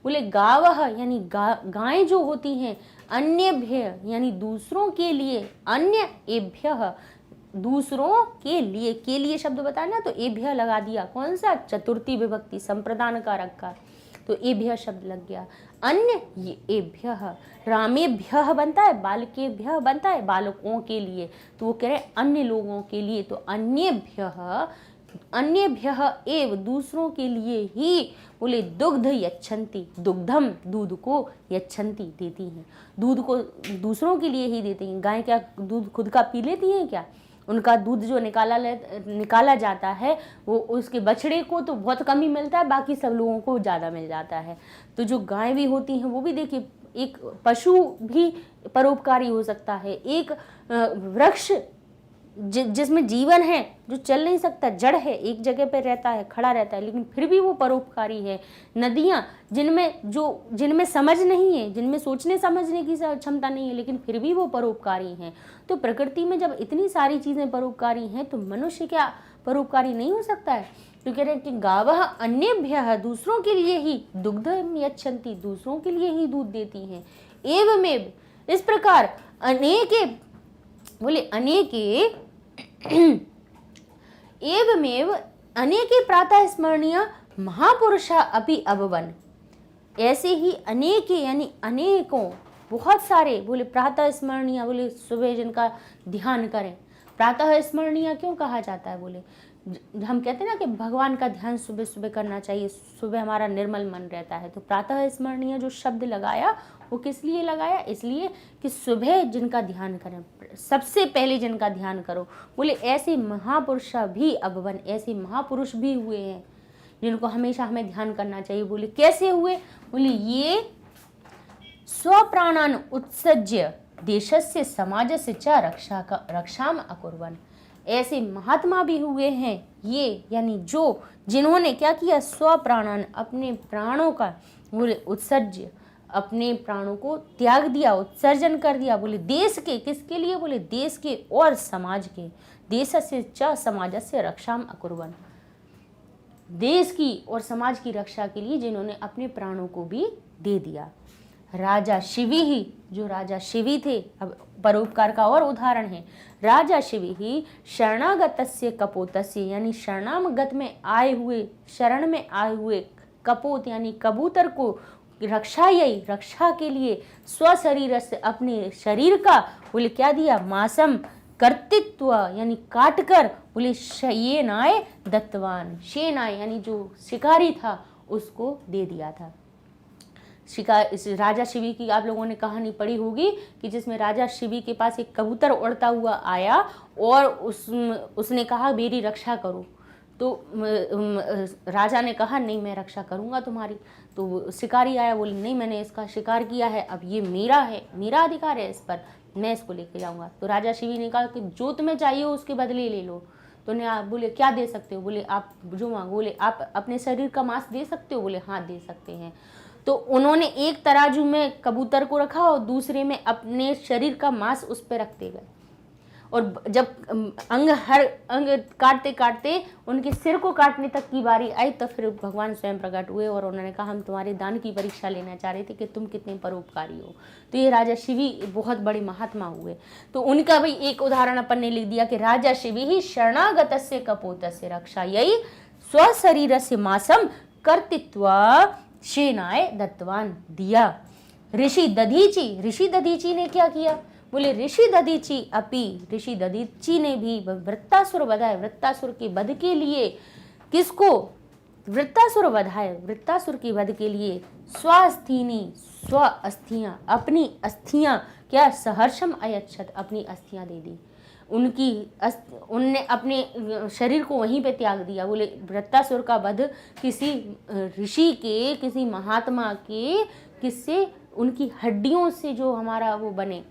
बोले गावः यानी गायें जो होती हैं, अन्यभ्य यानी दूसरों के लिए, अन्य एभ्यः दूसरों के लिए शब्द बताना, तो एभ्य लगा दिया, कौन सा, चतुर्थी विभक्ति संप्रदान का रखा, तो एभ्य शब्द लग गया। अन्य ये एभ्यः, रामेभ्यः बनता है, बालकेभ्यः बनता है, बालकों के लिए, तो वो कह रहे अन्य लोगों के लिए, तो अन्यभ्यः एव दूसरों के लिए ही, बोले दुग्ध यच्छन्ति, दुग्धम दूध को, यच्छन्ति देती हैं, दूध को दूसरों के लिए ही देती हैं। गाय क्या दूध खुद का पी लेती हैं क्या, उनका दूध जो निकाला जाता है वो उसके बछड़े को तो बहुत कम ही मिलता है, बाकी सब लोगों को ज़्यादा मिल जाता है। तो जो गाय भी होती हैं वो भी देखिए, एक पशु भी परोपकारी हो सकता है, एक वृक्ष जिसमें जीवन है, जो चल नहीं सकता, जड़ है, एक जगह पे रहता है, खड़ा रहता है, लेकिन फिर भी वो परोपकारी है। नदियाँ जिनमें समझ नहीं है, जिनमें सोचने समझने की क्षमता नहीं है, लेकिन फिर भी वो परोपकारी हैं। तो प्रकृति में जब इतनी सारी चीज़ें परोपकारी हैं, तो मनुष्य क्या परोपकारी नहीं हो सकता है। तो कह रहे हैं कि गावः अन्येभ्यः दूसरों के लिए ही, दुग्धम यच्छन्ति दूसरों के लिए ही दूध देती हैं। एवमेव इस प्रकार अनेके, बोले अनेके एवमेव अनेके प्रातः स्मरणीय महापुरुषा अपि अभवन, ऐसे ही अनेके यानी अनेकों, बहुत सारे, बोले प्रातः स्मरणीय, बोले सुबह जिनका ध्यान करें। प्रातः स्मरणीय क्यों कहा जाता है, बोले हम कहते हैं ना कि भगवान का ध्यान सुबह सुबह करना चाहिए, सुबह हमारा निर्मल मन रहता है। तो प्रातः स्मरणीय जो शब्द लगाया वो किस लिए लगाया, इसलिए कि सुबह जिनका ध्यान करें, सबसे पहले जिनका ध्यान करो। बोले ऐसे महापुरुष भी अभवन, ऐसे महापुरुष भी हुए हैं जिनको हमेशा हमें ध्यान करना चाहिए। बोले कैसे हुए, बोले ये स्वप्राणान उत्सज्य देशस्य समाजस्य च रक्षाम अकुर्वन्। ऐसे महात्मा भी हुए हैं ये, यानी जिन्होंने क्या किया, स्वप्राणान, अपने प्राणों का बोले उत्सर्ज्य, अपने प्राणों को त्याग दिया, उत्सर्जन कर दिया। बोले देश के, किसके लिए, बोले देश के और समाज के। देशस्य च समाजस्य रक्षाम अकुर्वन्, देश की और समाज की रक्षा के लिए जिन्होंने अपने प्राणों को भी दे दिया। राजा शिवी ही, जो राजा शिवी थे, अब परोपकार का और उदाहरण है। राजा शिवी ही शरणागतस्य कपोतस्य, यानी शरणागत में आए हुए, शरण में आए हुए कपोत यानी कबूतर को रक्षा के लिए स्वशरीर से, अपने शरीर का बोले क्या दिया, मासम कर्तृत्व यानी काट कर, बोले शेनाय दत्तवान, शेनाय यानी जो शिकारी था उसको दे दिया था। इस राजा शिवी की आप लोगों ने कहानी पढ़ी होगी कि जिसमें राजा शिवी के पास एक कबूतर उड़ता हुआ आया और उसने कहा मेरी रक्षा करो। तो राजा ने कहा नहीं, मैं रक्षा करूंगा तुम्हारी। तो शिकारी आया, बोले नहीं, मैंने इसका शिकार किया है, अब ये मेरा है, मेरा अधिकार है इस पर, मैं इसको लेके जाऊंगा। तो राजा शिवी ने कहा कि जो तुम्हें चाहिए उसके बदले ले लो। तो ने बोले क्या दे सकते हो, बोले आप जो मांगो। बोले आप अपने शरीर का मांस दे सकते हो, बोले हाँ दे सकते हैं। तो उन्होंने एक तराजू में कबूतर को रखा और दूसरे में अपने शरीर का मांस उस पर रखते गए। और जब हर अंग काटते काटते उनके सिर को काटने तक की बारी आई, तो फिर भगवान स्वयं प्रकट हुए और उन्होंने कहा हम तुम्हारे दान की परीक्षा लेना चाह रहे थे कि तुम कितने परोपकारी हो। तो ये राजा शिवी बहुत बड़े महात्मा हुए। तो उनका भी एक उदाहरण अपन ने लिख दिया कि राजा शिवी ही शरणागतस्य कपोतस्य रक्षा, यही स्वशरीरस्य मासम कर्तृत्व शेनाय दत्तवान दिया। ऋषि दधीची ने क्या किया, बोले ऋषि दधीची ने भी वृत्तासुर वधाए, वृत्तासुर के वध के लिए किसको, वृत्तासुर वधाए, वृत्तासुर के वध के लिए स्व अस्थियां, अपनी अस्थियां क्या, सहर्षम अयच्छत, अपनी अस्थियां दे दी। उनने अपने शरीर को वहीं पे त्याग दिया। बोले वृत्तासुर का वध किसी ऋषि के, किसी महात्मा के, किससे, उनकी हड्डियों से जो हमारा वो बने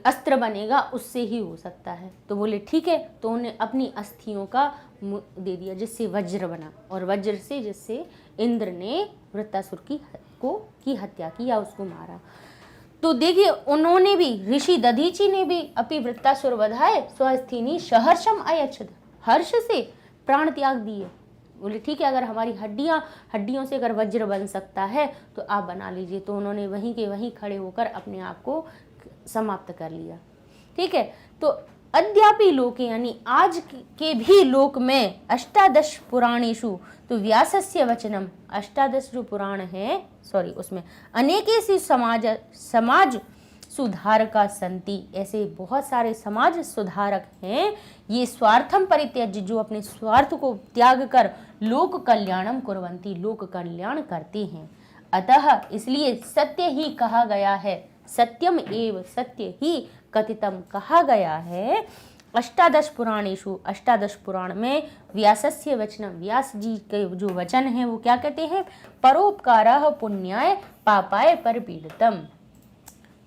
अस्त्र बनेगा उससे ही हो सकता है। तो बोले ठीक है। तो उन्हें अपनी अस्थियों का दे दिया जिससे वज्र बना, और वज्र से जिससे इंद्र ने वृत्तासुर की हत्या की या उसको मारा। तो देखिए उन्होंने भी, ऋषि दधीची ने भी अपनी वृत्तासुर वधाए स्वस्थिनी सहर्षम अयच्छद, हर्ष से प्राण त्याग दिए। बोले ठीक है, अगर हमारी हड्डियों से अगर वज्र बन सकता है तो आप बना लीजिए। तो उन्होंने वहीं के वहीं खड़े होकर अपने आप को समाप्त कर लिया। ठीक है। तो अद्यापि लोके यानी आज के भी लोक में अष्टादश पुराणेषु, तो व्यासस्य वचनम, अष्टादश जो पुराण है उसमें अनेकेषु समाज सुधारका संति, ऐसे बहुत सारे समाज सुधारक हैं। ये स्वार्थम परित्यज्य, जो अपने स्वार्थ को त्याग कर लोक कल्याणम कुर्वन्ति, लोक कल्याण करते हैं। अतः इसलिए सत्य ही कहा गया है, सत्यम एव, सत्य ही कथितम कहा गया है। अष्टादश पुराणेषु, अष्टादश पुराण में व्यासस्य वचनम, व्यास जी के जो वचन हैं वो क्या कहते हैं, परोपकारः पुण्याय पापाय परपीड़ितम।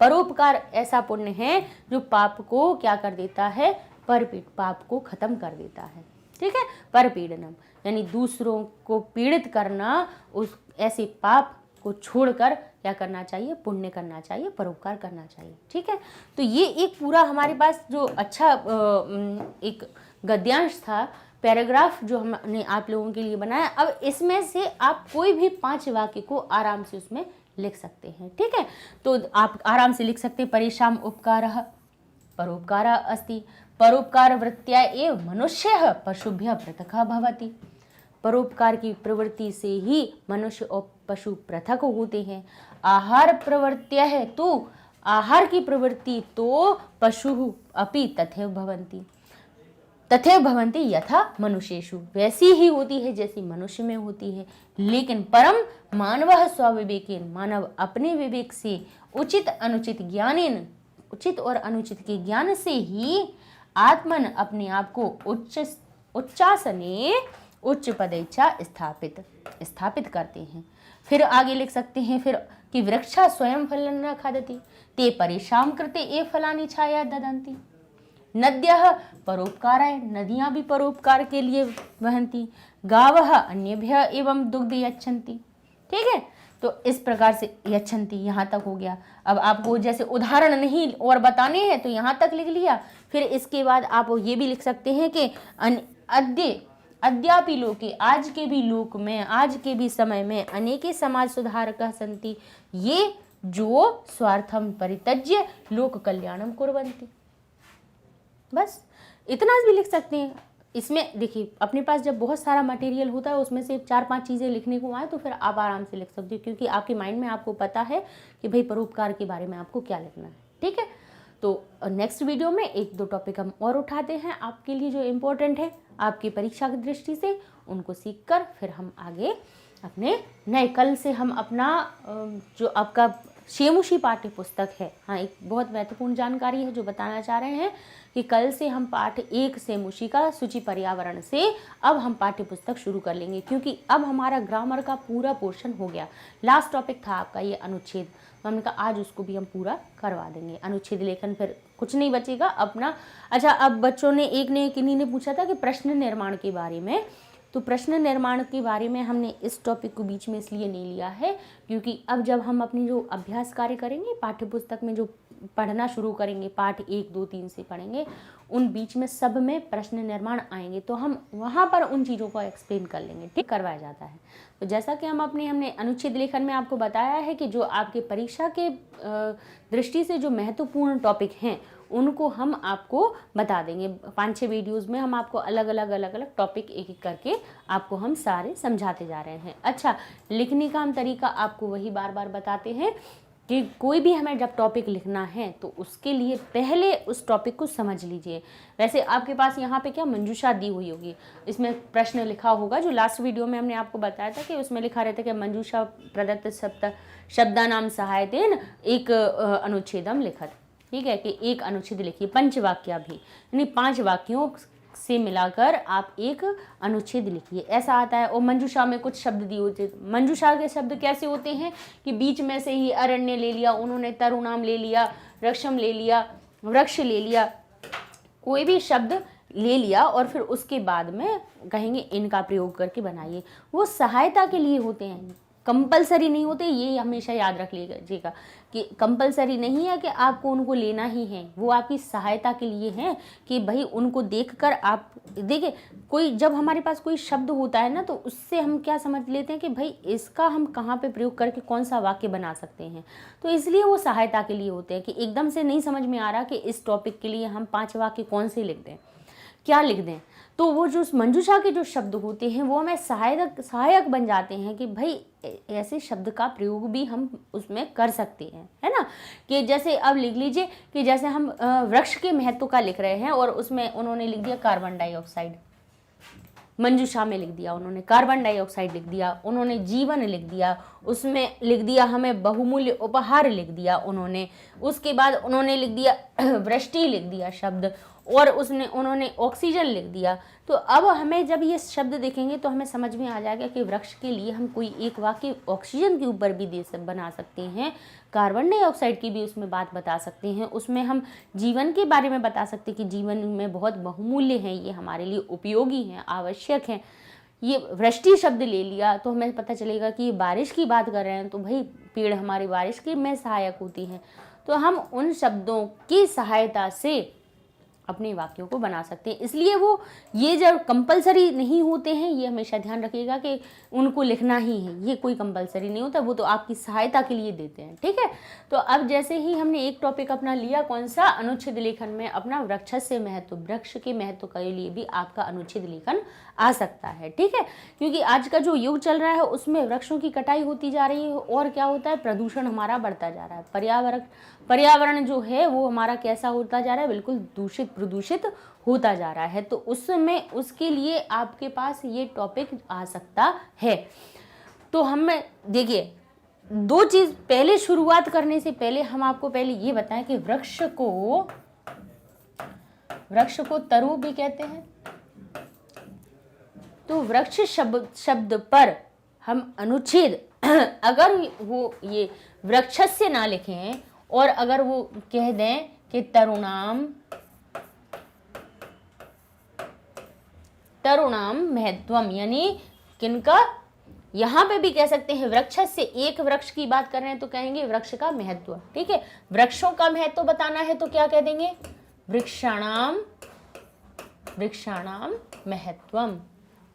परोपकार ऐसा पुण्य है जो पाप को क्या कर देता है, पाप को खत्म कर देता है। ठीक है। परपीड़नम यानी दूसरों को पीड़ित करना, उस ऐसे पाप को छोड़कर क्या करना चाहिए, पुण्य करना चाहिए, परोपकार करना चाहिए। ठीक है। तो ये एक पूरा हमारे पास जो अच्छा एक गद्यांश था, पैराग्राफ जो हमने आप लोगों के लिए बनाया। अब इसमें से आप कोई भी 5 वाक्य को आराम से उसमें लिख सकते हैं। ठीक है। तो आप आराम से लिख सकते हैं, परेषाम उपकारः परोपकारः अस्ति, परोपकार वृत्त्या एव मनुष्यः पशुभ्यः पृथक् भवति। परोपकार की प्रवृत्ति से ही मनुष्य और पशु पृथक होते हैं। आहार प्रवृत्त्या है, तो आहार की प्रवृत्ति तो पशु अपि तथैव भवन्ति यथा मनुष्येषु, वैसी ही होती है जैसी मनुष्य में होती है। लेकिन परम मानवः स्वविवेकेन, मानव अपने विवेक से उचित अनुचित ज्ञानेन, उचित और अनुचित के ज्ञान से ही आत्मन अपने आप को उच्चासने उच्च पदेच्छा स्थापित करते हैं। फिर आगे लिख सकते हैं फिर कि वृक्षा स्वयं फलं न खादति ते परेशान कृते ये फलानी छाया ददंती। नद्यः परोपकाराय, नदियां भी परोपकार के लिए वहंती। गावः अन्येभ्यः एवं दुग्ध यच्छन्ति। ठीक है, तो इस प्रकार से यच्छन्ति यहाँ तक हो गया। अब आपको जैसे उदाहरण नहीं और बताने हैं तो यहाँ तक लिख लिया। फिर इसके बाद आप ये भी लिख सकते हैं कि अद्यापि लोके, आज के भी लोक में, आज के भी समय में अनेके समाज सुधारकः सन्ति ये जो स्वार्थम परित्यज्य लोक कल्याणम कुर्वन्ति। बस इतना भी लिख सकते हैं। इसमें देखिए अपने पास जब बहुत सारा मटेरियल होता है उसमें से 4-5 चीज़ें लिखने को आए तो फिर आप आराम से लिख सकते हो, क्योंकि आपके माइंड में आपको पता है कि भाई परोपकार के बारे में आपको क्या लिखना है। ठीक है, तो नेक्स्ट वीडियो में 1-2 टॉपिक हम और उठाते हैं आपके लिए जो इम्पोर्टेंट है आपकी परीक्षा की दृष्टि से, उनको सीखकर फिर हम आगे अपने नए, कल से हम अपना जो आपका शेमुशी पाठ्य पुस्तक है, हाँ एक बहुत महत्वपूर्ण जानकारी है जो बताना चाह रहे हैं कि कल से हम पाठ 1 शेमुशी का सूची पर्यावरण से अब हम पाठ्य पुस्तक शुरू कर लेंगे, क्योंकि अब हमारा ग्रामर का पूरा पोर्शन हो गया। लास्ट टॉपिक था आपका ये अनुच्छेद, तो हमने कहा आज उसको भी हम पूरा करवा देंगे। अनुच्छेद लेखन फिर कुछ नहीं बचेगा अपना। अच्छा, अब बच्चों ने किन्हीं ने पूछा था कि प्रश्न निर्माण के बारे में, तो प्रश्न निर्माण के बारे में हमने इस टॉपिक को बीच में इसलिए नहीं लिया है क्योंकि अब जब हम अपनी जो अभ्यास कार्य करेंगे पाठ्य पुस्तक में जो पढ़ना शुरू करेंगे, पाठ 1, 2, 3 से पढ़ेंगे, उन बीच में सब में प्रश्न निर्माण आएंगे तो हम वहाँ पर उन चीज़ों को एक्सप्लेन कर लेंगे। ठीक, करवाया जाता है। तो जैसा कि हमने अनुच्छेद लेखन में आपको बताया है कि जो आपके परीक्षा के दृष्टि से जो महत्वपूर्ण टॉपिक हैं उनको हम आपको बता देंगे। 5-6 वीडियोज़ में हम आपको अलग अलग टॉपिक एक करके आपको हम सारे समझाते जा रहे हैं। अच्छा, लिखने का हम तरीका आपको वही बार बार बताते हैं कि कोई भी हमें जब टॉपिक लिखना है तो उसके लिए पहले उस टॉपिक को समझ लीजिए। वैसे आपके पास यहाँ पे क्या मंजूषा दी हुई होगी, इसमें प्रश्न लिखा होगा जो लास्ट वीडियो में हमने आपको बताया था कि उसमें लिखा रहता है कि मंजूषा प्रदत्त शब्दानाम सहायतेन एक अनुच्छेदम लिखत। ठीक है, कि एक अनुच्छेद लिखिए, पंचवाक्य भी, यानी 5 वाक्यों से मिलाकर आप एक अनुच्छेद लिखिए, ऐसा आता है। और मंजूषा में कुछ शब्द दिए होते हैं। मंजूषा के शब्द कैसे होते हैं कि बीच में से ही अरण्य ले लिया उन्होंने, तरुणाम ले लिया, वृक्षम ले लिया, वृक्ष ले लिया, कोई भी शब्द ले लिया और फिर उसके बाद में कहेंगे इनका प्रयोग करके बनाइए। वो सहायता के लिए होते हैं, कंपलसरी नहीं होते, ये हमेशा याद रख लीजिएगा कि कंपलसरी नहीं है कि आपको उनको लेना ही है, वो आपकी सहायता के लिए हैं कि भाई उनको देखकर आप देखिए। कोई जब हमारे पास कोई शब्द होता है ना तो उससे हम क्या समझ लेते हैं कि भाई इसका हम कहाँ पे प्रयोग करके कौन सा वाक्य बना सकते हैं, तो इसलिए वो सहायता के लिए होते हैं कि एकदम से नहीं समझ में आ रहा कि इस टॉपिक के लिए हम 5 वाक्य कौन से लिख दें, क्या लिख दें, तो वो जो मंजूषा के जो शब्द होते हैं वो हमें सहायक बन जाते हैं कि भाई ऐसे शब्द का प्रयोग भी हम उसमें कर सकते हैं, है ना। कि जैसे अब लिख लीजिए कि जैसे हम वृक्ष के महत्व का लिख रहे हैं और उसमें उन्होंने लिख दिया कार्बन डाइऑक्साइड, मंजूषा में लिख दिया उन्होंने कार्बन डाइऑक्साइड लिख दिया, उन्होंने जीवन लिख दिया, उसमें लिख दिया हमें बहुमूल्य उपहार लिख दिया उन्होंने, उसके बाद उन्होंने लिख दिया वृष्टि लिख दिया शब्द, और उन्होंने ऑक्सीजन लिख दिया। तो अब हमें जब ये शब्द देखेंगे तो हमें समझ में आ जाएगा कि वृक्ष के लिए हम कोई एक वाक्य ऑक्सीजन के ऊपर भी बना सकते हैं, कार्बन डाइऑक्साइड की भी उसमें बात बता सकते हैं, उसमें हम जीवन के बारे में बता सकते हैं कि जीवन में बहुत बहुमूल्य हैं, ये हमारे लिए उपयोगी हैं, आवश्यक हैं। ये वृष्टि शब्द ले लिया तो हमें पता चलेगा कि बारिश की बात कर रहे हैं, तो भाई पेड़ हमारी बारिश के में सहायक होती हैं, तो हम उन शब्दों की सहायता से अपने वाक्यों को बना सकते हैं। इसलिए वो ये जब कंपलसरी नहीं होते हैं, ये हमेशा ध्यान रखिएगा कि उनको लिखना ही है, ये कोई कंपलसरी नहीं होता, वो तो आपकी सहायता के लिए देते हैं। ठीक है, तो अब जैसे ही हमने एक टॉपिक अपना लिया, कौन सा, अनुच्छेद लेखन में अपना वृक्ष से महत्व, वृक्ष के महत्व के लिए भी आपका अनुच्छेद लेखन आ सकता है। ठीक है, क्योंकि आज का जो युग चल रहा है उसमें वृक्षों की कटाई होती जा रही है और क्या होता है, प्रदूषण हमारा बढ़ता जा रहा है, पर्यावरण जो है वो हमारा कैसा होता जा रहा है, बिल्कुल प्रदूषित होता जा रहा है। तो उसमें उसके लिए आपके पास ये टॉपिक आ सकता है। तो हमें देखिए 2 चीज़ पहले शुरुआत करने से पहले हम आपको पहले ये बताएं कि वृक्ष को तरु भी कहते हैं। तो वृक्ष शब्द पर हम अनुच्छेद अगर वो ये वृक्षस्य ना लिखें और अगर वो कह दें कि तरुणाम महत्वम, यानी किनका, यहां पे भी कह सकते हैं वृक्ष से, एक वृक्ष की बात कर रहे हैं तो कहेंगे वृक्ष का महत्व। ठीक है, वृक्षों का महत्व बताना है तो क्या कह देंगे, वृक्षाणाम महत्वम,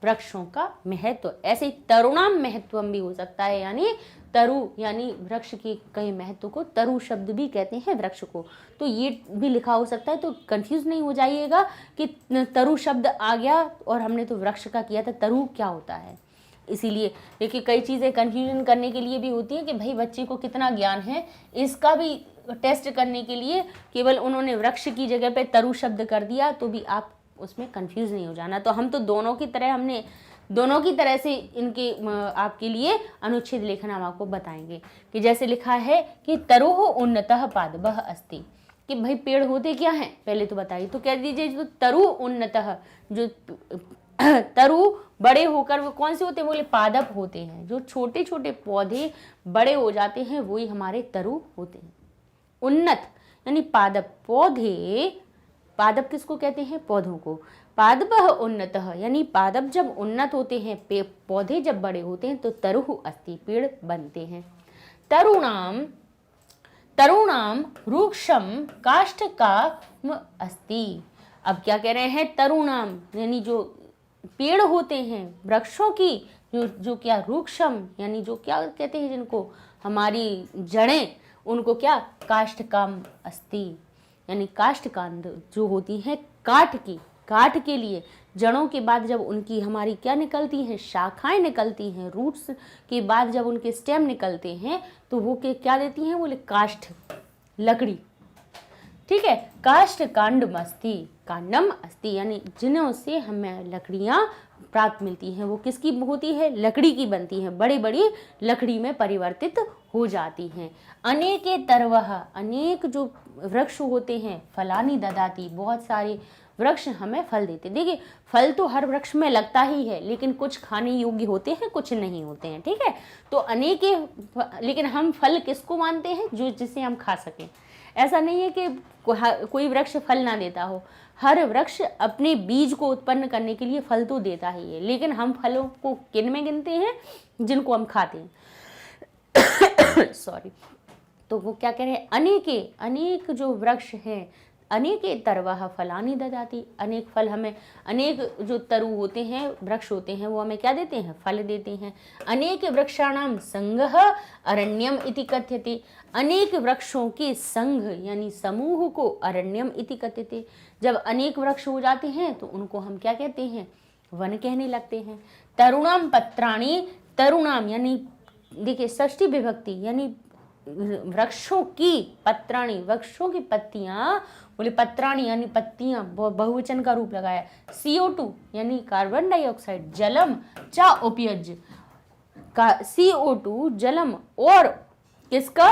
वृक्षों का महत्व। ऐसे ही तरुणाम महत्वम भी हो सकता है, यानी तरु यानी वृक्ष के कई महत्व को तरु शब्द भी कहते हैं वृक्ष को। तो ये भी लिखा हो सकता है, तो कंफ्यूज नहीं हो जाइएगा कि तरु शब्द आ गया और हमने तो वृक्ष का किया था, तरु क्या होता है। इसीलिए देखिए कई चीज़ें कन्फ्यूजन करने के लिए भी होती है कि भाई बच्चे को कितना ज्ञान है, इसका भी टेस्ट करने के लिए केवल उन्होंने वृक्ष की जगह पे तरु शब्द कर दिया तो भी आप उसमें कंफ्यूज नहीं हो जाना। तो हम तो दोनों की तरह से इनके आपके लिए अनुच्छेद लेखन हम आपको बताएंगे कि जैसे लिखा है कि तरुः उन्नतः पादपः अस्ति, कि भाई पेड़ होते क्या हैं पहले तो बताइए। तो कह दीजिए जो तरु उन्नतः, जो तरु बड़े होकर वो कौन से होते हैं, बोले पादप होते हैं। जो छोटे छोटे पौधे बड़े हो जाते हैं वही हमारे तरु होते हैं। उन्नत यानी पादप, पौधे, पादप किसको कहते हैं, पौधों को। पादपः उन्नतः यानी पादप जब उन्नत होते हैं, पौधे जब बड़े होते हैं तो तरुः अस्ति, पेड़ बनते हैं। तरुणाम रूक्षम काष्ठकाम अस्ति। अब क्या कह रहे हैं, तरुणाम यानी जो पेड़ होते हैं वृक्षों की, जो क्या रूक्षम यानी जो क्या कहते हैं जिनको हमारी जड़ें, उनको क्या काष्ठकाम अस्ति, यानी काष्ठकांड जो होती है काठ की, काठ के लिए जड़ों के बाद जब उनकी हमारी क्या निकलती हैं, शाखाएं निकलती हैं, रूट्स के बाद जब उनके स्टेम निकलते हैं तो वो क्या देती हैं, बोले काष्ठ, लकड़ी। ठीक है, काष्ठ कांडम अस्ति यानी जिन्हों से हमें लकड़ियां प्राप्त मिलती हैं वो किसकी होती है, लकड़ी की बनती हैं, बड़ी बड़ी लकड़ी में परिवर्तित हो जाती हैं। अनेके तरवः, अनेक जो वृक्ष होते हैं, फलानी ददाती, बहुत सारे वृक्ष हमें फल देते। देखिए फल तो हर वृक्ष में लगता ही है, लेकिन कुछ खाने योग्य होते हैं, कुछ नहीं होते हैं। ठीक है, तो अनेके, लेकिन हम फल किसको मानते हैं, जो जिसे हम खा सकें। ऐसा नहीं है कि कोई वृक्ष फल ना देता हो, हर वृक्ष अपने बीज को उत्पन्न करने के लिए फल तो देता ही है, लेकिन हम फलों को किन में गिनते हैं, जिनको हम खाते हैं। सॉरी। तो वो क्या कह रहे हैं, अनेक जो वृक्ष हैं, अनेके तरवः फलानि ददाति, अनेक फल हमें, अनेक जो तरु होते हैं, वृक्ष होते हैं, वो हमें क्या देते हैं, फल देते हैं। अनेक वृक्षाणाम संगः अरण्यम इति कथ्यते, अनेक वृक्षों के संघ यानी समूह को अरण्यम इति कथ्यते। जब अनेक वृक्ष हो जाते हैं तो उनको हम क्या कहते हैं, वन कहने लगते हैं। तरुणाम पत्राणि, तरुणाम यानी देखिए षष्ठी विभक्ति, यानी वृक्षों की, पत्राणी वृक्षों की पत्तियां, बोले पत्राणी यानी पत्तियां, बहुवचन का रूप लगाया। CO2 यानी कार्बन डाइऑक्साइड, जलम चा उपयुज्य का, CO2 जलम और किसका,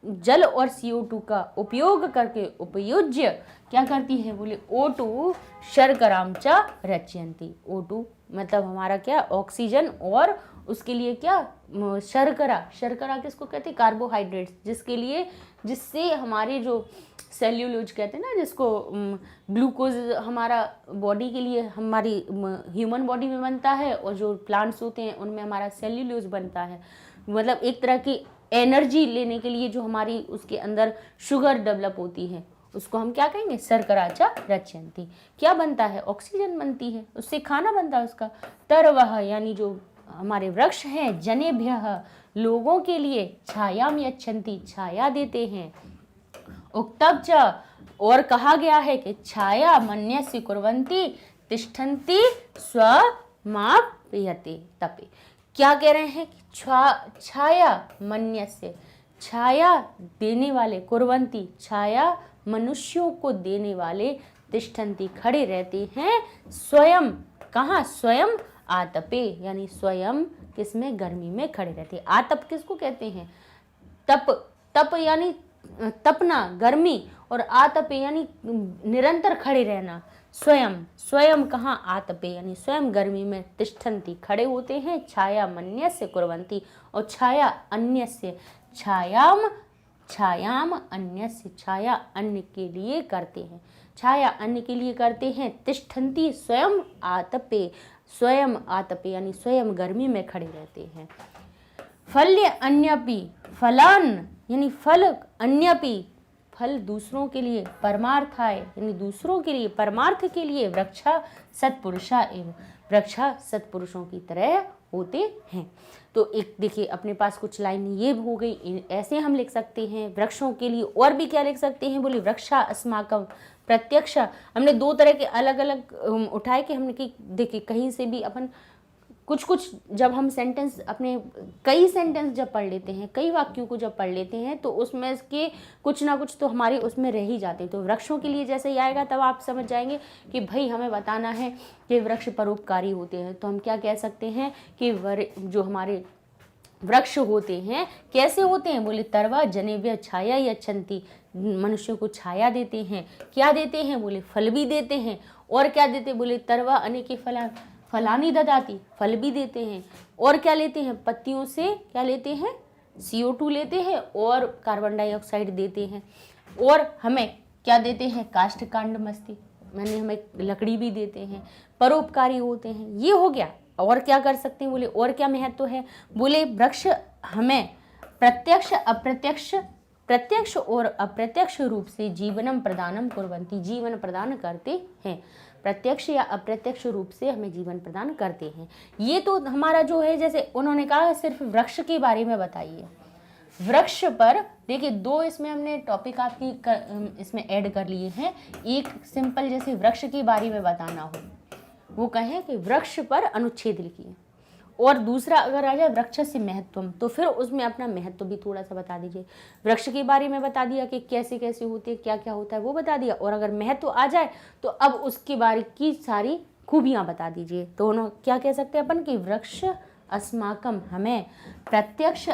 जल और CO2 का उपयोग करके उपयुज्य क्या करती है, बोले O2 शर्कराम चा रचयन्ति। O2 मतलब हमारा क्या, ऑक्सीजन, और उसके लिए क्या, शर्करा किसको कहते हैं, कार्बोहाइड्रेट्स, जिससे हमारे जो सेल्यूलोज कहते हैं ना, जिसको ग्लूकोज हमारा बॉडी के लिए, हमारी ह्यूमन बॉडी में बनता है, और जो प्लांट्स होते हैं उनमें हमारा सेल्यूलोज बनता है। मतलब एक तरह की एनर्जी लेने के लिए जो हमारी उसके अंदर शुगर डेवलप होती है, उसको हम क्या कहेंगे, शर्कराचा रचयन्ति। क्या बनता है, ऑक्सीजन बनती है, उससे खाना बनता है उसका। तरवः यानी जो हमारे वृक्ष हैं, जनेभ्यः लोगों के लिए, छायाम यच्छन्ति छाया देते हैं। उक्तव च और कहा गया है कि छाया मन्यस्य कुर्वन्ति तिष्ठन्ति स्वमाप्यते तपे। क्या कह रहे हैं कि छाया मन्यस्य, छाया देने वाले, कुर्वन्ति छाया मनुष्यों को देने वाले, तिष्ठन्ति खड़े रहते हैं, स्वयं कहाँ, स्वयं आतपे यानी स्वयं किसमें, गर्मी में खड़े रहते हैं। आतप किसको कहते हैं, तप यानी तपना, गर्मी, और आतपे यानी निरंतर खड़े रहना। स्वयं, स्वयं कहाँ, आतपे यानी स्वयं गर्मी में, तिष्ठन्ति खड़े होते हैं, छाया मन्यस्य कुर्वन्ति और छाया अन्यस्य, छायाम, छायाम अन्यस्य छाया अन्य के लिए करते हैं, छाया अन्य के लिए करते हैं, तिष्ठन्ति स्वयं आतपे, स्वयं आतपे यानी स्वयं गर्मी में खड़े रहते हैं। फल्य अन्यपि, फलान यानी फल, अन्यपि फल दूसरों के लिए, परमार्थाय यानी दूसरों के लिए, परमार्थ के लिए, वृक्षा सत्पुरुषा एवं वृक्षा सत्पुरुषों की तरह होते हैं। तो एक देखिए अपने पास कुछ लाइन ये हो गई, ऐसे हम लिख सकते हैं वृक्षों के लिए। और भी क्या लिख सकते हैं, बोले वृक्षा अस्माकम प्रत्यक्ष। हमने दो तरह के अलग अलग उठाए कि हमने कि देखिए कहीं से भी अपन कुछ कुछ जब हम सेंटेंस अपने कई सेंटेंस जब पढ़ लेते हैं, कई वाक्यों को जब पढ़ लेते हैं तो उसमें के कुछ ना कुछ तो हमारे उसमें रह ही जाते हैं। तो वृक्षों के लिए जैसे ही आएगा तब आप समझ जाएंगे कि भाई हमें बताना है कि वृक्ष परोपकारी होते हैं। तो हम क्या कह सकते हैं कि जो हमारे वृक्ष होते हैं कैसे होते हैं, बोले तरवा जनेव्य छाया यच्छन्ति, मनुष्यों को छाया देते हैं। क्या देते हैं, बोले फल भी देते हैं। और क्या देते, बोले तरवा अनेके फलानी ददाती, फल भी देते हैं। और क्या लेते हैं, पत्तियों से क्या लेते हैं, CO2 लेते हैं और कार्बन डाइऑक्साइड देते हैं। और हमें क्या देते हैं, काष्ठकांड मस्ती मैंने हमें लकड़ी भी देते हैं, परोपकारी होते हैं। ये हो गया। और क्या कर सकते हैं, बोले और क्या महत्व है, बोले वृक्ष हमें प्रत्यक्ष अप्रत्यक्ष, प्रत्यक्ष और अप्रत्यक्ष रूप से जीवनम प्रदानम कुर्वन्ति, जीवन प्रदान करते हैं। प्रत्यक्ष या अप्रत्यक्ष रूप से हमें जीवन प्रदान करते हैं। ये तो हमारा जो है, जैसे उन्होंने कहा सिर्फ वृक्ष के बारे में बताइए। वृक्ष पर देखिए दो इसमें हमने टॉपिक आपकी इसमें ऐड कर लिए हैं। एक सिंपल जैसे वृक्ष के बारे में बताना हो, वो कहें कि वृक्ष पर अनुच्छेद लिखिए। और दूसरा अगर आ जाए वृक्ष से महत्वम, तो फिर उसमें अपना महत्व भी थोड़ा सा बता दीजिए। वृक्ष के बारे में बता दिया कि कैसे कैसे होते हैं, क्या क्या होता है वो बता दिया। और अगर महत्व आ जाए तो अब उसके बारे की सारी खूबियां बता दीजिए। तो उन्होंने क्या कह सकते हैं अपन कि वृक्ष अस्माकम हमें प्रत्यक्ष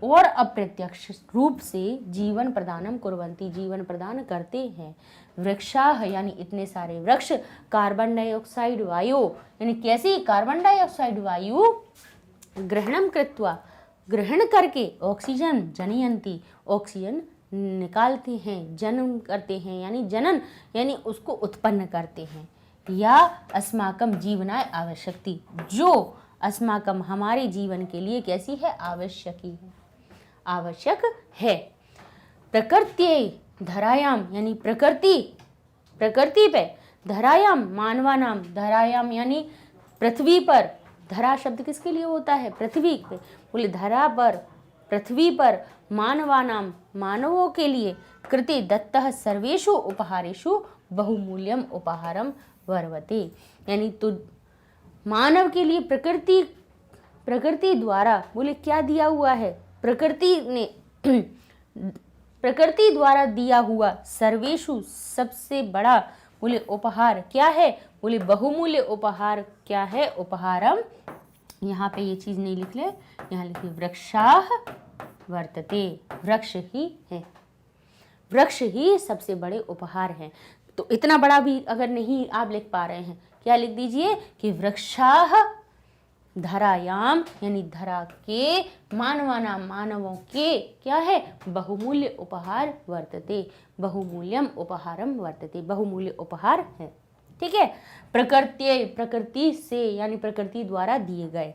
और अप्रत्यक्ष रूप से जीवन प्रदानम कुर्वन्ति, जीवन प्रदान करते हैं। वृक्षाः यानी इतने सारे वृक्ष, कार्बन डाइऑक्साइड वायु यानी कैसी, कार्बन डाइऑक्साइड वायु ग्रहणम कृत्वा ग्रहण करके, ऑक्सीजन जनयन्ति ऑक्सीजन निकालते हैं, जन्म करते हैं यानी जनन यानी उसको उत्पन्न करते हैं। या अस्माकम जीवनाय आवश्यकति, जो अस्माकम हमारे जीवन के लिए कैसी है, आवश्यकी है, आवश्यक है। प्रकृत्यै धरायाम यानी प्रकृति, प्रकृति पे, धरायाम मानवानाम, धरायाम यानी पृथ्वी पर, धरा शब्द किसके लिए होता है, पृथ्वी पे, बोले धरा पर, पृथ्वी पर, मानवानाम मानवों के लिए, कृते दत्तः सर्वेषु उपहारेषु बहुमूल्यम उपहारम वर्वते यानी तो मानव के लिए प्रकृति, प्रकृति द्वारा बोले क्या दिया हुआ है, प्रकृति ने प्रकृति द्वारा दिया हुआ सर्वेषु सबसे बड़ा बोले उपहार क्या है, बोले बहुमूल्य उपहार क्या है, उपहारम। यहाँ पे ये चीज नहीं लिख ले, यहाँ लिखिए वृक्षाः वर्तते, वृक्ष ही है, वृक्ष ही सबसे बड़े उपहार हैं। तो इतना बड़ा भी अगर नहीं आप लिख पा रहे हैं, क्या लिख दीजिए कि वृक्षाः धरायाम यानी धरा के, मानवानाम मानवों के क्या है, बहुमूल्य उपहार वर्तते, बहुमूल्यम उपहारम वर्तते, बहुमूल्य उपहार है। ठीक है। प्रकृत्यै प्रकृति से यानी प्रकृति द्वारा दिए गए,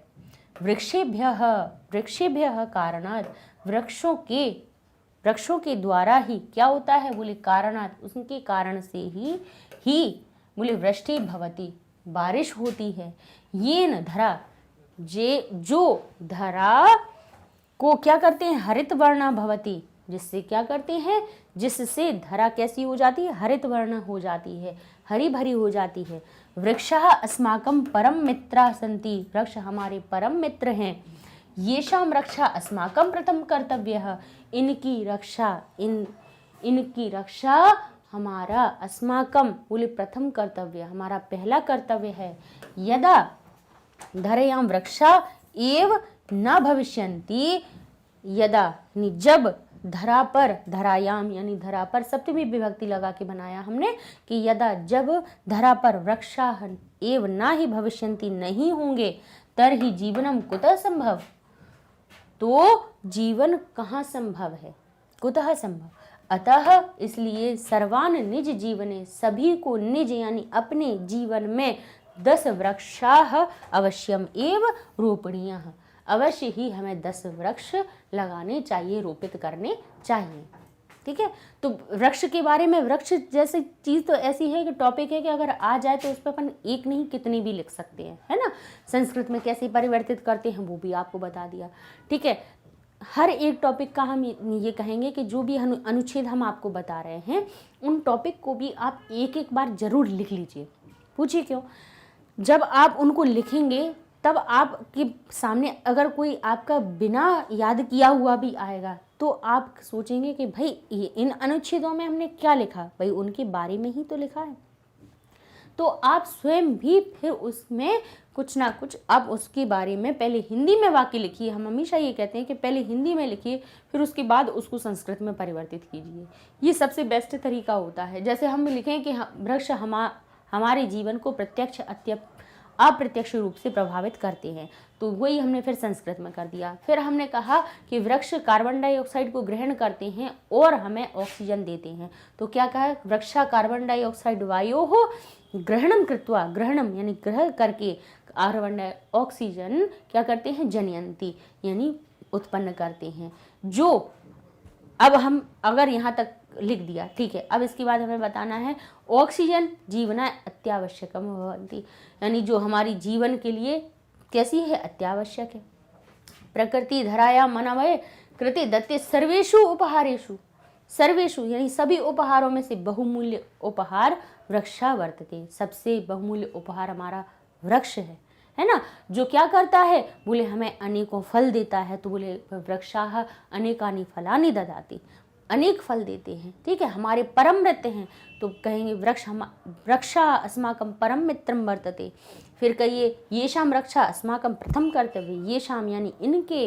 वृक्षेभ्यः वृक्षेभ्यः कारणात् वृक्षों के द्वारा ही क्या होता है, बोले कारणात् उसके कारण से ही बोले वृष्टि भवति बारिश होती है। येन धरा जो धरा को क्या करते हैं, हरित वर्णा भवति, जिससे क्या करते हैं, जिससे धरा कैसी हो जाती है, हरित वर्ण हो जाती है, हरी भरी हो जाती है। वृक्षाः अस्माकं परम मित्रा सन्ति, वृक्ष हमारे परम मित्र हैं। येषां रक्षा अस्माकं प्रथम कर्तव्यः, इनकी रक्षा हमारा, अस्माकं बोले प्रथम कर्तव्य, हमारा पहला कर्तव्य है। यदा धरयां वृक्षा एव न भविष्यन्ति, यदा जब धरा पर, धरायाम यानी धरा पर सप्तमी विभक्ति लगा के बनाया हमने कि यदा जब धरा पर वृक्षाः एव ना ही भविष्यन्ति नहीं होंगे तरहि जीवनम कुतः संभव। तो जीवन कहाँ संभव है, कुतः संभव। अतः इसलिए सर्वान निज जीवने, सभी को निज यानी अपने जीवन में 10 वृक्षाः अवश्यम एव रोपणीयः, अवश्य ही हमें 10 वृक्ष लगाने चाहिए, रोपित करने चाहिए। ठीक है, तो वृक्ष के बारे में, वृक्ष जैसी चीज़ तो ऐसी है कि टॉपिक है कि अगर आ जाए तो उस पर अपन एक नहीं कितनी भी लिख सकते हैं, है ना। संस्कृत में कैसे परिवर्तित करते हैं वो भी आपको बता दिया। ठीक है, हर एक टॉपिक का हम ये कहेंगे कि जो भी अनुच्छेद हम आपको बता रहे हैं उन टॉपिक को भी आप एक एक बार जरूर लिख लीजिए। पूछिए क्यों? जब आप उनको लिखेंगे तब आपके सामने अगर कोई आपका बिना याद किया हुआ भी आएगा तो आप सोचेंगे कि भाई इन अनुच्छेदों में हमने क्या लिखा, भाई उनके बारे में ही तो लिखा है। तो आप स्वयं भी फिर उसमें कुछ ना कुछ आप उसके बारे में पहले हिंदी में वाक्य लिखिए। हम हमेशा ये कहते हैं कि पहले हिंदी में लिखिए, फिर उसके बाद उसको संस्कृत में परिवर्तित कीजिए। ये सबसे बेस्ट तरीका होता है। जैसे हम लिखें कि वृक्ष हमारे जीवन को प्रत्यक्ष अप्रत्यक्ष रूप से प्रभावित करते हैं, तो वही हमने फिर संस्कृत में कर दिया। फिर हमने कहा कि वृक्ष कार्बन डाइऑक्साइड को ग्रहण करते हैं और हमें ऑक्सीजन देते हैं, तो क्या कहा, वृक्षा कार्बन डाइऑक्साइड वायु हो ग्रहणम कृत्वा, ग्रहणम यानी ग्रहण करके कार्बन डाइऑक्सीजन क्या करते हैं, जनयंती यानी उत्पन्न करते हैं। जो अब हम अगर यहाँ तक लिख दिया, ठीक है, अब इसके बाद हमें बताना है ऑक्सीजन जीवनाय अत्यावश्यकम भवन्ति, यानी जो हमारी जीवन के लिए कैसी है, अत्यावश्यक है। प्रकृति धराया मनवय कृते दत्ते सर्वेषु उपहारेषु, सर्वेषु यानी सभी उपहारों में से बहुमूल्य उपहार वृक्षा वर्तते, सबसे बहुमूल्य उपहार हमारा वृक्ष है ना। जो क्या करता है, बोले हमें अनेकों फल देता है, तो बोले वृक्षाः अनेकानि फलानि ददाति, अनेक फल देते हैं। ठीक है, हमारे परम मित्र हैं, तो कहेंगे वृक्षा अस्माकं परम मित्रम वर्तते। फिर कहिए येषां रक्षा अस्माकं प्रथम कर्तव्य, येषां यानी इनके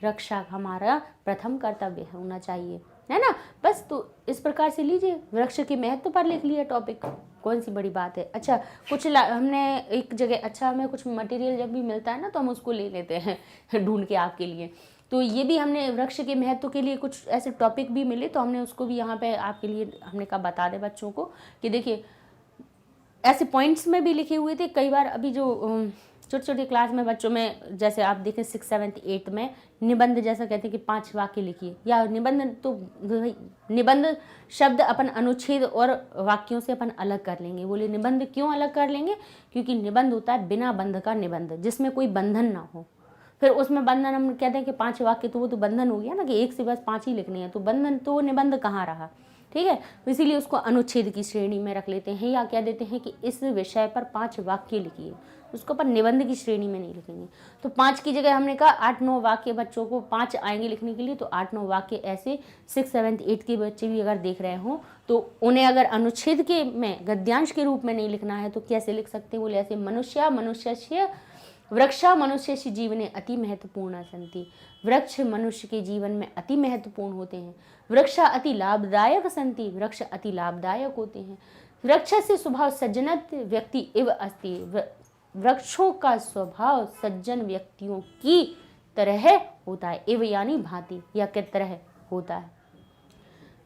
रक्षा हमारा प्रथम कर्तव्य होना चाहिए, है ना। बस तो इस प्रकार से लीजिए, वृक्ष के महत्व पर लिख लिया टॉपिक, कौन सी बड़ी बात है। अच्छा, कुछ हमने एक जगह, अच्छा हमें कुछ मटेरियल जब भी मिलता है ना तो हम उसको ले लेते हैं ढूंढ के आपके लिए, तो ये भी हमने वृक्ष के महत्व के लिए कुछ ऐसे टॉपिक भी मिले, तो हमने उसको भी यहाँ पे आपके लिए हमने कहा बता दें बच्चों को कि देखिए ऐसे पॉइंट्स में भी लिखे हुए थे। कई बार अभी जो छोटे छोटे क्लास में बच्चों में, जैसे आप देखें 6, 7, 8 में निबंध जैसा कहते हैं कि 5 वाक्य लिखिए, या निबंध, तो निबंध शब्द अपन अनुच्छेद और वाक्यों से अपन अलग कर लेंगे। बोले निबंध क्यों अलग कर लेंगे, क्योंकि निबंध होता है बिना बंध का निबंध, जिसमें कोई बंधन ना हो। फिर उसमें बंधन हम कहते हैं कि 5 वाक्य, तो वो तो बंधन हो गया ना कि एक से बस 5 ही लिखने हैं, तो बंधन, तो निबंध कहाँ रहा। ठीक है, तो इसीलिए उसको अनुच्छेद की श्रेणी में रख लेते हैं, या कह देते हैं कि इस विषय पर 5 वाक्य लिखिए, उसको अपन निबंध की श्रेणी में नहीं लिखेंगे। तो 5 की जगह हमने कहा 8-9 वाक्य, बच्चों को 5 आएंगे लिखने के लिए, तो 8-9 वाक्य ऐसे 6, 7, 8 के बच्चे भी अगर देख रहे हों तो उन्हें अगर अनुच्छेद के में गद्यांश के रूप में नहीं लिखना है तो कैसे लिख सकते हैं। बोले ऐसे, मनुष्य वृक्षा मनुष्य जीवने अति महत्वपूर्ण सन्ति, वृक्ष मनुष्य के जीवन में अति महत्वपूर्ण होते हैं। वृक्षा अति लाभदायक सन्ति, वृक्ष अति लाभदायक होते हैं। वृक्ष से स्वभाव सज्जनत व्यक्ति इव अस्ति, वृक्षों का स्वभाव सज्जन व्यक्तियों की तरह होता है। इव यानी भांति या के तरह होता है।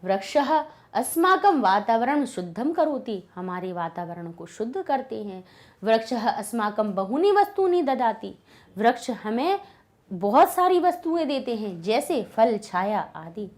वृक्षः अस्माकं वातावरण शुद्धम करोति, हमारे वातावरण को शुद्ध करते हैं। वृक्षः अस्माकं बहुनी वस्तूनि ददाति, वृक्ष हमें बहुत सारी वस्तुएं देते हैं, जैसे फल, छाया आदि।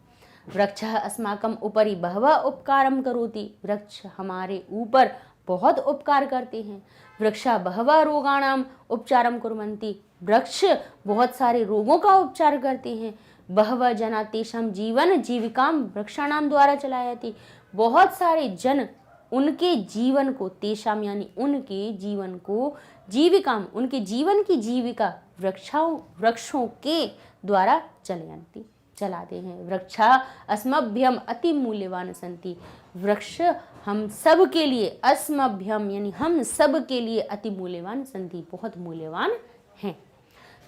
वृक्षः अस्माकं उपरि बहवः उपकारं करोति, वृक्ष हमारे ऊपर बहुत उपकार करते हैं। वृक्षा बहवः रोगाणाम उपचारम कुर्वन्ति, वृक्ष बहुत सारे रोगों का उपचार करते हैं। बहवः जना तेषां जीवन जीविकाम वृक्षाणाम द्वारा चलायति, बहुत सारे जन उनके जीवन को, तेषाम यानी उनके जीवन को, जीविकाम उनके जीवन की जीविका वृक्षों के द्वारा चलाते हैं। वृक्षा अस्मभ्यम अति मूल्यवान सन्ति, वृक्ष हम सब के लिए, अस्मभ्यम यानी हम सब के लिए अति मूल्यवान सन्ति, बहुत मूल्यवान हैं।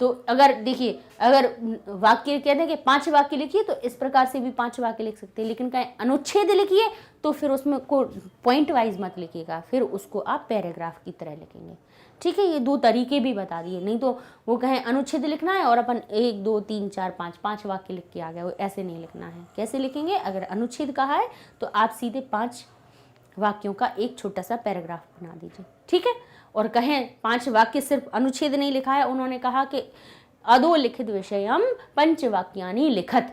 तो तो अगर देखिए, अगर वाक्य कहते हैं कि 5 वाक्य लिखिए तो इस प्रकार से भी 5 वाक्य लिख सकते हैं, लेकिन कहें अनुच्छेद लिखिए तो फिर उसमें को पॉइंट वाइज मत लिखिएगा, फिर उसको आप पैराग्राफ की तरह लिखेंगे। ठीक है, ये 2 तरीके भी बता दिए। नहीं तो वो कहें अनुच्छेद लिखना है और अपन 1 2 3 4 5 वाक्य लिख के आ गए, वो ऐसे नहीं लिखना है। कैसे लिखेंगे? अगर अनुच्छेद कहा है तो आप सीधे 5 वाक्यों का एक छोटा सा पैराग्राफ बना दीजिए। ठीक है, और कहें 5 वाक्य सिर्फ अनुच्छेद नहीं लिखा है, उन्होंने कहा कि अधोलिखित विषयम पंचवाक्यानि लिखत,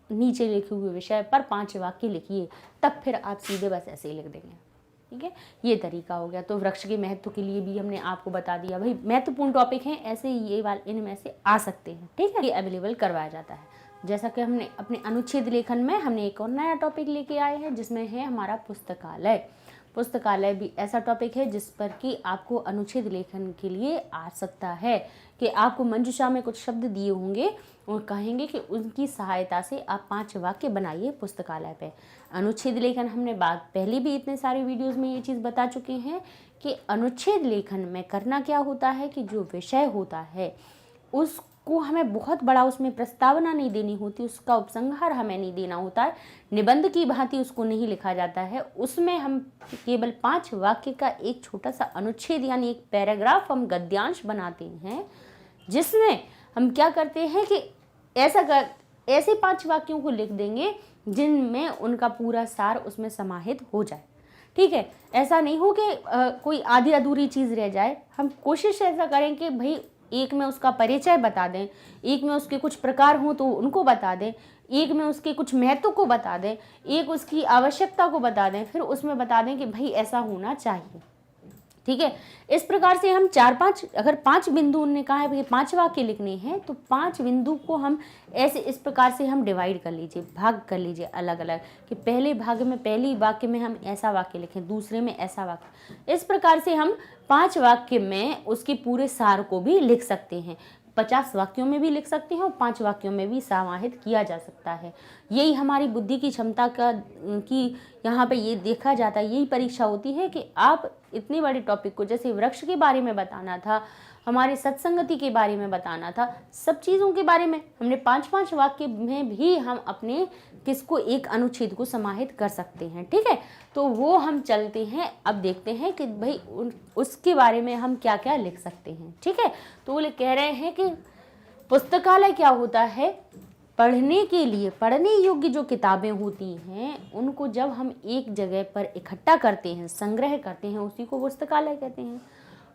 नीचे लिखे हुए विषय पर 5 वाक्य लिखिए, तब फिर आप सीधे बस ऐसे ही लिख देंगे। ठीक है, ये तरीका हो गया। तो वृक्ष के महत्व के लिए भी हमने आपको बता दिया। भाई महत्वपूर्ण टॉपिक हैं, ऐसे ये वाले इनमें से आ सकते हैं। ठीक है, ये अवेलेबल करवाया जाता है। जैसा कि हमने अपने अनुच्छेद लेखन में हमने एक और नया टॉपिक लेके आए हैं, जिसमें है हमारा पुस्तकालय। पुस्तकालय भी ऐसा टॉपिक है जिस पर कि आपको अनुच्छेद लेखन के लिए आ सकता है कि आपको मंजूषा में कुछ शब्द दिए होंगे और कहेंगे कि उनकी सहायता से आप 5 वाक्य बनाइए पुस्तकालय पे। अनुच्छेद लेखन हमने बात पहले भी इतने सारे वीडियोस में ये चीज़ बता चुके हैं कि अनुच्छेद लेखन में करना क्या होता है कि जो विषय होता है उसको हमें बहुत बड़ा उसमें प्रस्तावना नहीं देनी होती, उसका उपसंहार हमें नहीं देना होता है, निबंध की भांति उसको नहीं लिखा जाता है। उसमें हम केवल 5 वाक्य का एक छोटा सा अनुच्छेद यानी एक पैराग्राफ हम गद्यांश बनाते हैं, जिसमें हम क्या करते हैं कि ऐसे 5 वाक्यों को लिख देंगे जिनमें उनका पूरा सार उसमें समाहित हो जाए। ठीक है, ऐसा नहीं हो कि कोई आधी अधूरी चीज़ रह जाए। हम कोशिश ऐसा करें कि भाई एक में उसका परिचय बता दें, एक में उसके कुछ प्रकार हों तो उनको बता दें, एक में उसके कुछ महत्व को बता दें, एक उसकी आवश्यकता को बता दें, फिर उसमें बता दें कि भाई ऐसा होना चाहिए। ठीक है, इस प्रकार से हम 4-5 अगर 5 बिंदु उन्होंने कहा है भाई 5 वाक्य लिखने हैं तो 5 बिंदु को हम ऐसे इस प्रकार से हम डिवाइड कर लीजिए, भाग कर लीजिए अलग अलग, कि पहले भाग में पहली वाक्य में हम ऐसा वाक्य लिखें, दूसरे में ऐसा वाक्य। इस प्रकार से हम 5 वाक्य में उसके पूरे सार को भी लिख सकते हैं। 50 वाक्यों में भी लिख सकते हैं और 5 वाक्यों में भी समाहित किया जा सकता है। यही हमारी बुद्धि की क्षमता का कि यहाँ पे ये देखा जाता है, यही परीक्षा होती है कि आप इतने बड़े टॉपिक को, जैसे वृक्ष के बारे में बताना था, हमारे सत्संगति के बारे में बताना था, सब चीज़ों के बारे में हमने 5-5 वाक्य में भी हम अपने किसको एक अनुच्छेद को समाहित कर सकते हैं। ठीक है, तो वो हम चलते हैं, अब देखते हैं कि भाई उसके बारे में हम क्या क्या लिख सकते हैं। ठीक है, तो वो कह रहे हैं कि पुस्तकालय क्या होता है, पढ़ने के लिए पढ़ने योग्य जो किताबें होती हैं उनको जब हम एक जगह पर इकट्ठा करते हैं, संग्रह करते हैं, उसी को पुस्तकालय कहते हैं।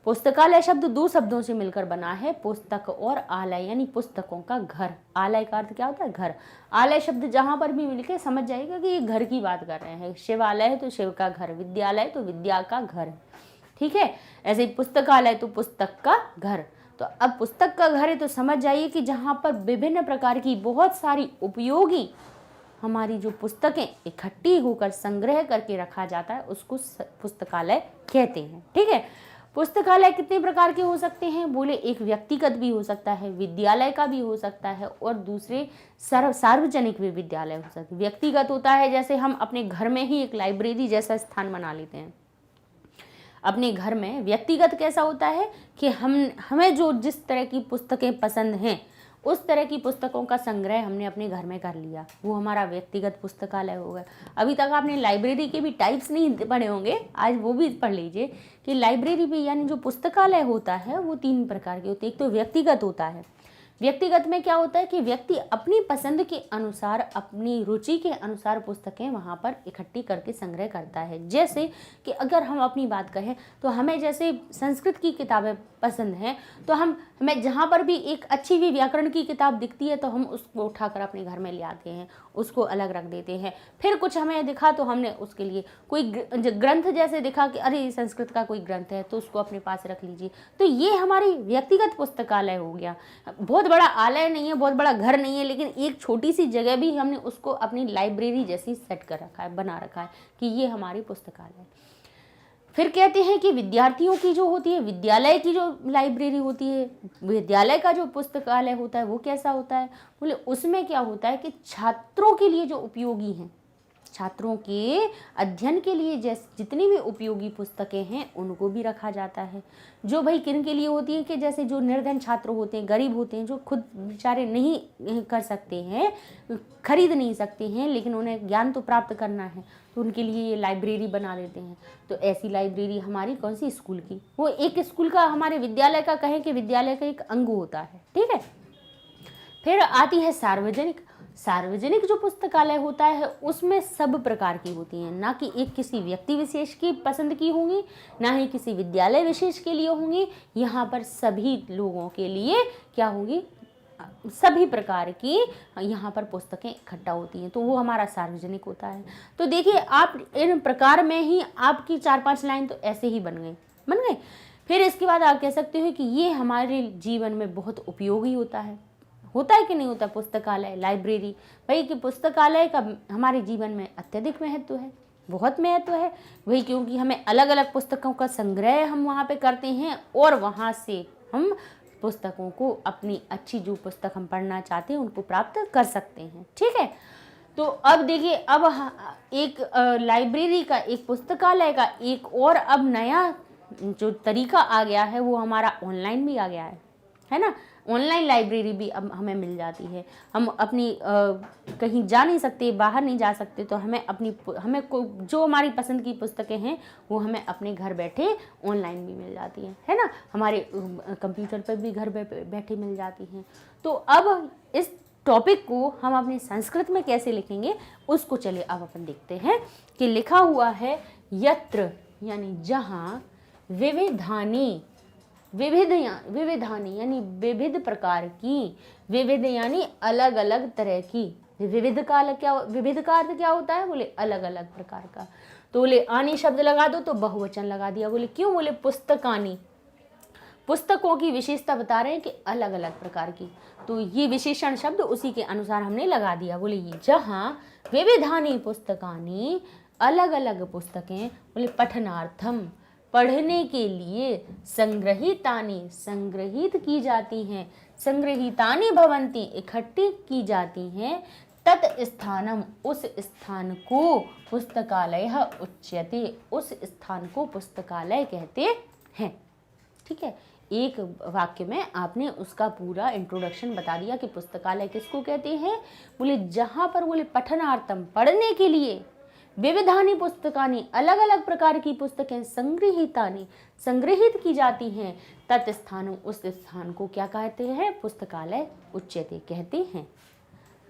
पुस्तकालय शब्द 2 शब्दों से मिलकर बना है, पुस्तक और आलय, यानी पुस्तकों का घर। आलय का अर्थ क्या होता है? घर। आलय शब्द जहाँ पर भी मिलके समझ जाएगा कि ये घर की बात कर रहे हैं। शिवालय है तो शिव का घर, विद्यालय तो विद्या का घर। ठीक है, ऐसे ही पुस्तकालय तो पुस्तक का घर। तो अब पुस्तक का घर है तो समझ जाइए कि जहाँ पर विभिन्न प्रकार की बहुत सारी उपयोगी हमारी जो पुस्तकें इकट्ठी होकर संग्रह करके रखा जाता है उसको पुस्तकालय कहते हैं। ठीक है, पुस्तकालय कितने प्रकार के हो सकते हैं? बोले एक व्यक्तिगत भी हो सकता है, विद्यालय का भी हो सकता है, और दूसरे सार्वजनिक भी विद्यालय हो सकते हैं। व्यक्तिगत होता है जैसे हम अपने घर में ही एक लाइब्रेरी जैसा स्थान बना लेते हैं अपने घर में। व्यक्तिगत कैसा होता है कि हमें जो जिस तरह की पुस्तकें पसंद हैं उस तरह की पुस्तकों का संग्रह हमने अपने घर में कर लिया, वो हमारा व्यक्तिगत पुस्तकालय होगा। अभी तक आपने लाइब्रेरी के भी टाइप्स नहीं पढ़े होंगे, आज वो भी पढ़ लीजिए कि लाइब्रेरी भी यानी जो पुस्तकालय होता है वो 3 प्रकार के होते हैं। एक तो व्यक्तिगत होता है। व्यक्तिगत में क्या होता है कि व्यक्ति अपनी पसंद के अनुसार, अपनी रुचि के अनुसार पुस्तकें वहाँ पर इकट्ठी करके संग्रह करता है। जैसे कि अगर हम अपनी बात कहें तो हमें जैसे संस्कृत की किताबें पसंद हैं तो हमें जहाँ पर भी एक अच्छी भी व्याकरण की किताब दिखती है तो हम उसको उठाकर अपने घर में ले आते हैं, उसको अलग रख देते हैं। फिर कुछ हमें दिखा तो हमने उसके लिए कोई ग्रंथ जैसे दिखा कि अरे संस्कृत का कोई ग्रंथ है तो उसको अपने पास रख लीजिए। तो ये हमारी व्यक्तिगत पुस्तकालय हो गया। बहुत बड़ा आलय नहीं है, बहुत बड़ा घर नहीं है, लेकिन एक छोटी सी जगह भी हमने उसको अपनी लाइब्रेरी जैसी सेट कर रखा है, बना रखा है कि ये हमारी पुस्तकालय। फिर कहते हैं कि विद्यार्थियों की जो होती है, विद्यालय की जो लाइब्रेरी होती है, विद्यालय का जो पुस्तकालय होता है वो कैसा होता है? बोले उसमें क्या होता है कि छात्रों के लिए जो उपयोगी हैं, छात्रों के अध्ययन के लिए जितनी भी उपयोगी पुस्तकें हैं उनको भी रखा जाता है। जो भाई किन के लिए होती है कि जैसे जो निर्धन छात्र होते हैं, गरीब होते हैं, जो खुद बेचारे नहीं कर सकते हैं, खरीद नहीं सकते हैं, लेकिन उन्हें ज्ञान तो प्राप्त करना है, तो उनके लिए ये लाइब्रेरी बना देते हैं। तो ऐसी लाइब्रेरी हमारी कौन सी स्कूल की, वो एक स्कूल का, हमारे विद्यालय का, कहें कि विद्यालय का एक अंग होता है। ठीक है। फिर आती है सार्वजनिक। सार्वजनिक जो पुस्तकालय होता है उसमें सब प्रकार की होती हैं, ना कि एक किसी व्यक्ति विशेष की पसंद की होंगी, ना ही किसी विद्यालय विशेष के लिए होंगी। यहाँ पर सभी लोगों के लिए क्या होगी, सभी प्रकार की यहाँ पर पुस्तकें इकट्ठा होती हैं, तो वो हमारा सार्वजनिक होता है। तो देखिए आप इन प्रकार में ही आपकी 4-5 लाइन तो ऐसे ही बन गए। फिर इसके बाद आप कह सकते हो कि ये हमारे जीवन में बहुत उपयोगी होता है कि नहीं होता पुस्तकालय, लाइब्रेरी। भाई कि पुस्तकालय का हमारे जीवन में अत्यधिक महत्व है, बहुत महत्व है। वही क्योंकि हमें अलग अलग पुस्तकों का संग्रह हम वहाँ पे करते हैं और वहाँ से हम पुस्तकों को, अपनी अच्छी जो पुस्तक हम पढ़ना चाहते हैं उनको प्राप्त कर सकते हैं। ठीक है। तो अब देखिए, अब एक लाइब्रेरी का, एक पुस्तकालय का एक और अब नया जो तरीका आ गया है वो हमारा ऑनलाइन भी आ गया है ना। ऑनलाइन लाइब्रेरी भी अब हमें मिल जाती है। हम अपनी कहीं जा नहीं सकते, बाहर नहीं जा सकते, तो हमें जो हमारी पसंद की पुस्तकें हैं वो हमें अपने घर बैठे ऑनलाइन भी मिल जाती हैं, है ना। हमारे कंप्यूटर पर भी घर बैठे मिल जाती हैं। तो अब इस टॉपिक को हम अपने संस्कृत में कैसे लिखेंगे उसको चलिए अब अपन देखते हैं कि लिखा हुआ है यत्र, यानी जहाँ, विविधानी यानी विविध प्रकार की, विविध यानी अलग अलग तरह की, विविध का अर्थ क्या होता है, बोले अलग अलग प्रकार का। तो बोले आनी शब्द लगा दो तो बहुवचन लगा दिया। बोले क्यों, बोले पुस्तकानी, पुस्तकों की विशेषता बता रहे हैं कि अलग अलग प्रकार की, तो ये विशेषण शब्द उसी के अनुसार हमने लगा दिया। बोले ये जहाँ विविधानी पुस्तकानी, अलग अलग पुस्तकें, बोले पठनार्थम, पढ़ने के लिए, संग्रहितानि, संग्रहित की जाती हैं, संग्रहितानि भवन्ति, इकट्ठी की जाती हैं, तत् स्थानम, उस स्थान को, पुस्तकालय उच्यते, उस स्थान को पुस्तकालय कहते हैं। ठीक है। एक वाक्य में आपने उसका पूरा इंट्रोडक्शन बता दिया कि पुस्तकालय किसको कहते हैं। बोले जहाँ पर, बोले पठनार्थम, पढ़ने के लिए, विविधानी पुस्तकानी, अलग अलग प्रकार की पुस्तकें, संग्रहितानी, संग्रहित की जाती हैं, तत्स्थानम, उस स्थान को क्या कहते हैं, पुस्तकालय उच्यते कहते हैं।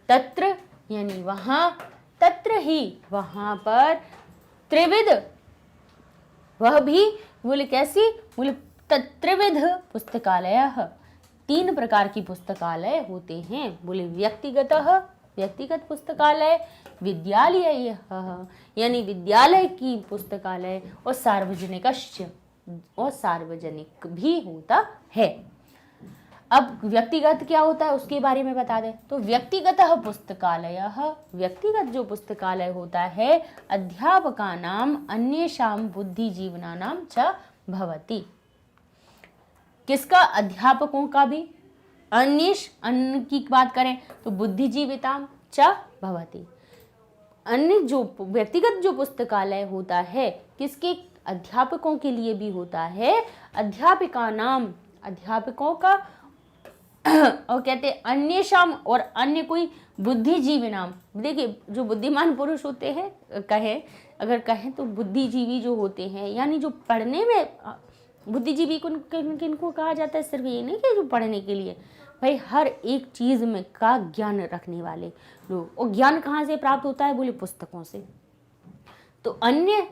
तत्र यानी वहाँ, तत्र ही, वहाँ पर, त्रिविध, वह भी, बोले कैसी, बोले त्रिविध पुस्तकालय, 3 प्रकार की पुस्तकालय होते हैं। बोले व्यक्तिगत पुस्तकालय, विद्यालय यानी विद्यालय की पुस्तकालय, और सार्वजनिक भी होता है। अब व्यक्तिगत क्या होता है उसके बारे में बता दें। तो व्यक्तिगत पुस्तकालय, व्यक्तिगत जो पुस्तकालय होता है, अध्यापकानां अन्येषां बुद्धिजीविनानां च भवति। किसका, अध्यापकों का भी, अन्य की बात करें तो बुद्धिजीवितां च भवति। अन्य जो व्यक्तिगत जो पुस्तकालय होता है किसके, अध्यापकों के लिए भी होता है, अध्यापिका नाम, अध्यापकों का, और कहते अन्येषाम, और अन्य कोई, बुद्धिजीवी नाम। देखिए जो बुद्धिमान पुरुष होते हैं, अगर कहें तो बुद्धिजीवी जो होते हैं, यानी जो पढ़ने में, बुद्धिजीवी किनको कहा जाता है, सिर्फ ये नहीं कि जो पढ़ने के लिए, भाई हर एक चीज़ में का ज्ञान रखने वाले लोग। और ज्ञान कहाँ से प्राप्त होता है, बोले पुस्तकों से। तो अन्य,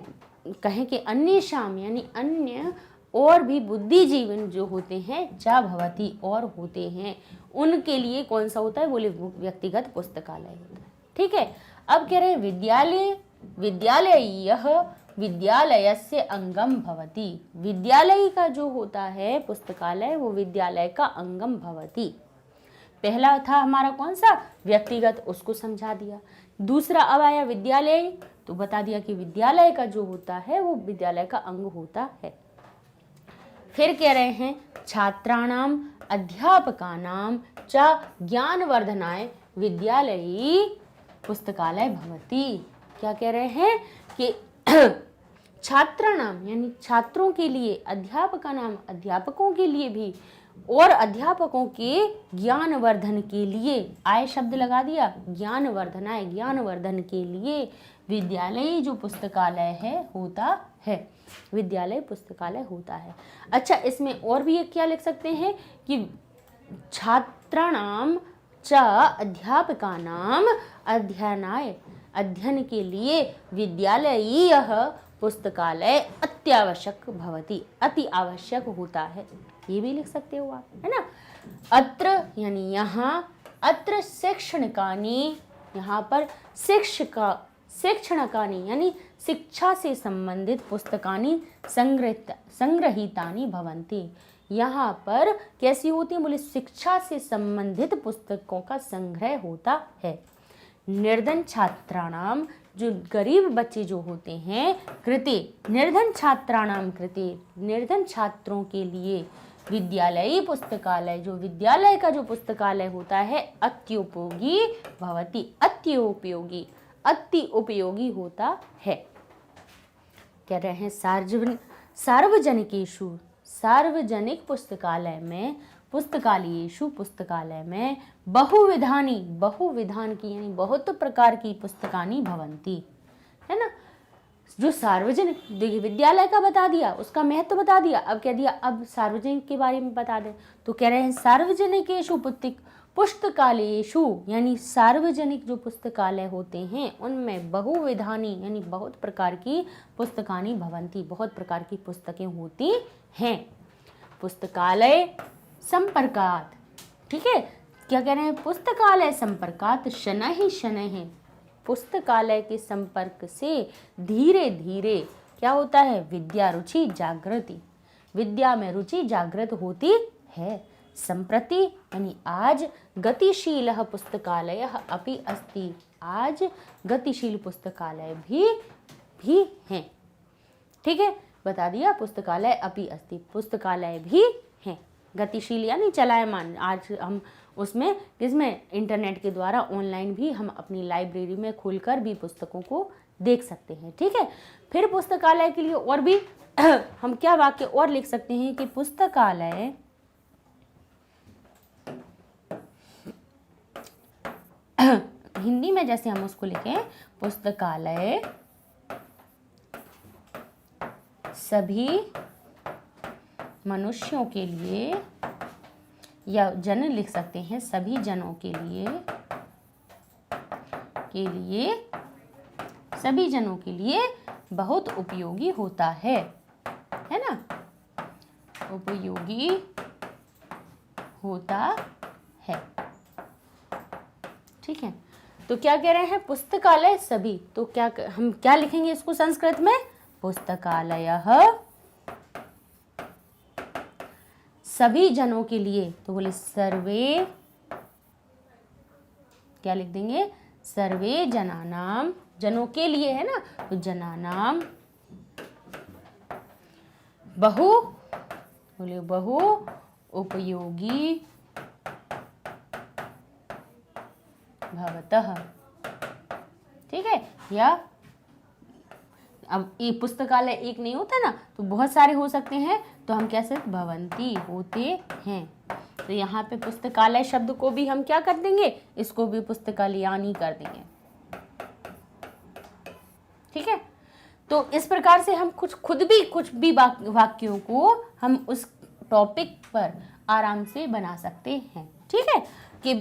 कहें कि अन्य शाम, यानी अन्य और भी बुद्धिजीवन जो होते हैं, चा भवती, और होते हैं, उनके लिए कौन सा होता है, बोले व्यक्तिगत पुस्तकालय होता है। ठीक है। अब कह रहे हैं विद्यालयस्य अंगम भवति, विद्यालय का जो होता है पुस्तकालय, वो विद्यालय का अंगम भवति। पहला था हमारा कौन सा, व्यक्तिगत, उसको समझा दिया। दूसरा अब आया विद्यालय, तो बता दिया कि विद्यालय का जो होता है वो विद्यालय का अंग होता है। फिर कह रहे हैं छात्राणाम अध्यापकानाम च ज्ञानवर्धनाय विद्यालयी पुस्तकालय भवति। क्या कह रहे हैं कि छात्राणाम यानी छात्रों के लिए, अध्यापका नाम अध्यापकों के लिए भी, और अध्यापकों के ज्ञानवर्धन के लिए, आय शब्द लगा दिया, ज्ञानवर्धनाय, ज्ञानवर्धन के लिए विद्यालय जो पुस्तकालय है होता है, विद्यालय पुस्तकालय होता है। अच्छा, इसमें और भी एक क्या लिख सकते हैं कि छात्राणाम च अध्यापकानाम अध्ययनाय, अध्ययन के लिए विद्यालयीयः पुस्तकालय अत्यावश्यक भवति, अति आवश्यक होता है, ये भी लिख सकते हो आप, है ना। अत्र यानी यहाँ, अत्र शैक्षणिकानि, यहाँ पर शैक्षणिकानि यानी शिक्षा से संबंधित पुस्तकानि संग्रहितानि भवन्ति, यहाँ पर कैसी होती है, बोले शिक्षा से संबंधित पुस्तकों का संग्रह होता है। निर्धन छात्राणाम, जो गरीब बच्चे जो होते हैं, कृते, निर्धन छात्राणाम कृते, निर्धन छात्रों के लिए, विद्यालयी पुस्तकालय, जो विद्यालय का जो पुस्तकालय होता है, अत्युपयोगी भवति, अत्युपयोगी, अति उपयोगी होता है। कह रहे हैं सार्वजनिकेषु, सार्वजनिक पुस्तकालय में, पुस्तकालयेषु, पुस्तकालय में, बहुविधानी, बहुविधान की यानी बहुत प्रकार की पुस्तकानि भवन्ति, है ना। जो सार्वजनिक, देखिए विद्यालय का बता दिया, उसका महत्व बता दिया, अब कह दिया अब सार्वजनिक के बारे में बता दें, तो कह रहे हैं सार्वजनिकेषु पुस्तकालयेषु, यानी सार्वजनिक जो पुस्तकालय होते हैं उनमें बहुविधानी यानी बहुत प्रकार की पुस्तकानि भवन्ति, बहुत प्रकार की पुस्तकें होती हैं। पुस्तकालय संपर्कात, ठीक है, क्या कह रहे हैं, पुस्तकालय संपर्कात शनैः शनैः, पुस्तकालय के संपर्क से धीरे धीरे क्या होता है, विद्या रुचि जागृति, विद्या में रुचि जागृत होती है। संप्रति यानी आज, गतिशीलः पुस्तकालयः अपि अस्ति, आज गतिशील पुस्तकालय भी हैं, ठीक है, बता दिया, पुस्तकालय अपि अस्ति, पुस्तकालय भी हैं, गतिशील यानी चलायमान। आज हम उसमें किसमें, इंटरनेट के द्वारा ऑनलाइन भी हम अपनी लाइब्रेरी में खोलकर भी पुस्तकों को देख सकते हैं, ठीक है। फिर पुस्तकालय के लिए और भी हम क्या वाक्य और लिख सकते हैं कि पुस्तकालय हिंदी में जैसे हम उसको लिखें, पुस्तकालय सभी मनुष्यों के लिए, या जन लिख सकते हैं, सभी जनों के लिए सभी जनों के लिए बहुत उपयोगी होता है ना, उपयोगी होता है, ठीक है। तो क्या कह रहे हैं, पुस्तकालय सभी, तो क्या हम क्या लिखेंगे इसको संस्कृत में, पुस्तकालयः सभी जनों के लिए, तो बोले सर्वे, क्या लिख देंगे, सर्वे जनानाम, जनों के लिए है ना, तो जनानाम बहु उपयोगी भवतः, ठीक है। या अब ये पुस्तकालय एक नहीं होता ना, तो बहुत सारे हो सकते हैं, तो हम कैसे, भवंती होते हैं, तो यहाँ पे पुस्तकालय शब्द को भी हम क्या कर देंगे, इसको भी पुस्तकालयानी कर देंगे, ठीक है। तो इस प्रकार से हम खुद भी वाक्यों को हम उस टॉपिक पर आराम से बना सकते हैं, ठीक है। कि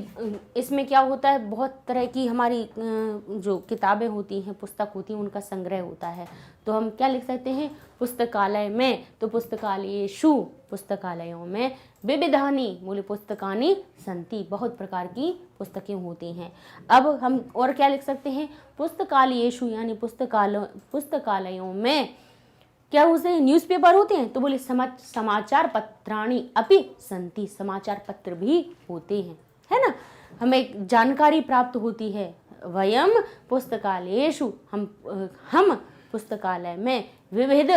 इसमें क्या होता है, बहुत तरह की हमारी जो किताबें होती हैं, पुस्तक होती हैं, उनका संग्रह होता है, तो हम क्या लिख सकते हैं, पुस्तकालय में, तो पुस्तकालयेषु, पुस्तकालयों में, विविधानि, बोले पुस्तकानि सन्ति, बहुत प्रकार की पुस्तकें होती हैं। अब हम और क्या लिख सकते हैं, पुस्तकालयेषु यानी पुस्तकालयों में क्या होते, न्यूज़पेपर होते हैं, तो बोले समाचार पत्राणि अपि सन्ति, समाचार पत्र भी होते हैं, है ना, हमें जानकारी प्राप्त होती है। वयम पुस्तकालयेषु, हम पुस्तकालय में विविध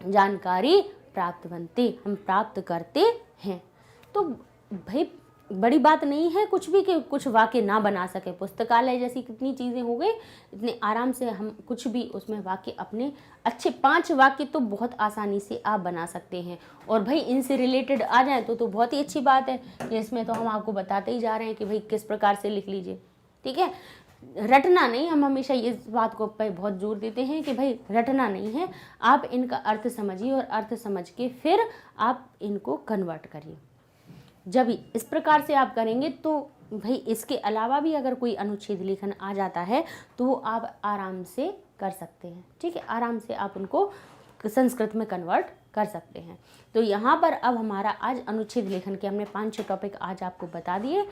जानकारी प्राप्त बनते, हम प्राप्त करते हैं। तो भाई बड़ी बात नहीं है कुछ भी कि कुछ वाक्य ना बना सके। पुस्तकालय जैसी कितनी चीज़ें हो गई, इतने आराम से हम कुछ भी उसमें वाक्य अपने अच्छे 5 वाक्य तो बहुत आसानी से आप बना सकते हैं। और भाई इनसे रिलेटेड आ जाए तो बहुत ही अच्छी बात है। इसमें तो हम आपको बताते ही जा रहे हैं कि भाई किस प्रकार से लिख लीजिए, ठीक है। रटना नहीं, हम हमेशा इस बात को पे बहुत जोर देते हैं कि भाई रटना नहीं है, आप इनका अर्थ समझिए और अर्थ समझ के फिर आप इनको कन्वर्ट करिए। जब इस प्रकार से आप करेंगे तो भाई इसके अलावा भी अगर कोई अनुच्छेद लेखन आ जाता है तो वो आप आराम से कर सकते हैं, ठीक है। आराम से आप उनको संस्कृत में कन्वर्ट कर सकते हैं। तो यहाँ पर अब हमारा आज अनुच्छेद लेखन के हमने 5-6 टॉपिक आज आपको बता दिए।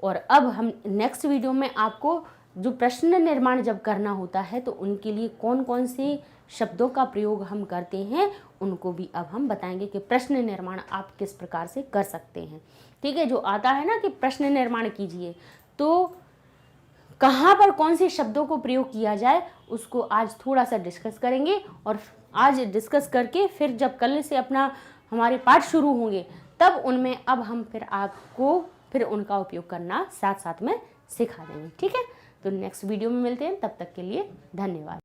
और अब हम नेक्स्ट वीडियो में आपको जो प्रश्न निर्माण जब करना होता है तो उनके लिए कौन कौन से शब्दों का प्रयोग हम करते हैं उनको भी अब हम बताएंगे कि प्रश्न निर्माण आप किस प्रकार से कर सकते हैं, ठीक है। जो आता है ना कि प्रश्न निर्माण कीजिए, तो कहाँ पर कौन से शब्दों को प्रयोग किया जाए उसको आज थोड़ा सा डिस्कस करेंगे। और आज डिस्कस करके फिर जब कल से अपना हमारे पाठ शुरू होंगे तब उनमें अब हम फिर आपको फिर उनका उपयोग करना साथ साथ में सिखा देंगे, ठीक है। तो नेक्स्ट वीडियो में मिलते हैं, तब तक के लिए धन्यवाद।